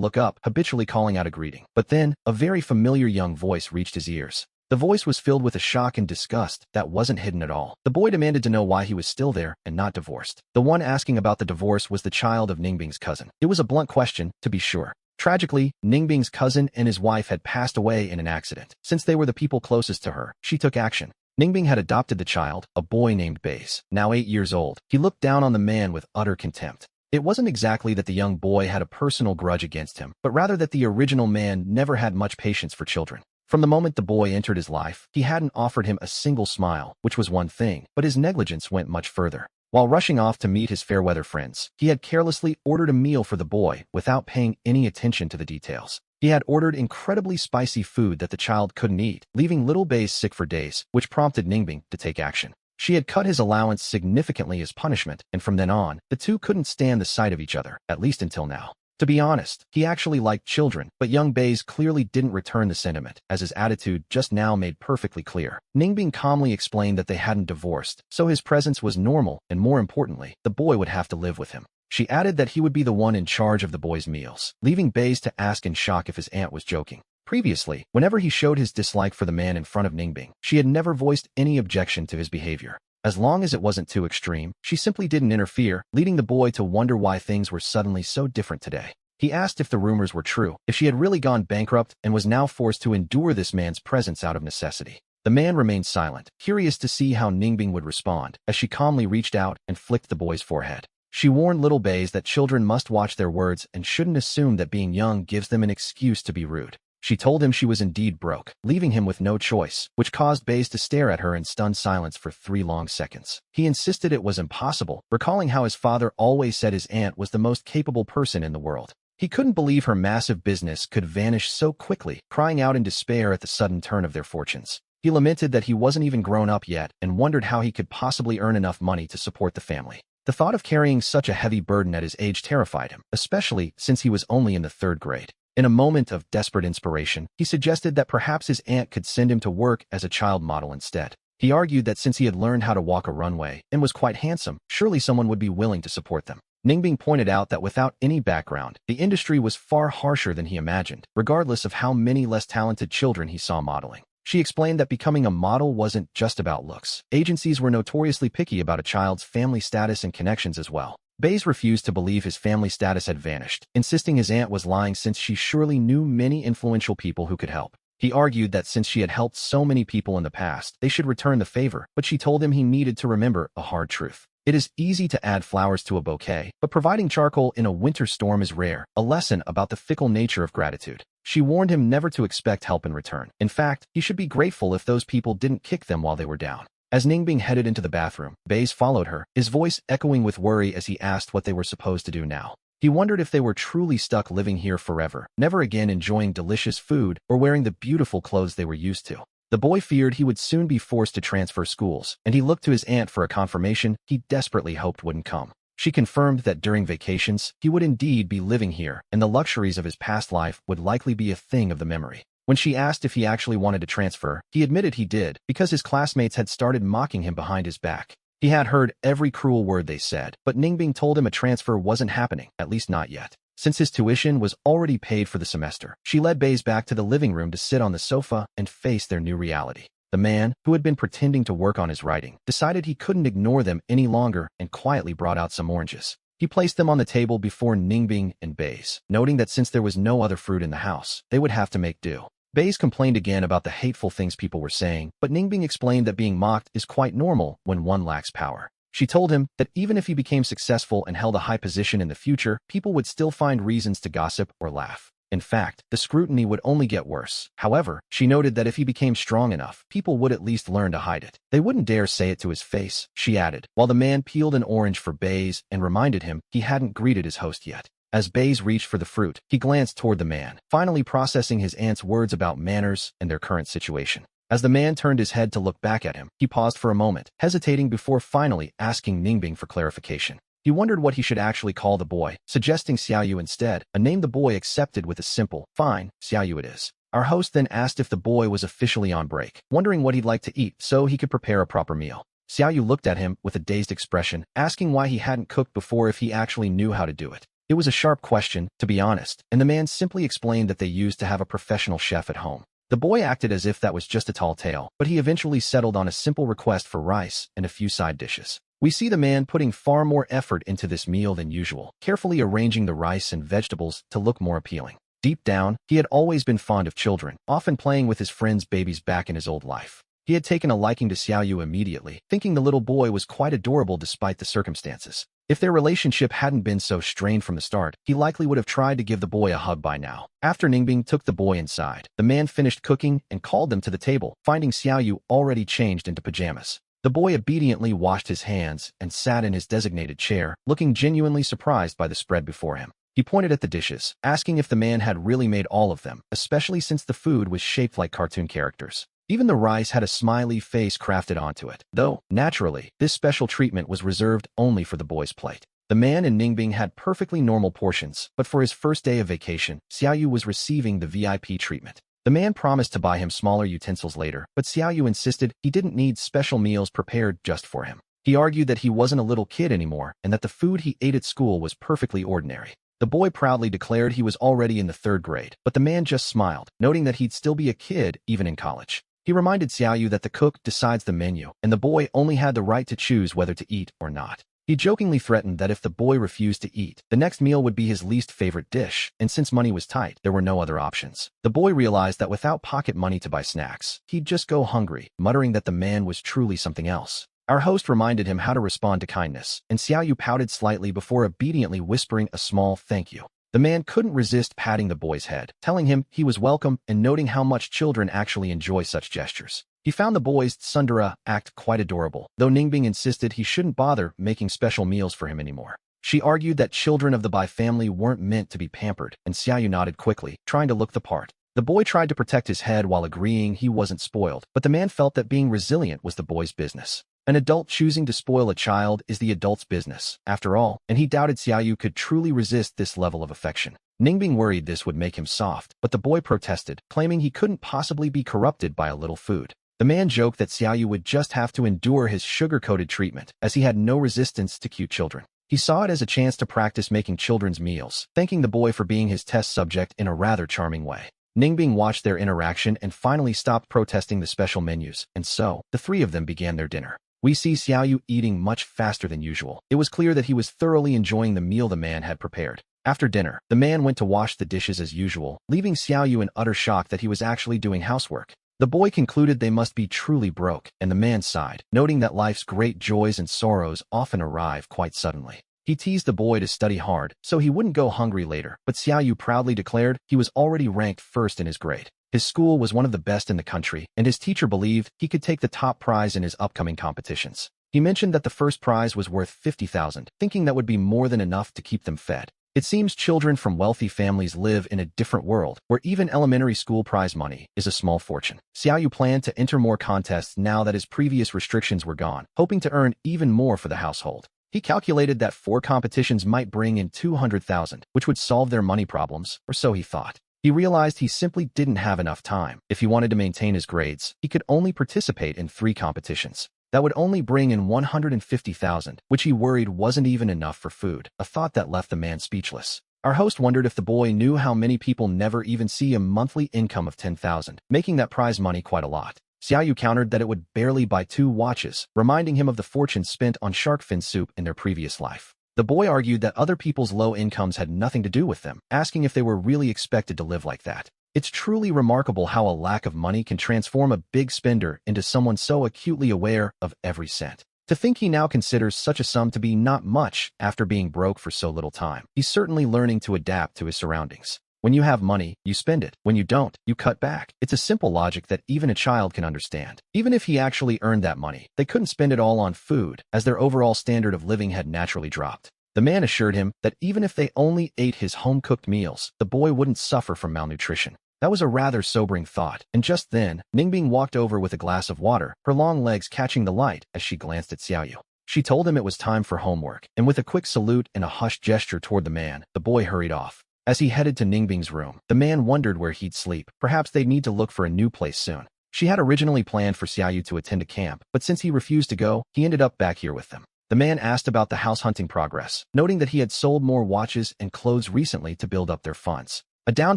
look up, habitually calling out a greeting. But then, a very familiar young voice reached his ears. The voice was filled with a shock and disgust that wasn't hidden at all. The boy demanded to know why he was still there and not divorced. The one asking about the divorce was the child of Ningbing's cousin. It was a blunt question, to be sure. Tragically, Ningbing's cousin and his wife had passed away in an accident. Since they were the people closest to her, she took action. Ningbing had adopted the child, a boy named Baze. Now 8 years old, he looked down on the man with utter contempt. It wasn't exactly that the young boy had a personal grudge against him, but rather that the original man never had much patience for children. From the moment the boy entered his life, he hadn't offered him a single smile, which was one thing, but his negligence went much further. While rushing off to meet his fair-weather friends, he had carelessly ordered a meal for the boy without paying any attention to the details. He had ordered incredibly spicy food that the child couldn't eat, leaving little Baze sick for days, which prompted Ningbing to take action. She had cut his allowance significantly as punishment, and from then on, the two couldn't stand the sight of each other, at least until now. To be honest, he actually liked children, but young Baze clearly didn't return the sentiment, as his attitude just now made perfectly clear. Ningbing calmly explained that they hadn't divorced, so his presence was normal, and more importantly, the boy would have to live with him. She added that he would be the one in charge of the boy's meals, leaving Baze to ask in shock if his aunt was joking. Previously, whenever he showed his dislike for the man in front of Ningbing, she had never voiced any objection to his behavior. As long as it wasn't too extreme, she simply didn't interfere, leading the boy to wonder why things were suddenly so different today. He asked if the rumors were true, if she had really gone bankrupt and was now forced to endure this man's presence out of necessity. The man remained silent, curious to see how Ningbing would respond, as she calmly reached out and flicked the boy's forehead. She warned little Baze that children must watch their words and shouldn't assume that being young gives them an excuse to be rude. She told him she was indeed broke, leaving him with no choice, which caused Baze to stare at her in stunned silence for 3 long seconds. He insisted it was impossible, recalling how his father always said his aunt was the most capable person in the world. He couldn't believe her massive business could vanish so quickly, crying out in despair at the sudden turn of their fortunes. He lamented that he wasn't even grown up yet and wondered how he could possibly earn enough money to support the family. The thought of carrying such a heavy burden at his age terrified him, especially since he was only in the 3rd grade. In a moment of desperate inspiration, he suggested that perhaps his aunt could send him to work as a child model instead. He argued that since he had learned how to walk a runway and was quite handsome, surely someone would be willing to support them. Ningbing pointed out that without any background, the industry was far harsher than he imagined, regardless of how many less talented children he saw modeling. She explained that becoming a model wasn't just about looks. Agencies were notoriously picky about a child's family status and connections as well. Baze refused to believe his family status had vanished, insisting his aunt was lying since she surely knew many influential people who could help. He argued that since she had helped so many people in the past, they should return the favor, but she told him he needed to remember a hard truth. It is easy to add flowers to a bouquet, but providing charcoal in a winter storm is rare, a lesson about the fickle nature of gratitude. She warned him never to expect help in return. In fact, he should be grateful if those people didn't kick them while they were down. As Ningbing headed into the bathroom, Baze followed her, his voice echoing with worry as he asked what they were supposed to do now. He wondered if they were truly stuck living here forever, never again enjoying delicious food or wearing the beautiful clothes they were used to. The boy feared he would soon be forced to transfer schools, and he looked to his aunt for a confirmation he desperately hoped wouldn't come. She confirmed that during vacations, he would indeed be living here, and the luxuries of his past life would likely be a thing of the memory. When she asked if he actually wanted to transfer, he admitted he did, because his classmates had started mocking him behind his back. He had heard every cruel word they said, but Ningbing told him a transfer wasn't happening, at least not yet. Since his tuition was already paid for the semester, she led Baze back to the living room to sit on the sofa and face their new reality. The man, who had been pretending to work on his writing, decided he couldn't ignore them any longer and quietly brought out some oranges. He placed them on the table before Ningbing and Baze, noting that since there was no other fruit in the house, they would have to make do. Baze complained again about the hateful things people were saying, but Ningbing explained that being mocked is quite normal when one lacks power. She told him that even if he became successful and held a high position in the future, people would still find reasons to gossip or laugh. In fact, the scrutiny would only get worse. However, she noted that if he became strong enough, people would at least learn to hide it. They wouldn't dare say it to his face, she added, while the man peeled an orange for Baze and reminded him he hadn't greeted his host yet. As Baze reached for the fruit, he glanced toward the man, finally processing his aunt's words about manners and their current situation. As the man turned his head to look back at him, he paused for a moment, hesitating before finally asking Ningbing for clarification. He wondered what he should actually call the boy, suggesting Xiaoyu instead, a name the boy accepted with a simple, "Fine, Xiaoyu it is." Our host then asked if the boy was officially on break, wondering what he'd like to eat so he could prepare a proper meal. Xiaoyu looked at him with a dazed expression, asking why he hadn't cooked before if he actually knew how to do it. It was a sharp question, to be honest, and the man simply explained that they used to have a professional chef at home. The boy acted as if that was just a tall tale, but he eventually settled on a simple request for rice and a few side dishes. We see the man putting far more effort into this meal than usual, carefully arranging the rice and vegetables to look more appealing. Deep down, he had always been fond of children, often playing with his friends' babies back in his old life. He had taken a liking to Xiaoyu immediately, thinking the little boy was quite adorable despite the circumstances. If their relationship hadn't been so strained from the start, he likely would have tried to give the boy a hug by now. After Ningbing took the boy inside, the man finished cooking and called them to the table, finding Xiaoyu already changed into pajamas. The boy obediently washed his hands and sat in his designated chair, looking genuinely surprised by the spread before him. He pointed at the dishes, asking if the man had really made all of them, especially since the food was shaped like cartoon characters. Even the rice had a smiley face crafted onto it, though, naturally, this special treatment was reserved only for the boy's plate. The man and Ningbing had perfectly normal portions, but for his first day of vacation, Xiaoyu was receiving the VIP treatment. The man promised to buy him smaller utensils later, but Xiaoyu insisted he didn't need special meals prepared just for him. He argued that he wasn't a little kid anymore and that the food he ate at school was perfectly ordinary. The boy proudly declared he was already in the 3rd grade, but the man just smiled, noting that he'd still be a kid even in college. He reminded Xiaoyu that the cook decides the menu, and the boy only had the right to choose whether to eat or not. He jokingly threatened that if the boy refused to eat, the next meal would be his least favorite dish, and since money was tight, there were no other options. The boy realized that without pocket money to buy snacks, he'd just go hungry, muttering that the man was truly something else. Our host reminded him how to respond to kindness, and Xiaoyu pouted slightly before obediently whispering a small thank you. The man couldn't resist patting the boy's head, telling him he was welcome and noting how much children actually enjoy such gestures. He found the boy's tsundere act quite adorable, though Ningbing insisted he shouldn't bother making special meals for him anymore. She argued that children of the Bai family weren't meant to be pampered, and Xiaoyu nodded quickly, trying to look the part. The boy tried to protect his head while agreeing he wasn't spoiled, but the man felt that being resilient was the boy's business. An adult choosing to spoil a child is the adult's business, after all, and he doubted Xiaoyu could truly resist this level of affection. Ningbing worried this would make him soft, but the boy protested, claiming he couldn't possibly be corrupted by a little food. The man joked that Xiaoyu would just have to endure his sugar-coated treatment, as he had no resistance to cute children. He saw it as a chance to practice making children's meals, thanking the boy for being his test subject in a rather charming way. Ningbing watched their interaction and finally stopped protesting the special menus, and so, the 3 of them began their dinner. We see Xiaoyu eating much faster than usual. It was clear that he was thoroughly enjoying the meal the man had prepared. After dinner, the man went to wash the dishes as usual, leaving Xiaoyu in utter shock that he was actually doing housework. The boy concluded they must be truly broke, and the man sighed, noting that life's great joys and sorrows often arrive quite suddenly. He teased the boy to study hard, so he wouldn't go hungry later, but Xiaoyu proudly declared he was already ranked first in his grade. His school was one of the best in the country, and his teacher believed he could take the top prize in his upcoming competitions. He mentioned that the first prize was worth 50,000, thinking that would be more than enough to keep them fed. It seems children from wealthy families live in a different world, where even elementary school prize money is a small fortune. Xiaoyu planned to enter more contests now that his previous restrictions were gone, hoping to earn even more for the household. He calculated that 4 competitions might bring in 200,000, which would solve their money problems, or so he thought. He realized he simply didn't have enough time. If he wanted to maintain his grades, he could only participate in 3 competitions. That would only bring in 150,000, which he worried wasn't even enough for food, a thought that left the man speechless. Our host wondered if the boy knew how many people never even see a monthly income of 10,000, making that prize money quite a lot. Xiaoyu countered that it would barely buy 2 watches, reminding him of the fortune spent on shark fin soup in their previous life. The boy argued that other people's low incomes had nothing to do with them, asking if they were really expected to live like that. It's truly remarkable how a lack of money can transform a big spender into someone so acutely aware of every cent. To think he now considers such a sum to be not much after being broke for so little time. He's certainly learning to adapt to his surroundings. When you have money, you spend it. When you don't, you cut back. It's a simple logic that even a child can understand. Even if he actually earned that money, they couldn't spend it all on food, as their overall standard of living had naturally dropped. The man assured him that even if they only ate his home-cooked meals, the boy wouldn't suffer from malnutrition. That was a rather sobering thought, and just then, Ningbing walked over with a glass of water, her long legs catching the light as she glanced at Xiaoyu. She told him it was time for homework, and with a quick salute and a hushed gesture toward the man, the boy hurried off. As he headed to Ningbing's room, the man wondered where he'd sleep. Perhaps they'd need to look for a new place soon. She had originally planned for Xiaoyu to attend a camp, but since he refused to go, he ended up back here with them. The man asked about the house hunting progress, noting that he had sold more watches and clothes recently to build up their funds. A down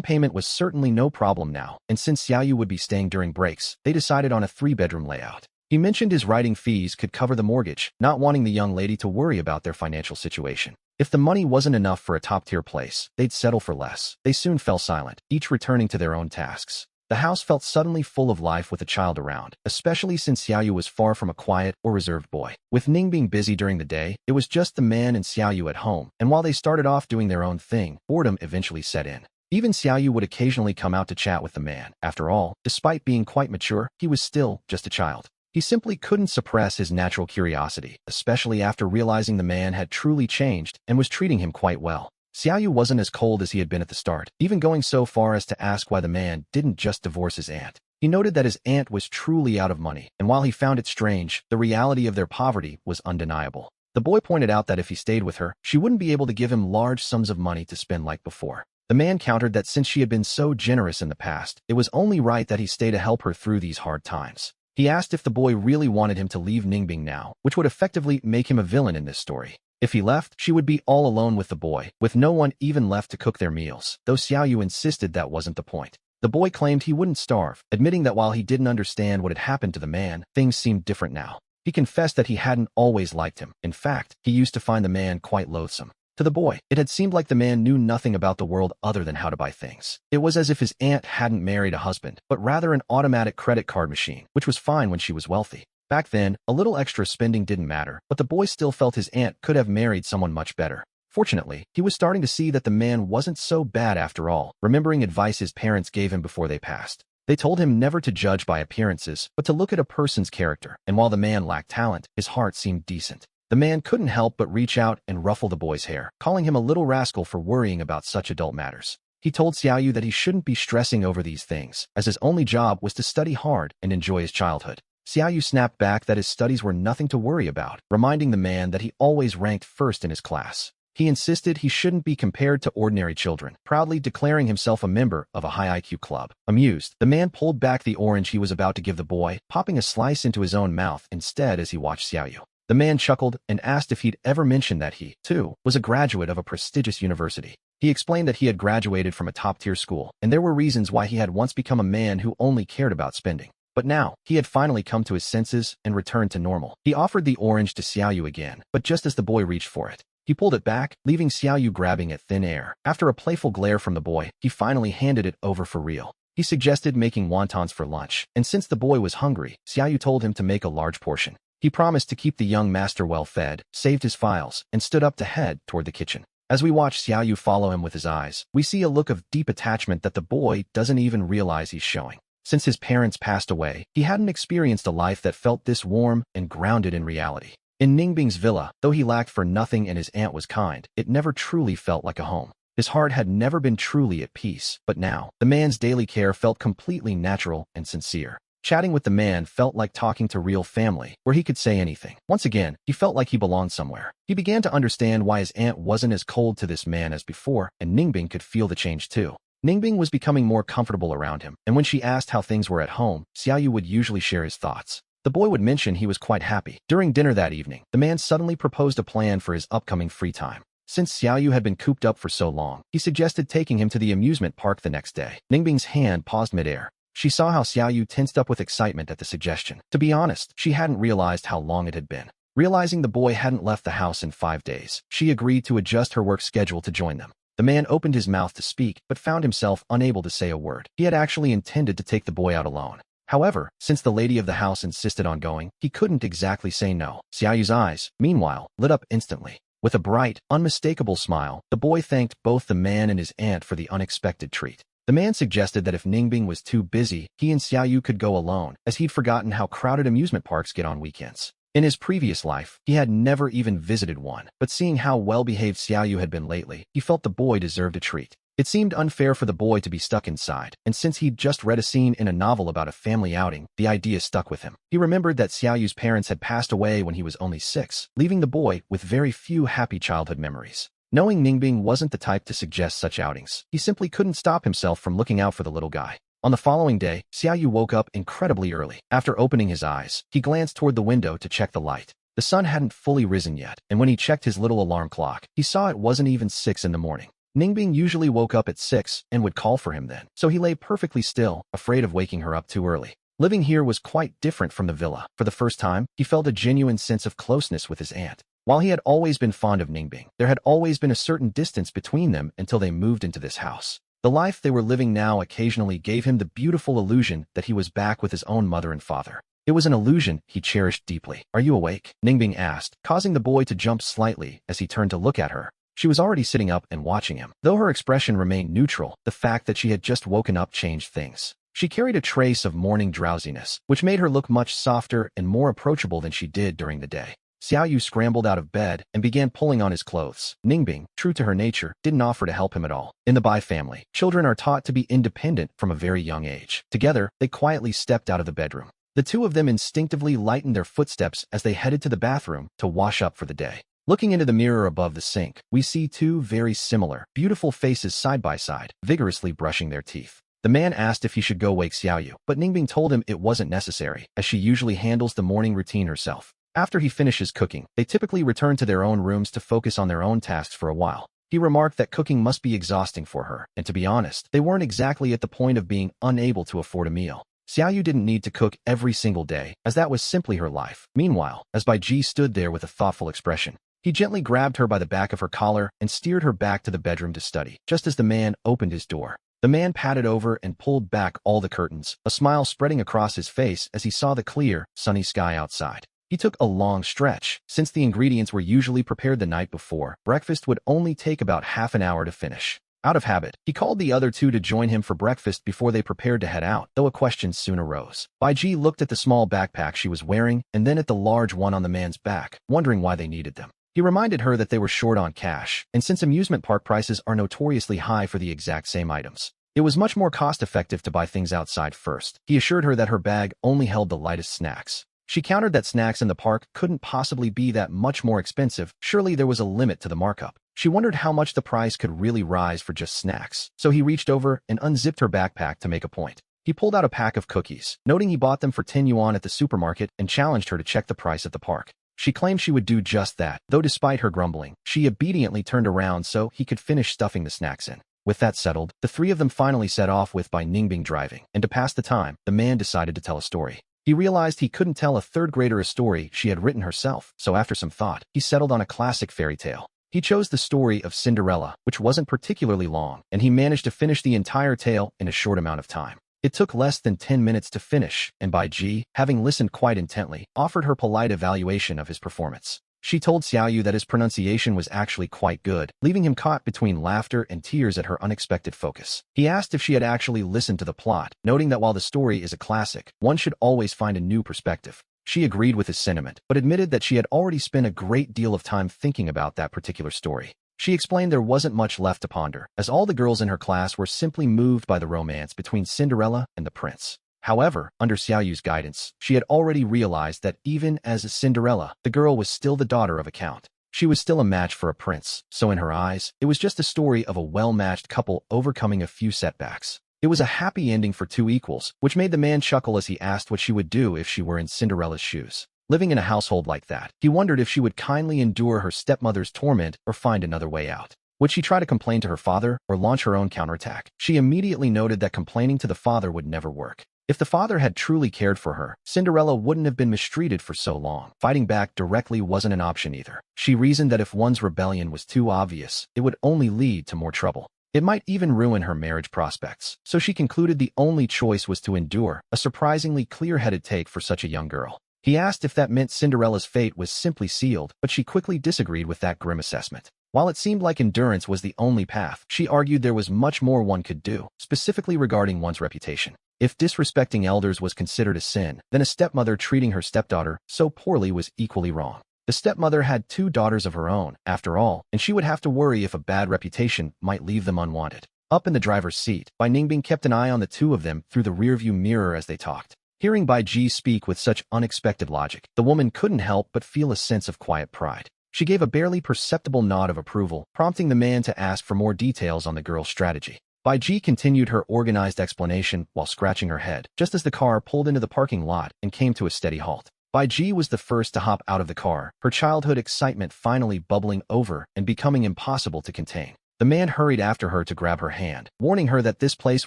payment was certainly no problem now, and since Xiaoyu would be staying during breaks, they decided on a 3-bedroom layout. He mentioned his writing fees could cover the mortgage, not wanting the young lady to worry about their financial situation. If the money wasn't enough for a top-tier place, they'd settle for less. They soon fell silent, each returning to their own tasks. The house felt suddenly full of life with a child around, especially since Xiaoyu was far from a quiet or reserved boy. With Ning being busy during the day, it was just the man and Xiaoyu at home, and while they started off doing their own thing, boredom eventually set in. Even Xiaoyu would occasionally come out to chat with the man. After all, despite being quite mature, he was still just a child. He simply couldn't suppress his natural curiosity, especially after realizing the man had truly changed and was treating him quite well. Xiaoyu wasn't as cold as he had been at the start, even going so far as to ask why the man didn't just divorce his aunt. He noted that his aunt was truly out of money, and while he found it strange, the reality of their poverty was undeniable. The boy pointed out that if he stayed with her, she wouldn't be able to give him large sums of money to spend like before. The man countered that since she had been so generous in the past, it was only right that he stay to help her through these hard times. He asked if the boy really wanted him to leave Ningbing now, which would effectively make him a villain in this story. If he left, she would be all alone with the boy, with no one even left to cook their meals, though Xiaoyu insisted that wasn't the point. The boy claimed he wouldn't starve, admitting that while he didn't understand what had happened to the man, things seemed different now. He confessed that he hadn't always liked him. In fact, he used to find the man quite loathsome. To the boy, it had seemed like the man knew nothing about the world other than how to buy things. It was as if his aunt hadn't married a husband, but rather an automatic credit card machine, which was fine when she was wealthy. Back then, a little extra spending didn't matter, but the boy still felt his aunt could have married someone much better. Fortunately, he was starting to see that the man wasn't so bad after all, remembering advice his parents gave him before they passed. They told him never to judge by appearances, but to look at a person's character, and while the man lacked talent, his heart seemed decent. The man couldn't help but reach out and ruffle the boy's hair, calling him a little rascal for worrying about such adult matters. He told Xiaoyu that he shouldn't be stressing over these things, as his only job was to study hard and enjoy his childhood. Xiaoyu snapped back that his studies were nothing to worry about, reminding the man that he always ranked first in his class. He insisted he shouldn't be compared to ordinary children, proudly declaring himself a member of a high IQ club. Amused, the man pulled back the orange he was about to give the boy, popping a slice into his own mouth instead as he watched Xiaoyu. The man chuckled and asked if he'd ever mentioned that he, too, was a graduate of a prestigious university. He explained that he had graduated from a top-tier school, and there were reasons why he had once become a man who only cared about spending. But now, he had finally come to his senses and returned to normal. He offered the orange to Xiaoyu again, but just as the boy reached for it, he pulled it back, leaving Xiaoyu grabbing at thin air. After a playful glare from the boy, he finally handed it over for real. He suggested making wontons for lunch, and since the boy was hungry, Xiaoyu told him to make a large portion. He promised to keep the young master well fed, saved his files, and stood up to head toward the kitchen. As we watch Xiaoyu follow him with his eyes, we see a look of deep attachment that the boy doesn't even realize he's showing. Since his parents passed away, he hadn't experienced a life that felt this warm and grounded in reality. In Ningbing's villa, though he lacked for nothing and his aunt was kind, it never truly felt like a home. His heart had never been truly at peace, but now, the man's daily care felt completely natural and sincere. Chatting with the man felt like talking to real family, where he could say anything. Once again, he felt like he belonged somewhere. He began to understand why his aunt wasn't as cold to this man as before, and Ningbing could feel the change too. Ningbing was becoming more comfortable around him, and when she asked how things were at home, Xiaoyu would usually share his thoughts. The boy would mention he was quite happy. During dinner that evening, the man suddenly proposed a plan for his upcoming free time. Since Xiaoyu had been cooped up for so long, he suggested taking him to the amusement park the next day. Ningbing's hand paused midair. She saw how Xiaoyu tensed up with excitement at the suggestion. To be honest, she hadn't realized how long it had been. Realizing the boy hadn't left the house in 5 days, she agreed to adjust her work schedule to join them. The man opened his mouth to speak, but found himself unable to say a word. He had actually intended to take the boy out alone. However, since the lady of the house insisted on going, he couldn't exactly say no. Xiaoyu's eyes, meanwhile, lit up instantly. With a bright, unmistakable smile, the boy thanked both the man and his aunt for the unexpected treat. The man suggested that if Ningbing was too busy, he and Xiaoyu could go alone, as he'd forgotten how crowded amusement parks get on weekends. In his previous life, he had never even visited one, but seeing how well-behaved Xiaoyu had been lately, he felt the boy deserved a treat. It seemed unfair for the boy to be stuck inside, and since he'd just read a scene in a novel about a family outing, the idea stuck with him. He remembered that Xiaoyu's parents had passed away when he was only 6, leaving the boy with very few happy childhood memories. Knowing Ningbing wasn't the type to suggest such outings, he simply couldn't stop himself from looking out for the little guy. On the following day, Xiaoyu woke up incredibly early. After opening his eyes, he glanced toward the window to check the light. The sun hadn't fully risen yet, and when he checked his little alarm clock, he saw it wasn't even 6 in the morning. Ningbing usually woke up at 6 and would call for him then, so he lay perfectly still, afraid of waking her up too early. Living here was quite different from the villa. For the first time, he felt a genuine sense of closeness with his aunt. While he had always been fond of Ningbing, there had always been a certain distance between them until they moved into this house. The life they were living now occasionally gave him the beautiful illusion that he was back with his own mother and father. It was an illusion he cherished deeply. "Are you awake?" Ningbing asked, causing the boy to jump slightly as he turned to look at her. She was already sitting up and watching him. Though her expression remained neutral, the fact that she had just woken up changed things. She carried a trace of morning drowsiness, which made her look much softer and more approachable than she did during the day. Xiaoyu scrambled out of bed and began pulling on his clothes. Ningbing, true to her nature, didn't offer to help him at all. In the Bai family, children are taught to be independent from a very young age. Together, they quietly stepped out of the bedroom. The two of them instinctively lightened their footsteps as they headed to the bathroom to wash up for the day. Looking into the mirror above the sink, we see two very similar, beautiful faces side by side, vigorously brushing their teeth. The man asked if he should go wake Xiaoyu, but Ningbing told him it wasn't necessary, as she usually handles the morning routine herself. After he finishes cooking, they typically return to their own rooms to focus on their own tasks for a while. He remarked that cooking must be exhausting for her, and to be honest, they weren't exactly at the point of being unable to afford a meal. Xiaoyu didn't need to cook every single day, as that was simply her life. Meanwhile, as Bai Ji stood there with a thoughtful expression, he gently grabbed her by the back of her collar and steered her back to the bedroom to study, just as the man opened his door. The man patted over and pulled back all the curtains, a smile spreading across his face as he saw the clear, sunny sky outside. He took a long stretch. Since the ingredients were usually prepared the night before, breakfast would only take about half an hour to finish. Out of habit, he called the other two to join him for breakfast before they prepared to head out, though a question soon arose. Bai Ji looked at the small backpack she was wearing and then at the large one on the man's back, wondering why they needed them. He reminded her that they were short on cash, and since amusement park prices are notoriously high for the exact same items, it was much more cost-effective to buy things outside first. He assured her that her bag only held the lightest snacks. She countered that snacks in the park couldn't possibly be that much more expensive. Surely there was a limit to the markup. She wondered how much the price could really rise for just snacks, so he reached over and unzipped her backpack to make a point. He pulled out a pack of cookies, noting he bought them for 10 yuan at the supermarket, and challenged her to check the price at the park. She claimed she would do just that, though despite her grumbling, she obediently turned around so he could finish stuffing the snacks in. With that settled, the three of them finally set off with Bai Ningbing driving, and to pass the time, the man decided to tell a story. He realized he couldn't tell a third grader a story she had written herself, so after some thought, he settled on a classic fairy tale. He chose the story of Cinderella, which wasn't particularly long, and he managed to finish the entire tale in a short amount of time. It took less than 10 minutes to finish, and Bai Ji, having listened quite intently, offered her polite evaluation of his performance. She told Xiaoyu that his pronunciation was actually quite good, leaving him caught between laughter and tears at her unexpected focus. He asked if she had actually listened to the plot, noting that while the story is a classic, one should always find a new perspective. She agreed with his sentiment, but admitted that she had already spent a great deal of time thinking about that particular story. She explained there wasn't much left to ponder, as all the girls in her class were simply moved by the romance between Cinderella and the prince. However, under Xiaoyu's guidance, she had already realized that even as a Cinderella, the girl was still the daughter of a count. She was still a match for a prince, so in her eyes, it was just a story of a well-matched couple overcoming a few setbacks. It was a happy ending for two equals, which made the man chuckle as he asked what she would do if she were in Cinderella's shoes. Living in a household like that, he wondered if she would kindly endure her stepmother's torment or find another way out. Would she try to complain to her father or launch her own counterattack? She immediately noted that complaining to the father would never work. If the father had truly cared for her, Cinderella wouldn't have been mistreated for so long. Fighting back directly wasn't an option either. She reasoned that if one's rebellion was too obvious, it would only lead to more trouble. It might even ruin her marriage prospects, so she concluded the only choice was to endure, a surprisingly clear-headed take for such a young girl. He asked if that meant Cinderella's fate was simply sealed, but she quickly disagreed with that grim assessment. While it seemed like endurance was the only path, she argued there was much more one could do, specifically regarding one's reputation. If disrespecting elders was considered a sin, then a stepmother treating her stepdaughter so poorly was equally wrong. The stepmother had two daughters of her own, after all, and she would have to worry if a bad reputation might leave them unwanted. Up in the driver's seat, Bai Ningbing kept an eye on the two of them through the rearview mirror as they talked. Hearing Bai Ji speak with such unexpected logic, the woman couldn't help but feel a sense of quiet pride. She gave a barely perceptible nod of approval, prompting the man to ask for more details on the girl's strategy. Bai Ji continued her organized explanation while scratching her head, just as the car pulled into the parking lot and came to a steady halt. Bai Ji was the first to hop out of the car, her childhood excitement finally bubbling over and becoming impossible to contain. The man hurried after her to grab her hand, warning her that this place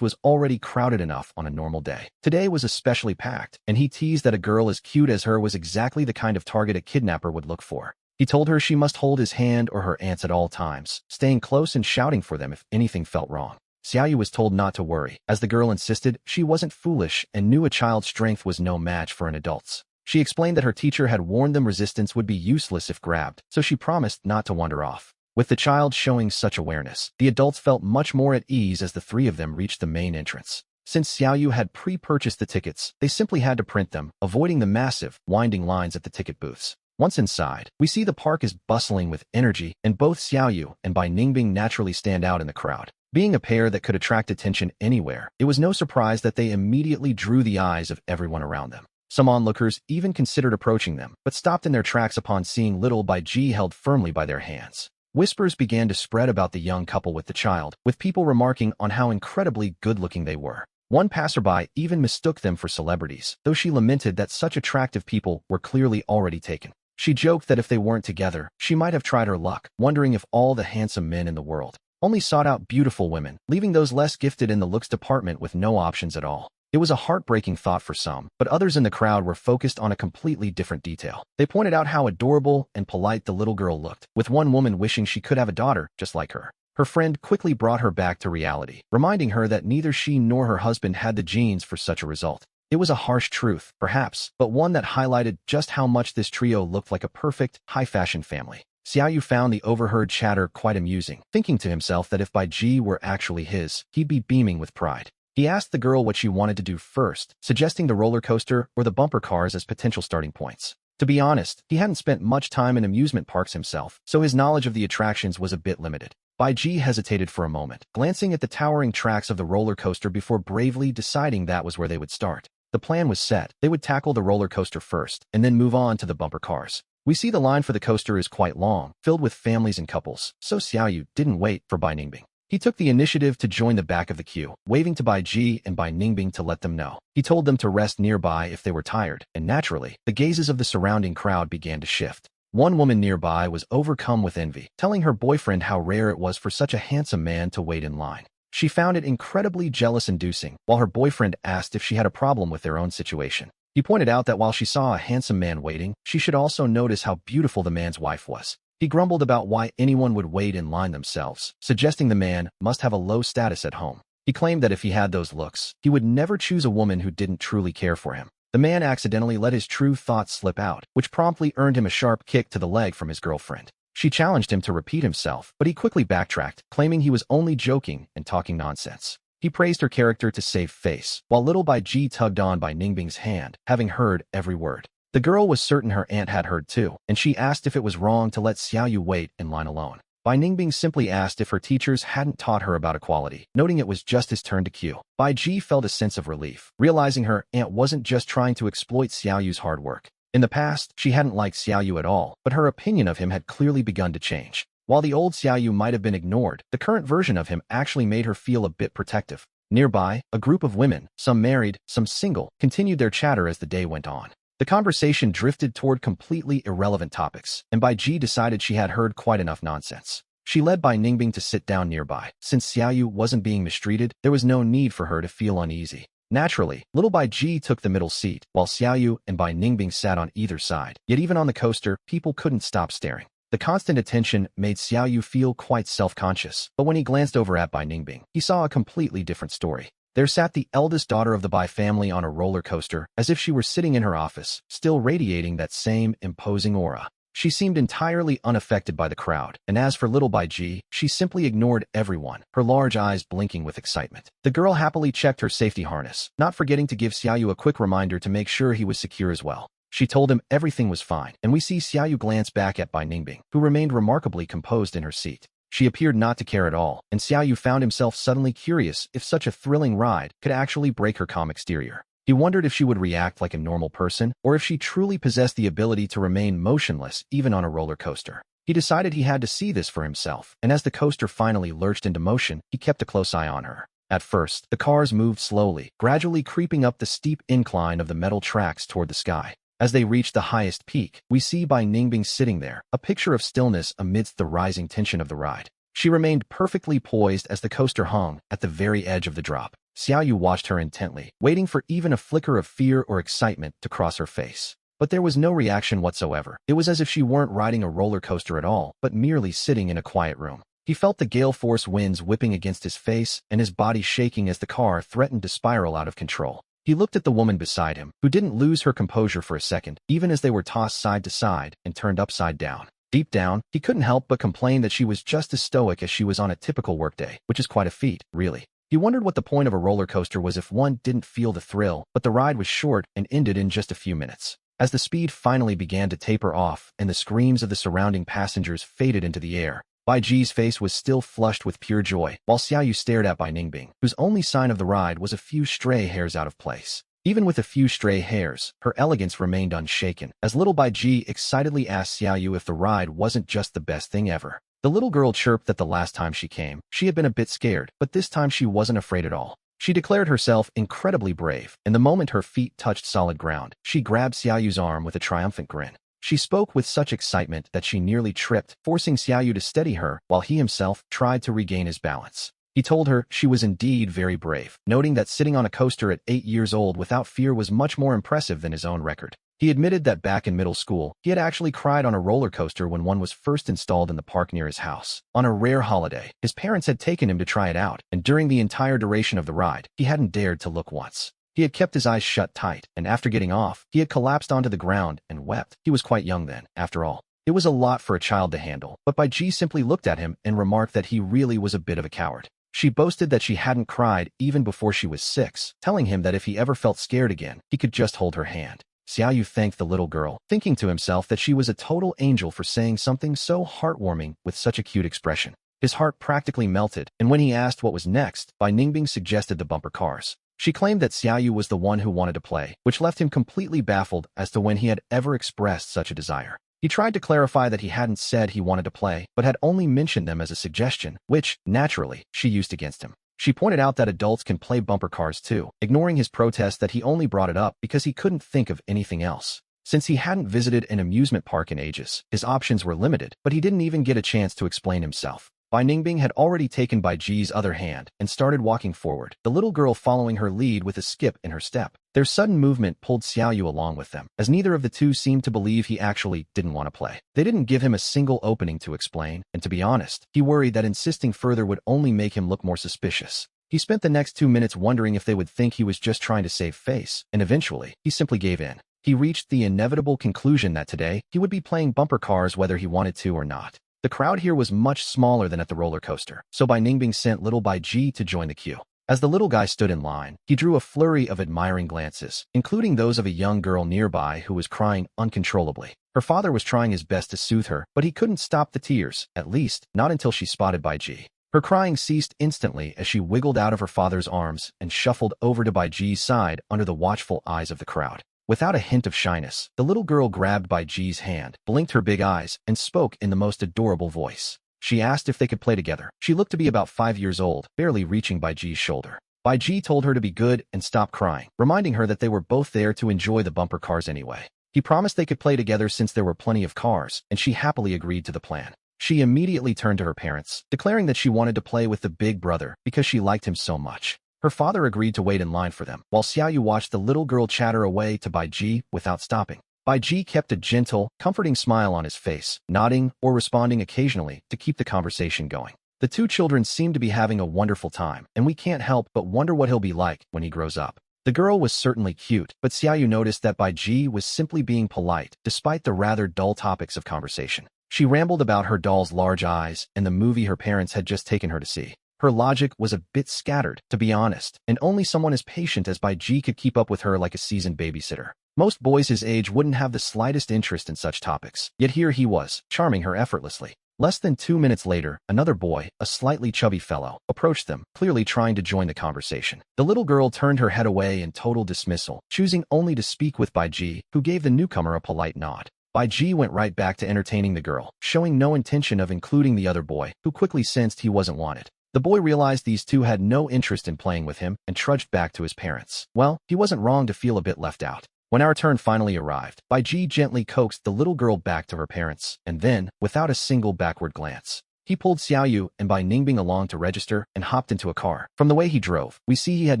was already crowded enough on a normal day. Today was especially packed, and he teased that a girl as cute as her was exactly the kind of target a kidnapper would look for. He told her she must hold his hand or her aunts at all times, staying close and shouting for them if anything felt wrong. Xiaoyu was told not to worry, as the girl insisted she wasn't foolish and knew a child's strength was no match for an adult's. She explained that her teacher had warned them resistance would be useless if grabbed, so she promised not to wander off. With the child showing such awareness, the adults felt much more at ease as the three of them reached the main entrance. Since Xiaoyu had pre-purchased the tickets, they simply had to print them, avoiding the massive, winding lines at the ticket booths. Once inside, we see the park is bustling with energy, and both Xiaoyu and Bai Ningbing naturally stand out in the crowd. Being a pair that could attract attention anywhere, it was no surprise that they immediately drew the eyes of everyone around them. Some onlookers even considered approaching them, but stopped in their tracks upon seeing little Bai Ji held firmly by their hands. Whispers began to spread about the young couple with the child, with people remarking on how incredibly good-looking they were. One passerby even mistook them for celebrities, though she lamented that such attractive people were clearly already taken. She joked that if they weren't together, she might have tried her luck, wondering if all the handsome men in the world only sought out beautiful women, leaving those less gifted in the looks department with no options at all. It was a heartbreaking thought for some, but others in the crowd were focused on a completely different detail. They pointed out how adorable and polite the little girl looked, with one woman wishing she could have a daughter just like her. Her friend quickly brought her back to reality, reminding her that neither she nor her husband had the genes for such a result. It was a harsh truth, perhaps, but one that highlighted just how much this trio looked like a perfect, high-fashion family. Xiaoyu found the overheard chatter quite amusing, thinking to himself that if Bai Ji were actually his, he'd be beaming with pride. He asked the girl what she wanted to do first, suggesting the roller coaster or the bumper cars as potential starting points. To be honest, he hadn't spent much time in amusement parks himself, so his knowledge of the attractions was a bit limited. Bai Ji hesitated for a moment, glancing at the towering tracks of the roller coaster before bravely deciding that was where they would start. The plan was set. They would tackle the roller coaster first, and then move on to the bumper cars. We see the line for the coaster is quite long, filled with families and couples, so Xiaoyu didn't wait for Bai Ningbing. He took the initiative to join the back of the queue, waving to Bai Ji and Bai Ningbing to let them know. He told them to rest nearby if they were tired, and naturally, the gazes of the surrounding crowd began to shift. One woman nearby was overcome with envy, telling her boyfriend how rare it was for such a handsome man to wait in line. She found it incredibly jealous-inducing, while her boyfriend asked if she had a problem with their own situation. He pointed out that while she saw a handsome man waiting, she should also notice how beautiful the man's wife was. He grumbled about why anyone would wait in line themselves, suggesting the man must have a low status at home. He claimed that if he had those looks, he would never choose a woman who didn't truly care for him. The man accidentally let his true thoughts slip out, which promptly earned him a sharp kick to the leg from his girlfriend. She challenged him to repeat himself, but he quickly backtracked, claiming he was only joking and talking nonsense. He praised her character to save face, while little Bai Ji tugged on Bai Ningbing's hand, having heard every word. The girl was certain her aunt had heard too, and she asked if it was wrong to let Xiaoyu wait in line alone. Bai Ningbing simply asked if her teachers hadn't taught her about equality, noting it was just his turn to queue. Bai Ji felt a sense of relief, realizing her aunt wasn't just trying to exploit Xiaoyu's hard work. In the past, she hadn't liked Xiaoyu at all, but her opinion of him had clearly begun to change. While the old Xiaoyu might have been ignored, the current version of him actually made her feel a bit protective. Nearby, a group of women, some married, some single, continued their chatter as the day went on. The conversation drifted toward completely irrelevant topics, and Bai Ji decided she had heard quite enough nonsense. She led Bai Ningbing to sit down nearby. Since Xiaoyu wasn't being mistreated, there was no need for her to feel uneasy. Naturally, little Bai Ji took the middle seat, while Xiaoyu and Bai Ningbing sat on either side. Yet even on the coaster, people couldn't stop staring. The constant attention made Xiaoyu feel quite self-conscious, but when he glanced over at Bai Ningbing, he saw a completely different story. There sat the eldest daughter of the Bai family on a roller coaster, as if she were sitting in her office, still radiating that same imposing aura. She seemed entirely unaffected by the crowd, and as for little Bai Ji, she simply ignored everyone, her large eyes blinking with excitement. The girl happily checked her safety harness, not forgetting to give Xiaoyu a quick reminder to make sure he was secure as well. She told him everything was fine, and we see Xiaoyu glance back at Bai Ningbing, who remained remarkably composed in her seat. She appeared not to care at all, and Xiaoyu found himself suddenly curious if such a thrilling ride could actually break her calm exterior. He wondered if she would react like a normal person, or if she truly possessed the ability to remain motionless even on a roller coaster. He decided he had to see this for himself, and as the coaster finally lurched into motion, he kept a close eye on her. At first, the cars moved slowly, gradually creeping up the steep incline of the metal tracks toward the sky. As they reached the highest peak, we see Bai Ningbing sitting there, a picture of stillness amidst the rising tension of the ride. She remained perfectly poised as the coaster hung at the very edge of the drop. Xiaoyu watched her intently, waiting for even a flicker of fear or excitement to cross her face. But there was no reaction whatsoever. It was as if she weren't riding a roller coaster at all, but merely sitting in a quiet room. He felt the gale force winds whipping against his face and his body shaking as the car threatened to spiral out of control. He looked at the woman beside him, who didn't lose her composure for a second, even as they were tossed side to side and turned upside down. Deep down, he couldn't help but complain that she was just as stoic as she was on a typical workday, which is quite a feat, really. He wondered what the point of a roller coaster was if one didn't feel the thrill, but the ride was short and ended in just a few minutes. As the speed finally began to taper off and the screams of the surrounding passengers faded into the air, Bai Ji's face was still flushed with pure joy, while Xiaoyu stared at Bai Ningbing, whose only sign of the ride was a few stray hairs out of place. Even with a few stray hairs, her elegance remained unshaken, as little Bai Ji excitedly asked Xiaoyu if the ride wasn't just the best thing ever. The little girl chirped that the last time she came, she had been a bit scared, but this time she wasn't afraid at all. She declared herself incredibly brave, and the moment her feet touched solid ground, she grabbed Xiaoyu's arm with a triumphant grin. She spoke with such excitement that she nearly tripped, forcing Xiaoyu to steady her while he himself tried to regain his balance. He told her she was indeed very brave, noting that sitting on a coaster at 8 years old without fear was much more impressive than his own record. He admitted that back in middle school, he had actually cried on a roller coaster when one was first installed in the park near his house. On a rare holiday, his parents had taken him to try it out, and during the entire duration of the ride, he hadn't dared to look once. He had kept his eyes shut tight, and after getting off, he had collapsed onto the ground and wept. He was quite young then, after all. It was a lot for a child to handle, but Bai Ji simply looked at him and remarked that he really was a bit of a coward. She boasted that she hadn't cried even before she was 6, telling him that if he ever felt scared again, he could just hold her hand. Xiaoyu thanked the little girl, thinking to himself that she was a total angel for saying something so heartwarming with such a cute expression. His heart practically melted, and when he asked what was next, Bai Ningbing suggested the bumper cars. She claimed that Xiaoyu was the one who wanted to play, which left him completely baffled as to when he had ever expressed such a desire. He tried to clarify that he hadn't said he wanted to play, but had only mentioned them as a suggestion, which, naturally, she used against him. She pointed out that adults can play bumper cars too, ignoring his protest that he only brought it up because he couldn't think of anything else. Since he hadn't visited an amusement park in ages, his options were limited, but he didn't even get a chance to explain himself. Bai Ningbing had already taken Bai Ji's other hand and started walking forward, the little girl following her lead with a skip in her step. Their sudden movement pulled Xiaoyu along with them, as neither of the two seemed to believe he actually didn't want to play. They didn't give him a single opening to explain, and to be honest, he worried that insisting further would only make him look more suspicious. He spent the next 2 minutes wondering if they would think he was just trying to save face, and eventually, he simply gave in. He reached the inevitable conclusion that today, he would be playing bumper cars whether he wanted to or not. The crowd here was much smaller than at the roller coaster, so Bai Ningbing sent little Bai Ji to join the queue. As the little guy stood in line, he drew a flurry of admiring glances, including those of a young girl nearby who was crying uncontrollably. Her father was trying his best to soothe her, but he couldn't stop the tears, at least, not until she spotted Baiji. Her crying ceased instantly as she wiggled out of her father's arms and shuffled over to Baiji's side under the watchful eyes of the crowd. Without a hint of shyness, the little girl grabbed Baiji's hand, blinked her big eyes, and spoke in the most adorable voice. She asked if they could play together. She looked to be about 5 years old, barely reaching Baiji's shoulder. Baiji told her to be good and stop crying, reminding her that they were both there to enjoy the bumper cars anyway. He promised they could play together since there were plenty of cars, and she happily agreed to the plan. She immediately turned to her parents, declaring that she wanted to play with the big brother because she liked him so much. Her father agreed to wait in line for them, while Xiaoyu watched the little girl chatter away to Baiji without stopping. Baiji kept a gentle, comforting smile on his face, nodding or responding occasionally to keep the conversation going. The two children seem to be having a wonderful time, and we can't help but wonder what he'll be like when he grows up. The girl was certainly cute, but Xiaoyu noticed that Baiji was simply being polite, despite the rather dull topics of conversation. She rambled about her doll's large eyes and the movie her parents had just taken her to see. Her logic was a bit scattered, to be honest, and only someone as patient as Baiji could keep up with her like a seasoned babysitter. Most boys his age wouldn't have the slightest interest in such topics, yet here he was, charming her effortlessly. Less than 2 minutes later, another boy, a slightly chubby fellow, approached them, clearly trying to join the conversation. The little girl turned her head away in total dismissal, choosing only to speak with Baiji, who gave the newcomer a polite nod. Baiji went right back to entertaining the girl, showing no intention of including the other boy, who quickly sensed he wasn't wanted. The boy realized these two had no interest in playing with him and trudged back to his parents. Well, he wasn't wrong to feel a bit left out. When our turn finally arrived, Baiji gently coaxed the little girl back to her parents, and then, without a single backward glance, he pulled Xiaoyu and Bai Ningbing along to register and hopped into a car. From the way he drove, we see he had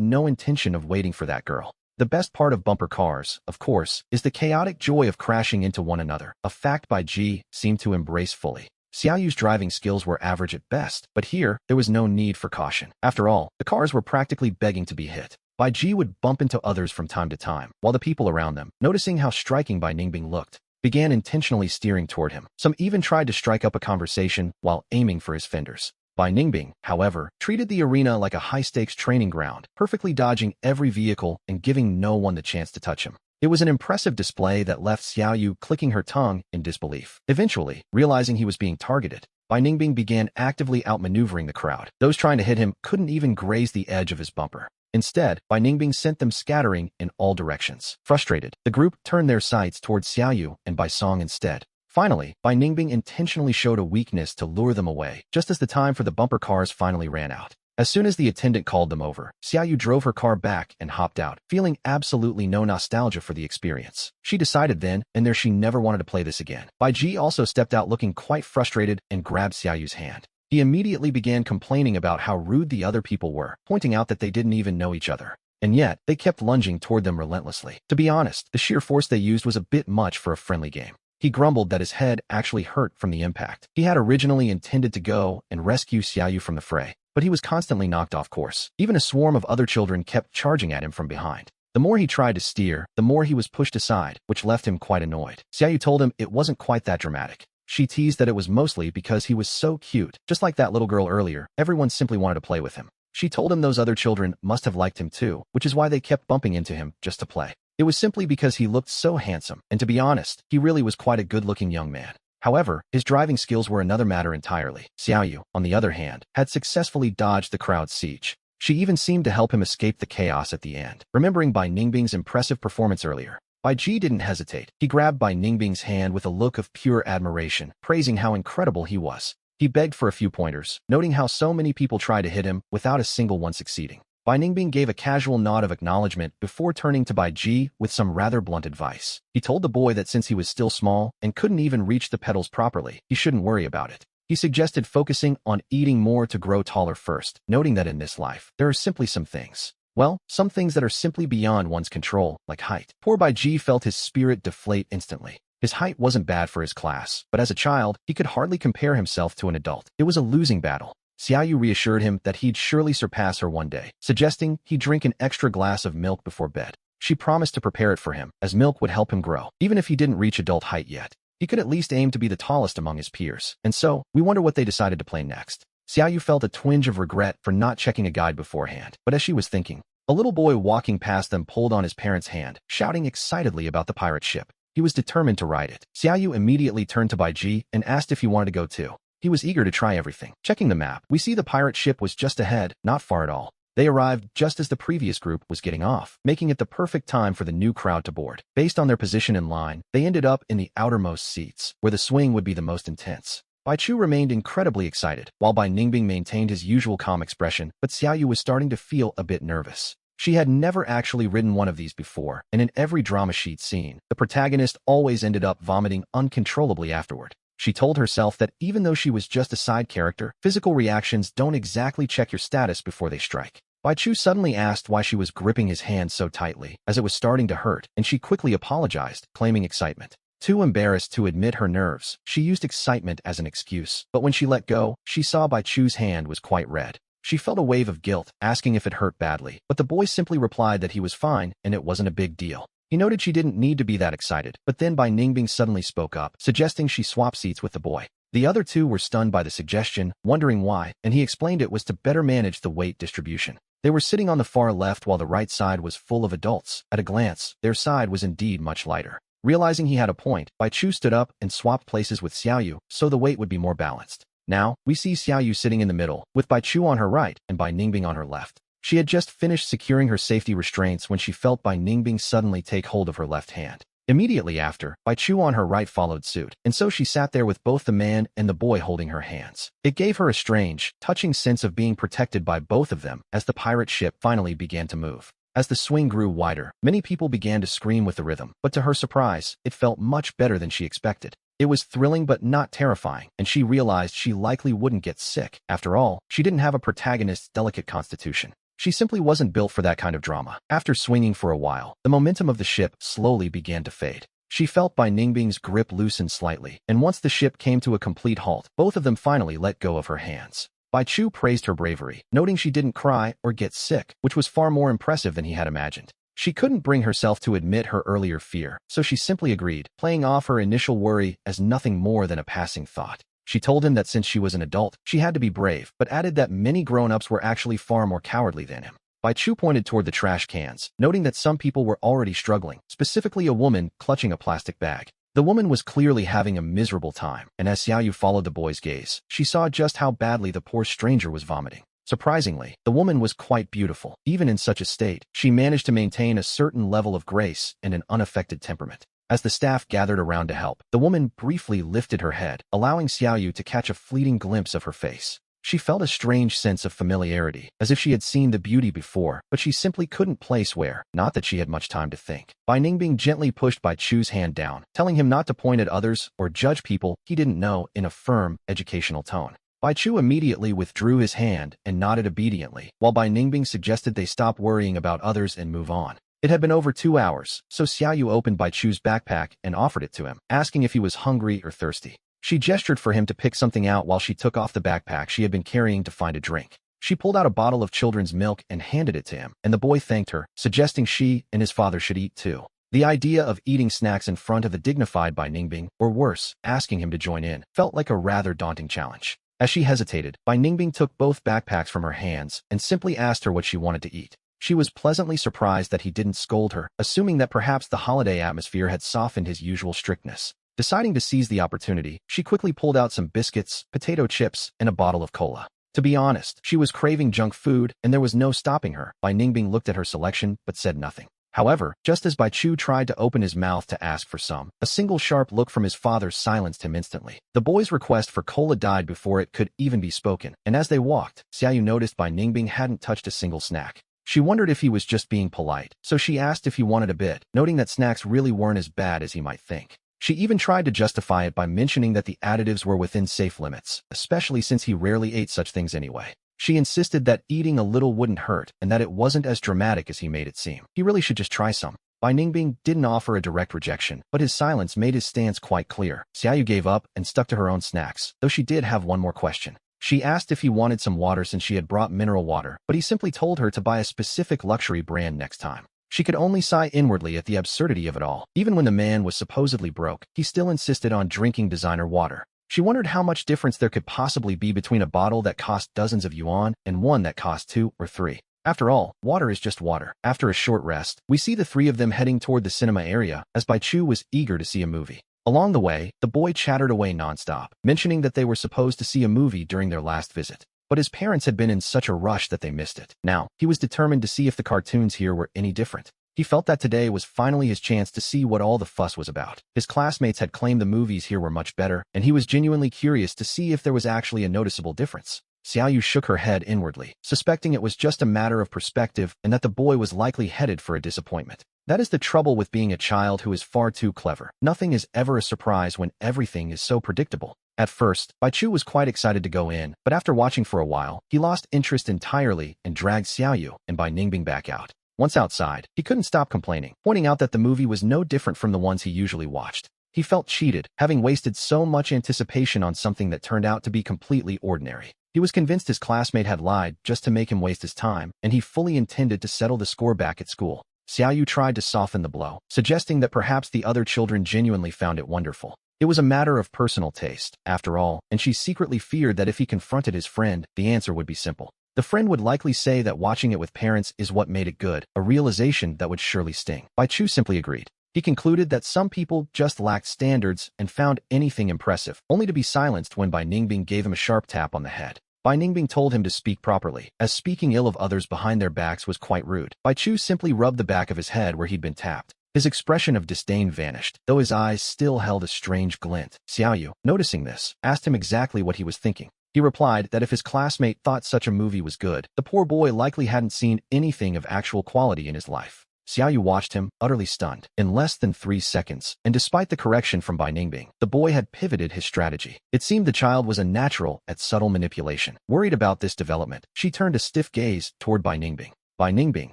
no intention of waiting for that girl. The best part of bumper cars, of course, is the chaotic joy of crashing into one another, a fact Baiji seemed to embrace fully. Xiaoyu's driving skills were average at best, but here, there was no need for caution. After all, the cars were practically begging to be hit. Baiji would bump into others from time to time, while the people around them, noticing how striking Bai Ningbing looked, began intentionally steering toward him. Some even tried to strike up a conversation while aiming for his fenders. Bai Ningbing, however, treated the arena like a high-stakes training ground, perfectly dodging every vehicle and giving no one the chance to touch him. It was an impressive display that left Xiaoyu clicking her tongue in disbelief. Eventually, realizing he was being targeted, Bai Ningbing began actively outmaneuvering the crowd. Those trying to hit him couldn't even graze the edge of his bumper. Instead, Bai Ningbing sent them scattering in all directions. Frustrated, the group turned their sights towards Xiaoyu and Bai Song instead. Finally, Bai Ningbing intentionally showed a weakness to lure them away, just as the time for the bumper cars finally ran out. As soon as the attendant called them over, Xiaoyu drove her car back and hopped out, feeling absolutely no nostalgia for the experience. She decided then and there she never wanted to play this again. Baiji also stepped out looking quite frustrated and grabbed Xiaoyu's hand. He immediately began complaining about how rude the other people were, pointing out that they didn't even know each other. And yet, they kept lunging toward them relentlessly. To be honest, the sheer force they used was a bit much for a friendly game. He grumbled that his head actually hurt from the impact. He had originally intended to go and rescue Xiaoyu from the fray, but he was constantly knocked off course. Even a swarm of other children kept charging at him from behind. The more he tried to steer, the more he was pushed aside, which left him quite annoyed. Xiaoyu told him it wasn't quite that dramatic. She teased that it was mostly because he was so cute. Just like that little girl earlier, everyone simply wanted to play with him. She told him those other children must have liked him too, which is why they kept bumping into him just to play. It was simply because he looked so handsome, and to be honest, he really was quite a good-looking young man. However, his driving skills were another matter entirely. Xiaoyu, on the other hand, had successfully dodged the crowd's siege. She even seemed to help him escape the chaos at the end. Remembering Bai Ningbing's impressive performance earlier, Baiji didn't hesitate. He grabbed Bai Ningbing's hand with a look of pure admiration, praising how incredible he was. He begged for a few pointers, noting how so many people tried to hit him without a single one succeeding. Bai Ningbing gave a casual nod of acknowledgement before turning to Baiji with some rather blunt advice. He told the boy that since he was still small and couldn't even reach the pedals properly, he shouldn't worry about it. He suggested focusing on eating more to grow taller first, noting that in this life, there are simply some things that are simply beyond one's control, like height. Poor Baiji felt his spirit deflate instantly. His height wasn't bad for his class, but as a child, he could hardly compare himself to an adult. It was a losing battle. Xiaoyu reassured him that he'd surely surpass her one day, suggesting he drink an extra glass of milk before bed. She promised to prepare it for him, as milk would help him grow. Even if he didn't reach adult height yet, he could at least aim to be the tallest among his peers. And so, we wonder what they decided to play next. Xiaoyu felt a twinge of regret for not checking a guide beforehand, but as she was thinking, a little boy walking past them pulled on his parents' hand, shouting excitedly about the pirate ship. He was determined to ride it. Xiaoyu immediately turned to Baiji and asked if he wanted to go too. He was eager to try everything. Checking the map, we see the pirate ship was just ahead, not far at all. They arrived just as the previous group was getting off, making it the perfect time for the new crowd to board. Based on their position in line, they ended up in the outermost seats, where the swing would be the most intense. Bai Chu remained incredibly excited, while Bai Ningbing maintained his usual calm expression, but Xiaoyu was starting to feel a bit nervous. She had never actually ridden one of these before, and in every drama she'd seen, the protagonist always ended up vomiting uncontrollably afterward. She told herself that even though she was just a side character, physical reactions don't exactly check your status before they strike. Bai Chu suddenly asked why she was gripping his hand so tightly, as it was starting to hurt, and she quickly apologized, claiming excitement. Too embarrassed to admit her nerves, she used excitement as an excuse, but when she let go, she saw Bai Chu's hand was quite red. She felt a wave of guilt, asking if it hurt badly, but the boy simply replied that he was fine and it wasn't a big deal. He noted she didn't need to be that excited, but then Bai Ningbing suddenly spoke up, suggesting she swap seats with the boy. The other two were stunned by the suggestion, wondering why, and he explained it was to better manage the weight distribution. They were sitting on the far left while the right side was full of adults. At a glance, their side was indeed much lighter. Realizing he had a point, Bai Chu stood up and swapped places with Xiaoyu, so the weight would be more balanced. Now, we see Xiaoyu sitting in the middle, with Bai Chu on her right and Bai Ningbing on her left. She had just finished securing her safety restraints when she felt Bai Ningbing suddenly take hold of her left hand. Immediately after, Bai Chu on her right followed suit, and so she sat there with both the man and the boy holding her hands. It gave her a strange, touching sense of being protected by both of them as the pirate ship finally began to move. As the swing grew wider, many people began to scream with the rhythm, but to her surprise, it felt much better than she expected. It was thrilling but not terrifying, and she realized she likely wouldn't get sick. After all, she didn't have a protagonist's delicate constitution. She simply wasn't built for that kind of drama. After swinging for a while, the momentum of the ship slowly began to fade. She felt Bai Ningbing's grip loosen slightly, and once the ship came to a complete halt, both of them finally let go of her hands. Bai Chu praised her bravery, noting she didn't cry or get sick, which was far more impressive than he had imagined. She couldn't bring herself to admit her earlier fear, so she simply agreed, playing off her initial worry as nothing more than a passing thought. She told him that since she was an adult, she had to be brave, but added that many grown-ups were actually far more cowardly than him. Bai Chu pointed toward the trash cans, noting that some people were already struggling, specifically a woman clutching a plastic bag. The woman was clearly having a miserable time, and as Xiaoyu followed the boy's gaze, she saw just how badly the poor stranger was vomiting. Surprisingly, the woman was quite beautiful. Even in such a state, she managed to maintain a certain level of grace and an unaffected temperament. As the staff gathered around to help, the woman briefly lifted her head, allowing Xiaoyu to catch a fleeting glimpse of her face. She felt a strange sense of familiarity, as if she had seen the beauty before, but she simply couldn't place where, not that she had much time to think. Bai Ningbing gently pushed Bai Chu's hand down, telling him not to point at others or judge people he didn't know in a firm, educational tone. Bai Chu immediately withdrew his hand and nodded obediently, while Bai Ningbing suggested they stop worrying about others and move on. It had been over 2 hours, so Xiaoyu opened Bai Chu's backpack and offered it to him, asking if he was hungry or thirsty. She gestured for him to pick something out while she took off the backpack she had been carrying to find a drink. She pulled out a bottle of children's milk and handed it to him, and the boy thanked her, suggesting she and his father should eat too. The idea of eating snacks in front of the dignified Bai Ningbing, or worse, asking him to join in, felt like a rather daunting challenge. As she hesitated, Bai Ningbing took both backpacks from her hands and simply asked her what she wanted to eat. She was pleasantly surprised that he didn't scold her, assuming that perhaps the holiday atmosphere had softened his usual strictness. Deciding to seize the opportunity, she quickly pulled out some biscuits, potato chips, and a bottle of cola. To be honest, she was craving junk food, and there was no stopping her. Bai Ningbing looked at her selection, but said nothing. However, just as Bai Chu tried to open his mouth to ask for some, a single sharp look from his father silenced him instantly. The boy's request for cola died before it could even be spoken, and as they walked, Xiaoyu noticed Bai Ningbing hadn't touched a single snack. She wondered if he was just being polite, so she asked if he wanted a bit, noting that snacks really weren't as bad as he might think. She even tried to justify it by mentioning that the additives were within safe limits, especially since he rarely ate such things anyway. She insisted that eating a little wouldn't hurt and that it wasn't as dramatic as he made it seem. He really should just try some. Bai Ningbing didn't offer a direct rejection, but his silence made his stance quite clear. Xiaoyu gave up and stuck to her own snacks, though she did have one more question. She asked if he wanted some water since she had brought mineral water, but he simply told her to buy a specific luxury brand next time. She could only sigh inwardly at the absurdity of it all. Even when the man was supposedly broke, he still insisted on drinking designer water. She wondered how much difference there could possibly be between a bottle that cost dozens of yuan and one that cost 2 or 3. After all, water is just water. After a short rest, we see the three of them heading toward the cinema area, as Baichu was eager to see a movie. Along the way, the boy chattered away nonstop, mentioning that they were supposed to see a movie during their last visit. But his parents had been in such a rush that they missed it. Now, he was determined to see if the cartoons here were any different. He felt that today was finally his chance to see what all the fuss was about. His classmates had claimed the movies here were much better, and he was genuinely curious to see if there was actually a noticeable difference. Xiaoyu shook her head inwardly, suspecting it was just a matter of perspective and that the boy was likely headed for a disappointment. That is the trouble with being a child who is far too clever. Nothing is ever a surprise when everything is so predictable. At first, Baichu was quite excited to go in, but after watching for a while, he lost interest entirely and dragged Xiaoyu and Bai Ningbing back out. Once outside, he couldn't stop complaining, pointing out that the movie was no different from the ones he usually watched. He felt cheated, having wasted so much anticipation on something that turned out to be completely ordinary. He was convinced his classmate had lied just to make him waste his time, and he fully intended to settle the score back at school. Xiaoyu tried to soften the blow, suggesting that perhaps the other children genuinely found it wonderful. It was a matter of personal taste, after all, and she secretly feared that if he confronted his friend, the answer would be simple. The friend would likely say that watching it with parents is what made it good, a realization that would surely sting. Baichu simply agreed. He concluded that some people just lacked standards and found anything impressive, only to be silenced when Bai Ningbing gave him a sharp tap on the head. Bai Ningbing told him to speak properly, as speaking ill of others behind their backs was quite rude. Baichu simply rubbed the back of his head where he'd been tapped. His expression of disdain vanished, though his eyes still held a strange glint. Xiaoyu, noticing this, asked him exactly what he was thinking. He replied that if his classmate thought such a movie was good, the poor boy likely hadn't seen anything of actual quality in his life. Xiaoyu watched him, utterly stunned. In less than 3 seconds, and despite the correction from Bai Ningbing, the boy had pivoted his strategy. It seemed the child was a natural at subtle manipulation. Worried about this development, she turned a stiff gaze toward Bai Ningbing. Bai Ningbing,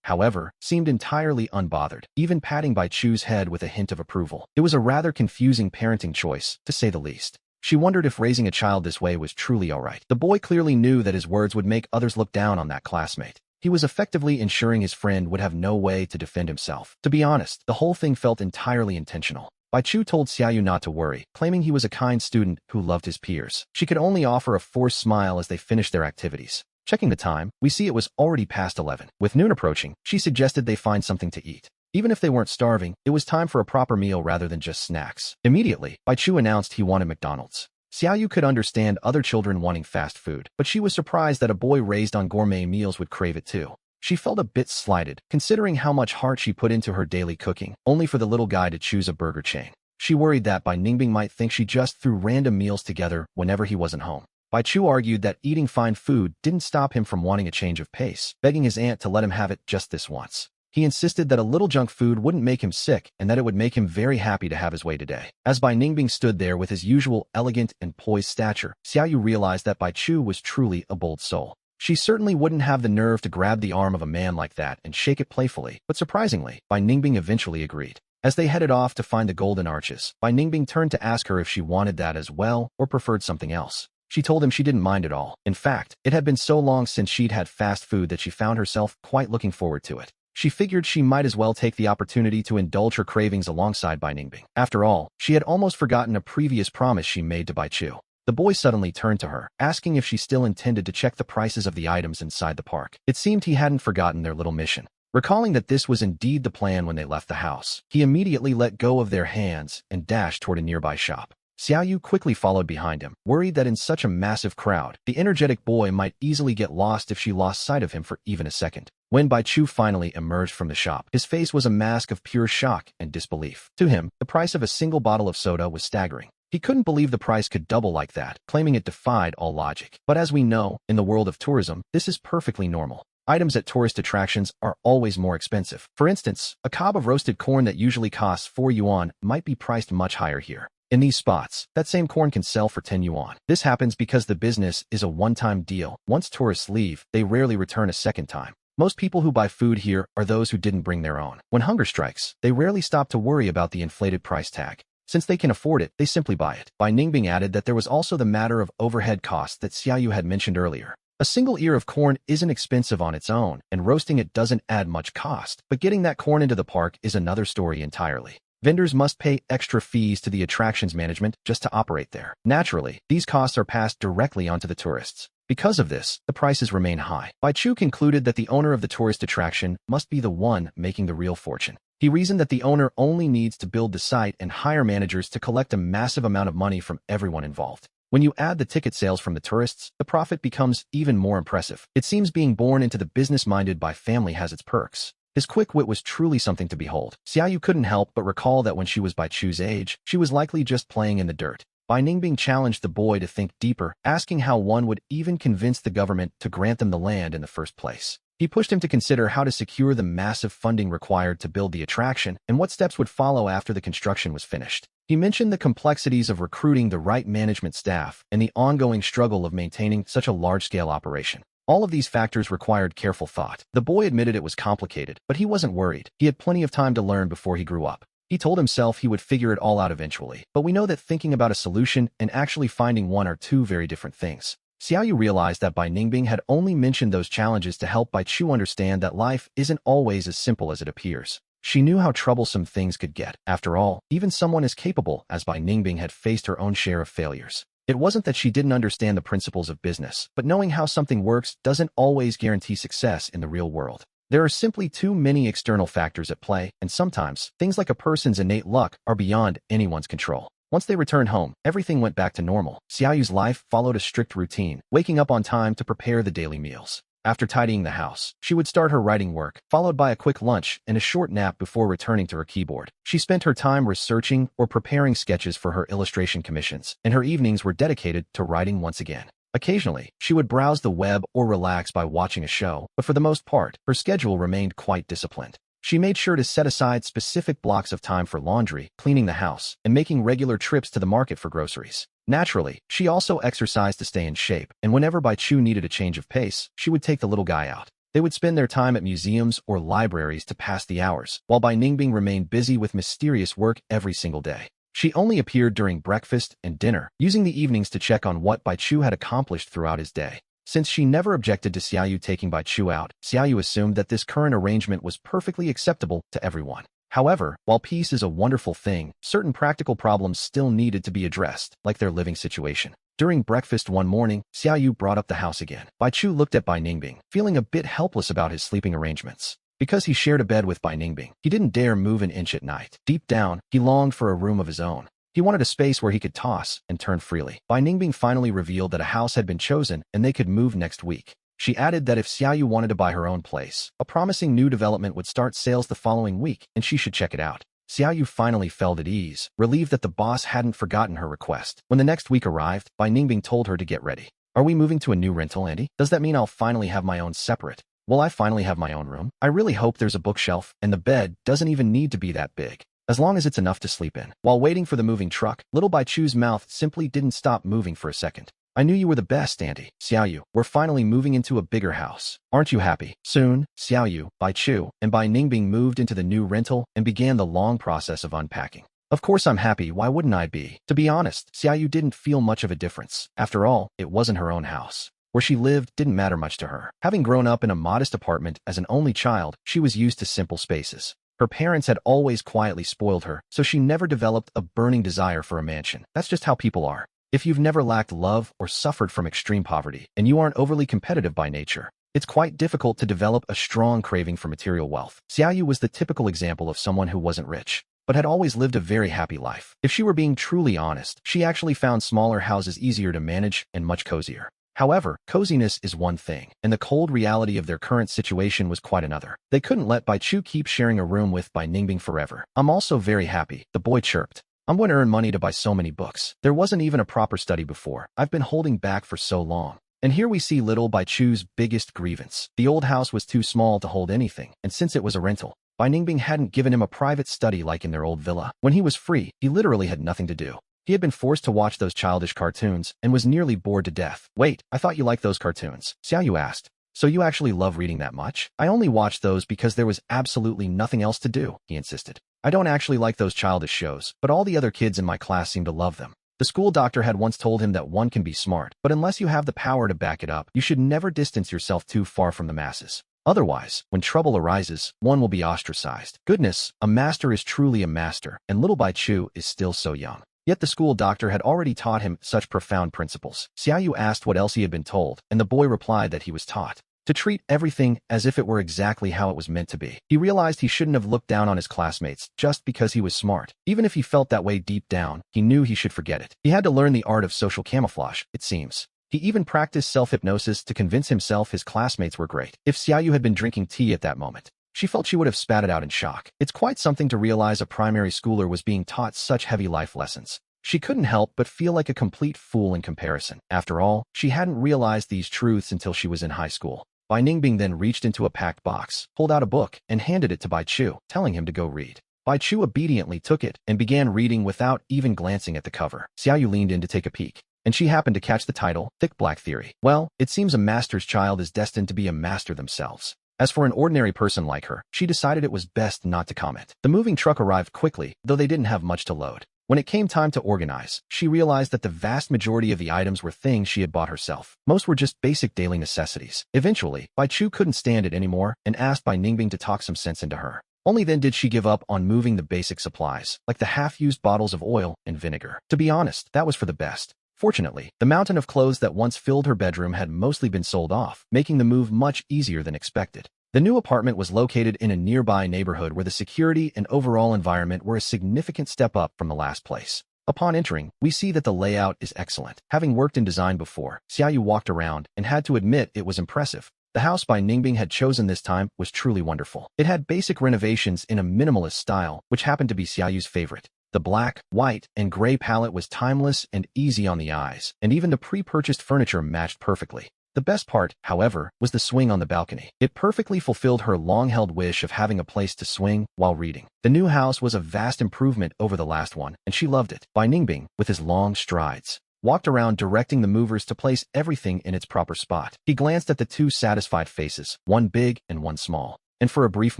however, seemed entirely unbothered, even patting Baichu's head with a hint of approval. It was a rather confusing parenting choice, to say the least. She wondered if raising a child this way was truly alright. The boy clearly knew that his words would make others look down on that classmate. He was effectively ensuring his friend would have no way to defend himself. To be honest, the whole thing felt entirely intentional. Baichu told Xiaoyu not to worry, claiming he was a kind student who loved his peers. She could only offer a forced smile as they finished their activities. Checking the time, we see it was already past 11. With noon approaching, she suggested they find something to eat. Even if they weren't starving, it was time for a proper meal rather than just snacks. Immediately, Baichu announced he wanted McDonald's. Xiaoyu could understand other children wanting fast food, but she was surprised that a boy raised on gourmet meals would crave it too. She felt a bit slighted, considering how much heart she put into her daily cooking, only for the little guy to choose a burger chain. She worried that Bai Ningbing might think she just threw random meals together whenever he wasn't home. Baichu argued that eating fine food didn't stop him from wanting a change of pace, begging his aunt to let him have it just this once. He insisted that a little junk food wouldn't make him sick and that it would make him very happy to have his way today. As Bai Ningbing stood there with his usual elegant and poised stature, Xiaoyu realized that Baichu was truly a bold soul. She certainly wouldn't have the nerve to grab the arm of a man like that and shake it playfully, but surprisingly, Bai Ningbing eventually agreed. As they headed off to find the golden arches, Bai Ningbing turned to ask her if she wanted that as well or preferred something else. She told him she didn't mind at all. In fact, it had been so long since she'd had fast food that she found herself quite looking forward to it. She figured she might as well take the opportunity to indulge her cravings alongside Bai Ningbing. After all, she had almost forgotten a previous promise she made to Baichu. The boy suddenly turned to her, asking if she still intended to check the prices of the items inside the park. It seemed he hadn't forgotten their little mission. Recalling that this was indeed the plan when they left the house, he immediately let go of their hands and dashed toward a nearby shop. Xiaoyu quickly followed behind him, worried that in such a massive crowd, the energetic boy might easily get lost if she lost sight of him for even a second. When Baichu finally emerged from the shop, his face was a mask of pure shock and disbelief. To him, the price of a single bottle of soda was staggering. He couldn't believe the price could double like that, claiming it defied all logic. But as we know, in the world of tourism, this is perfectly normal. Items at tourist attractions are always more expensive. For instance, a cob of roasted corn that usually costs 4 yuan might be priced much higher here. In these spots, that same corn can sell for 10 yuan. This happens because the business is a one-time deal. Once tourists leave, they rarely return a second time. Most people who buy food here are those who didn't bring their own. When hunger strikes, they rarely stop to worry about the inflated price tag. Since they can afford it, they simply buy it. Bai Ningbing added that there was also the matter of overhead costs that Xiaoyu had mentioned earlier. A single ear of corn isn't expensive on its own, and roasting it doesn't add much cost, but getting that corn into the park is another story entirely. Vendors must pay extra fees to the attractions management just to operate there. Naturally, these costs are passed directly onto the tourists. Because of this, the prices remain high. Bai Chu concluded that the owner of the tourist attraction must be the one making the real fortune. He reasoned that the owner only needs to build the site and hire managers to collect a massive amount of money from everyone involved. When you add the ticket sales from the tourists, the profit becomes even more impressive. It seems being born into the business-minded Bai family has its perks. His quick wit was truly something to behold. Xiaoyu couldn't help but recall that when she was Bai Chu's age, she was likely just playing in the dirt. Bai Ningbing challenged the boy to think deeper, asking how one would even convince the government to grant them the land in the first place. He pushed him to consider how to secure the massive funding required to build the attraction and what steps would follow after the construction was finished. He mentioned the complexities of recruiting the right management staff and the ongoing struggle of maintaining such a large-scale operation. All of these factors required careful thought. The boy admitted it was complicated, but he wasn't worried. He had plenty of time to learn before he grew up. He told himself he would figure it all out eventually. But we know that thinking about a solution and actually finding one are two very different things. Xiaoyu realized that Bai Ningbing had only mentioned those challenges to help Bai Chu understand that life isn't always as simple as it appears. She knew how troublesome things could get. After all, even someone as capable as Bai Ningbing had faced her own share of failures. It wasn't that she didn't understand the principles of business, but knowing how something works doesn't always guarantee success in the real world. There are simply too many external factors at play, and sometimes, things like a person's innate luck are beyond anyone's control. Once they returned home, everything went back to normal. Xiaoyu's life followed a strict routine, waking up on time to prepare the daily meals. After tidying the house, she would start her writing work, followed by a quick lunch and a short nap before returning to her keyboard. She spent her time researching or preparing sketches for her illustration commissions, and her evenings were dedicated to writing once again. Occasionally, she would browse the web or relax by watching a show, but for the most part, her schedule remained quite disciplined. She made sure to set aside specific blocks of time for laundry, cleaning the house, and making regular trips to the market for groceries. Naturally, she also exercised to stay in shape, and whenever Bai Chu needed a change of pace, she would take the little guy out. They would spend their time at museums or libraries to pass the hours, while Bai Ningbing remained busy with mysterious work every single day. She only appeared during breakfast and dinner, using the evenings to check on what Bai Chu had accomplished throughout his day. Since she never objected to Xiaoyu taking Bai Chu out, Xiaoyu assumed that this current arrangement was perfectly acceptable to everyone. However, while peace is a wonderful thing, certain practical problems still needed to be addressed, like their living situation. During breakfast one morning, Xiaoyu brought up the house again. Bai Chu looked at Bai Ningbing, feeling a bit helpless about his sleeping arrangements. Because he shared a bed with Bai Ningbing, he didn't dare move an inch at night. Deep down, he longed for a room of his own. He wanted a space where he could toss and turn freely. Bai Ningbing finally revealed that a house had been chosen and they could move next week. She added that if Xiaoyu wanted to buy her own place, a promising new development would start sales the following week and she should check it out. Xiaoyu finally felt at ease, relieved that the boss hadn't forgotten her request. When the next week arrived, Bai Ningbing told her to get ready. Are we moving to a new rental, Andy? Does that mean I'll finally have my own separate? Will I finally have my own room? I really hope there's a bookshelf, and the bed doesn't even need to be that big, as long as it's enough to sleep in. While waiting for the moving truck, little Bai Chu's mouth simply didn't stop moving for a second. I knew you were the best, Auntie. Xiaoyu, we're finally moving into a bigger house. Aren't you happy? Soon, Xiaoyu, Bai Chu, and Bai Ningbing moved into the new rental and began the long process of unpacking. Of course I'm happy, why wouldn't I be? To be honest, Xiaoyu didn't feel much of a difference. After all, it wasn't her own house. Where she lived didn't matter much to her. Having grown up in a modest apartment as an only child, she was used to simple spaces. Her parents had always quietly spoiled her, so she never developed a burning desire for a mansion. That's just how people are. If you've never lacked love or suffered from extreme poverty, and you aren't overly competitive by nature, it's quite difficult to develop a strong craving for material wealth. Xiaoyu was the typical example of someone who wasn't rich, but had always lived a very happy life. If she were being truly honest, she actually found smaller houses easier to manage and much cozier. However, coziness is one thing, and the cold reality of their current situation was quite another. They couldn't let Bai Chu keep sharing a room with Bai Ningbing forever. I'm also very happy, the boy chirped. I'm going to earn money to buy so many books. There wasn't even a proper study before. I've been holding back for so long. And here we see little Bai Chu's biggest grievance. The old house was too small to hold anything, and since it was a rental, Bai Ningbing hadn't given him a private study like in their old villa. When he was free, he literally had nothing to do. He had been forced to watch those childish cartoons and was nearly bored to death. Wait, I thought you liked those cartoons. Xiaoyu asked. So you actually love reading that much? I only watched those because there was absolutely nothing else to do, he insisted. I don't actually like those childish shows, but all the other kids in my class seem to love them. The school doctor had once told him that one can be smart, but unless you have the power to back it up, you should never distance yourself too far from the masses. Otherwise, when trouble arises, one will be ostracized. Goodness, a master is truly a master, and little Bai Chu is still so young. Yet the school doctor had already taught him such profound principles. Xiaoyu asked what else he had been told, and the boy replied that he was taught to treat everything as if it were exactly how it was meant to be. He realized he shouldn't have looked down on his classmates just because he was smart. Even if he felt that way deep down, he knew he should forget it. He had to learn the art of social camouflage, it seems. He even practiced self-hypnosis to convince himself his classmates were great. If Xiaoyu had been drinking tea at that moment, she felt she would have spat it out in shock. It's quite something to realize a primary schooler was being taught such heavy life lessons. She couldn't help but feel like a complete fool in comparison. After all, she hadn't realized these truths until she was in high school. Bai Ningbing then reached into a packed box, pulled out a book, and handed it to Bai Chu, telling him to go read. Bai Chu obediently took it and began reading without even glancing at the cover. Xiaoyu leaned in to take a peek, and she happened to catch the title, Thick Black Theory. Well, it seems a master's child is destined to be a master themselves. As for an ordinary person like her, she decided it was best not to comment. The moving truck arrived quickly, though they didn't have much to load. When it came time to organize, she realized that the vast majority of the items were things she had bought herself. Most were just basic daily necessities. Eventually, Bai Chu couldn't stand it anymore and asked Bai Ningbing to talk some sense into her. Only then did she give up on moving the basic supplies, like the half-used bottles of oil and vinegar. To be honest, that was for the best. Fortunately, the mountain of clothes that once filled her bedroom had mostly been sold off, making the move much easier than expected. The new apartment was located in a nearby neighborhood where the security and overall environment were a significant step up from the last place. Upon entering, we see that the layout is excellent. Having worked in design before, Xiaoyu walked around and had to admit it was impressive. The house Bai Ningbing had chosen this time was truly wonderful. It had basic renovations in a minimalist style, which happened to be Xiaoyu's favorite. The black, white, and gray palette was timeless and easy on the eyes, and even the pre-purchased furniture matched perfectly. The best part, however, was the swing on the balcony. It perfectly fulfilled her long-held wish of having a place to swing while reading. The new house was a vast improvement over the last one, and she loved it. Bai Ningbing, with his long strides, walked around directing the movers to place everything in its proper spot. He glanced at the two satisfied faces, one big and one small, and for a brief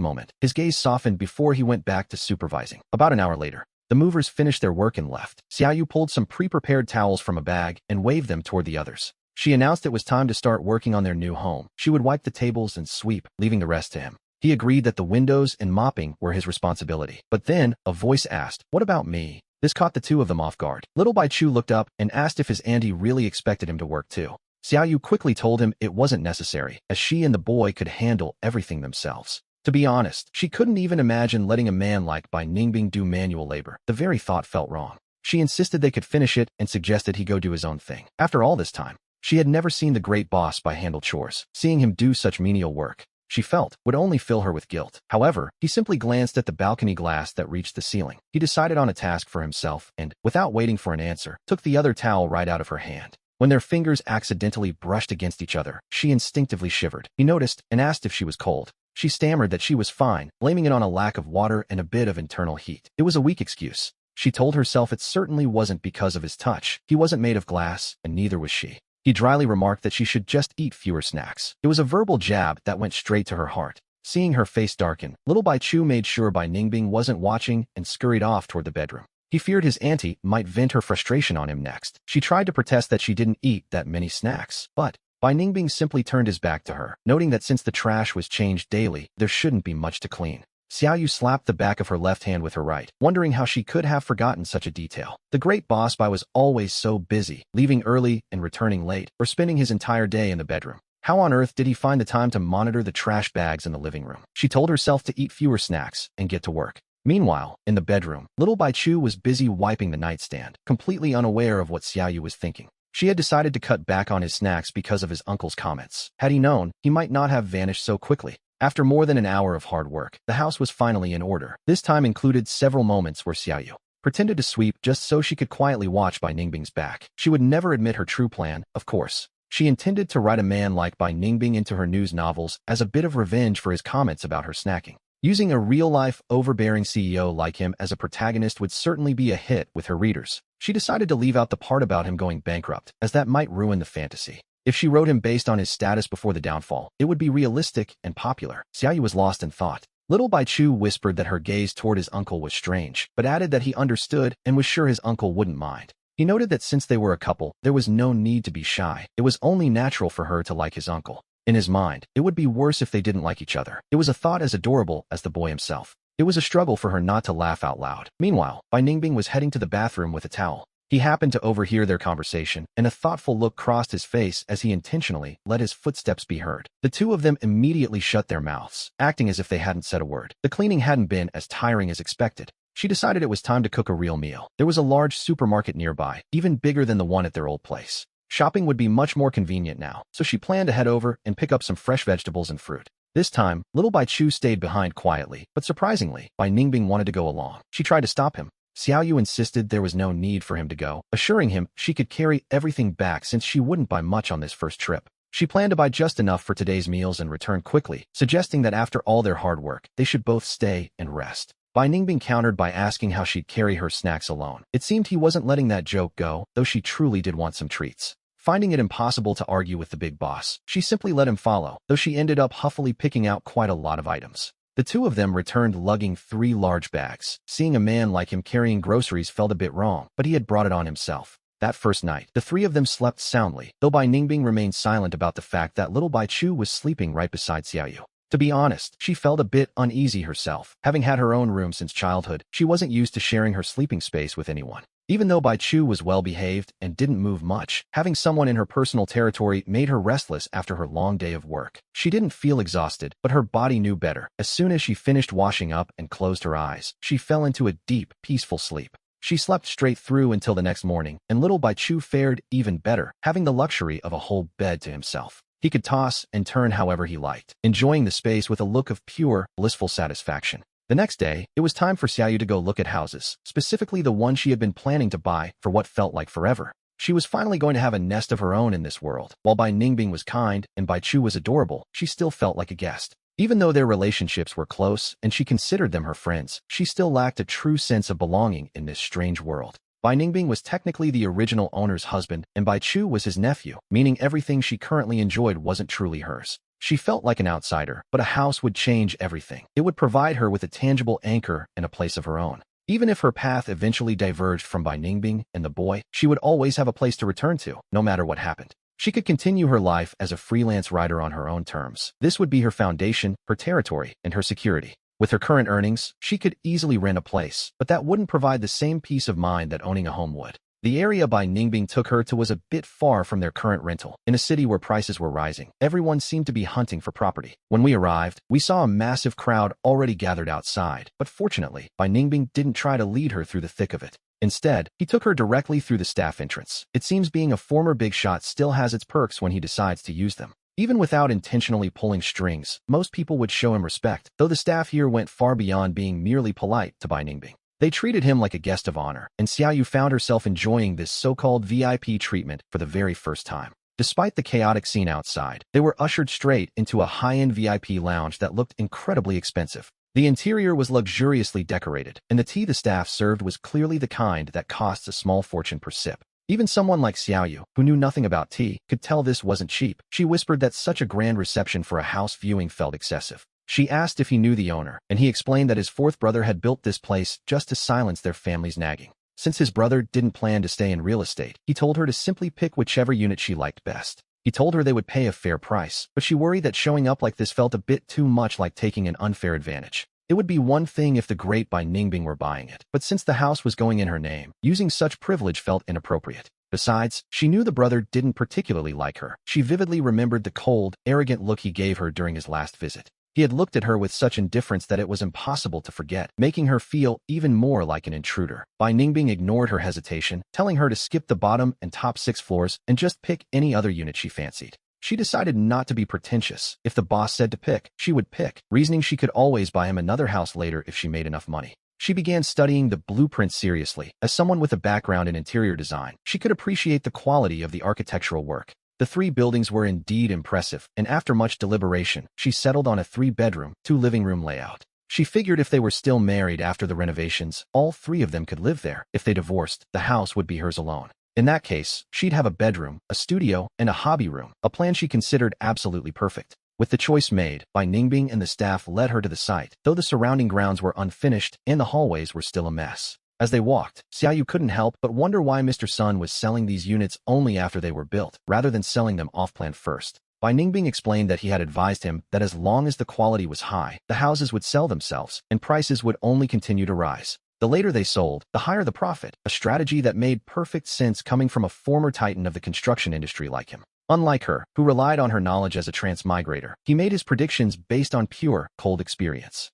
moment, his gaze softened before he went back to supervising. About an hour later, the movers finished their work and left. Xiaoyu pulled some pre-prepared towels from a bag and waved them toward the others. She announced it was time to start working on their new home. She would wipe the tables and sweep, leaving the rest to him. He agreed that the windows and mopping were his responsibility. But then, a voice asked, "What about me?" This caught the two of them off guard. Little Bai Chu looked up and asked if his auntie really expected him to work too. Xiaoyu quickly told him it wasn't necessary, as she and the boy could handle everything themselves. To be honest, she couldn't even imagine letting a man like Bai Ningbing do manual labor. The very thought felt wrong. She insisted they could finish it and suggested he go do his own thing. After all this time, she had never seen the great boss Bai handle chores. Seeing him do such menial work, she felt, would only fill her with guilt. However, he simply glanced at the balcony glass that reached the ceiling. He decided on a task for himself and, without waiting for an answer, took the other towel right out of her hand. When their fingers accidentally brushed against each other, she instinctively shivered. He noticed and asked if she was cold. She stammered that she was fine, blaming it on a lack of water and a bit of internal heat. It was a weak excuse. She told herself it certainly wasn't because of his touch. He wasn't made of glass, and neither was she. He dryly remarked that she should just eat fewer snacks. It was a verbal jab that went straight to her heart. Seeing her face darken, little Bai Chu made sure Bai Ningbing wasn't watching and scurried off toward the bedroom. He feared his auntie might vent her frustration on him next. She tried to protest that she didn't eat that many snacks, but Bai Ningbing simply turned his back to her, noting that since the trash was changed daily, there shouldn't be much to clean. Xiaoyu slapped the back of her left hand with her right, wondering how she could have forgotten such a detail. The great boss Bai was always so busy, leaving early and returning late, or spending his entire day in the bedroom. How on earth did he find the time to monitor the trash bags in the living room? She told herself to eat fewer snacks and get to work. Meanwhile, in the bedroom, little Bai Chu was busy wiping the nightstand, completely unaware of what Xiaoyu was thinking. She had decided to cut back on his snacks because of his uncle's comments. Had he known, he might not have vanished so quickly. After more than an hour of hard work, the house was finally in order. This time included several moments where Xiaoyu pretended to sweep just so she could quietly watch Bai Ningbing's back. She would never admit her true plan, of course. She intended to write a man like Bai Ningbing into her news novels as a bit of revenge for his comments about her snacking. Using a real-life, overbearing CEO like him as a protagonist would certainly be a hit with her readers. She decided to leave out the part about him going bankrupt, as that might ruin the fantasy. If she wrote him based on his status before the downfall, it would be realistic and popular. Xiaoyu was lost in thought. Little Bai Chu whispered that her gaze toward his uncle was strange, but added that he understood and was sure his uncle wouldn't mind. He noted that since they were a couple, there was no need to be shy. It was only natural for her to like his uncle. In his mind, it would be worse if they didn't like each other. It was a thought as adorable as the boy himself. It was a struggle for her not to laugh out loud. Meanwhile, Bai Ningbing was heading to the bathroom with a towel. He happened to overhear their conversation, and a thoughtful look crossed his face as he intentionally let his footsteps be heard. The two of them immediately shut their mouths, acting as if they hadn't said a word. The cleaning hadn't been as tiring as expected. She decided it was time to cook a real meal. There was a large supermarket nearby, even bigger than the one at their old place. Shopping would be much more convenient now, so she planned to head over and pick up some fresh vegetables and fruit. This time, little Bai Chu stayed behind quietly, but surprisingly, Bai Ningbing wanted to go along. She tried to stop him. Xiao Yu insisted there was no need for him to go, assuring him she could carry everything back since she wouldn't buy much on this first trip. She planned to buy just enough for today's meals and return quickly, suggesting that after all their hard work, they should both stay and rest. Bai Ningbing countered by asking how she'd carry her snacks alone. It seemed he wasn't letting that joke go, though she truly did want some treats. Finding it impossible to argue with the big boss, she simply let him follow, though she ended up huffily picking out quite a lot of items. The two of them returned lugging 3 large bags. Seeing a man like him carrying groceries felt a bit wrong, but he had brought it on himself. That first night, the 3 of them slept soundly, though Bai Ningbing remained silent about the fact that little Bai Chu was sleeping right beside Xiao Yu. To be honest, she felt a bit uneasy herself. Having had her own room since childhood, she wasn't used to sharing her sleeping space with anyone. Even though Bai Chu was well-behaved and didn't move much, having someone in her personal territory made her restless after her long day of work. She didn't feel exhausted, but her body knew better. As soon as she finished washing up and closed her eyes, she fell into a deep, peaceful sleep. She slept straight through until the next morning, and little Bai Chu fared even better, having the luxury of a whole bed to himself. He could toss and turn however he liked, enjoying the space with a look of pure, blissful satisfaction. The next day, it was time for Xiao Yu to go look at houses, specifically the one she had been planning to buy for what felt like forever. She was finally going to have a nest of her own in this world. While Bai Ningbing was kind and Bai Chu was adorable, she still felt like a guest. Even though their relationships were close and she considered them her friends, she still lacked a true sense of belonging in this strange world. Bai Ningbing was technically the original owner's husband, and Bai Chu was his nephew, meaning everything she currently enjoyed wasn't truly hers. She felt like an outsider, but a house would change everything. It would provide her with a tangible anchor and a place of her own. Even if her path eventually diverged from Bai Ningbing and the boy, she would always have a place to return to, no matter what happened. She could continue her life as a freelance writer on her own terms. This would be her foundation, her territory, and her security. With her current earnings, she could easily rent a place, but that wouldn't provide the same peace of mind that owning a home would. The area Bai Ningbing took her to was a bit far from their current rental. In a city where prices were rising, everyone seemed to be hunting for property. When we arrived, we saw a massive crowd already gathered outside, but fortunately, Bai Ningbing didn't try to lead her through the thick of it. Instead, he took her directly through the staff entrance. It seems being a former big shot still has its perks when he decides to use them. Even without intentionally pulling strings, most people would show him respect, though the staff here went far beyond being merely polite to Bai Ningbing. They treated him like a guest of honor, and Xiao Yu found herself enjoying this so-called VIP treatment for the very first time. Despite the chaotic scene outside, they were ushered straight into a high-end VIP lounge that looked incredibly expensive. The interior was luxuriously decorated, and the tea the staff served was clearly the kind that costs a small fortune per sip. Even someone like Xiao Yu, who knew nothing about tea, could tell this wasn't cheap. She whispered that such a grand reception for a house viewing felt excessive. She asked if he knew the owner, and he explained that his 4th brother had built this place just to silence their family's nagging. Since his brother didn't plan to stay in real estate, he told her to simply pick whichever unit she liked best. He told her they would pay a fair price, but she worried that showing up like this felt a bit too much like taking an unfair advantage. It would be one thing if the great Bai Ningbing were buying it, but since the house was going in her name, using such privilege felt inappropriate. Besides, she knew the brother didn't particularly like her. She vividly remembered the cold, arrogant look he gave her during his last visit. He had looked at her with such indifference that it was impossible to forget, making her feel even more like an intruder. Bai Ningbing ignored her hesitation, telling her to skip the bottom and top 6 floors and just pick any other unit she fancied. She decided not to be pretentious. If the boss said to pick, she would pick, reasoning she could always buy him another house later if she made enough money. She began studying the blueprints seriously. As someone with a background in interior design, she could appreciate the quality of the architectural work. The 3 buildings were indeed impressive, and after much deliberation, she settled on a 3-bedroom, 2-living-room layout. She figured if they were still married after the renovations, all 3 of them could live there. If they divorced, the house would be hers alone. In that case, she'd have a bedroom, a studio, and a hobby room, a plan she considered absolutely perfect. With the choice made, Bai Ningbing and the staff led her to the site, though the surrounding grounds were unfinished and the hallways were still a mess. As they walked, Xiao Yu couldn't help but wonder why Mr. Sun was selling these units only after they were built, rather than selling them off-plan first. By Ningbing explained that he had advised him that as long as the quality was high, the houses would sell themselves, and prices would only continue to rise. The later they sold, the higher the profit, a strategy that made perfect sense coming from a former titan of the construction industry like him. Unlike her, who relied on her knowledge as a transmigrator, he made his predictions based on pure, cold experience.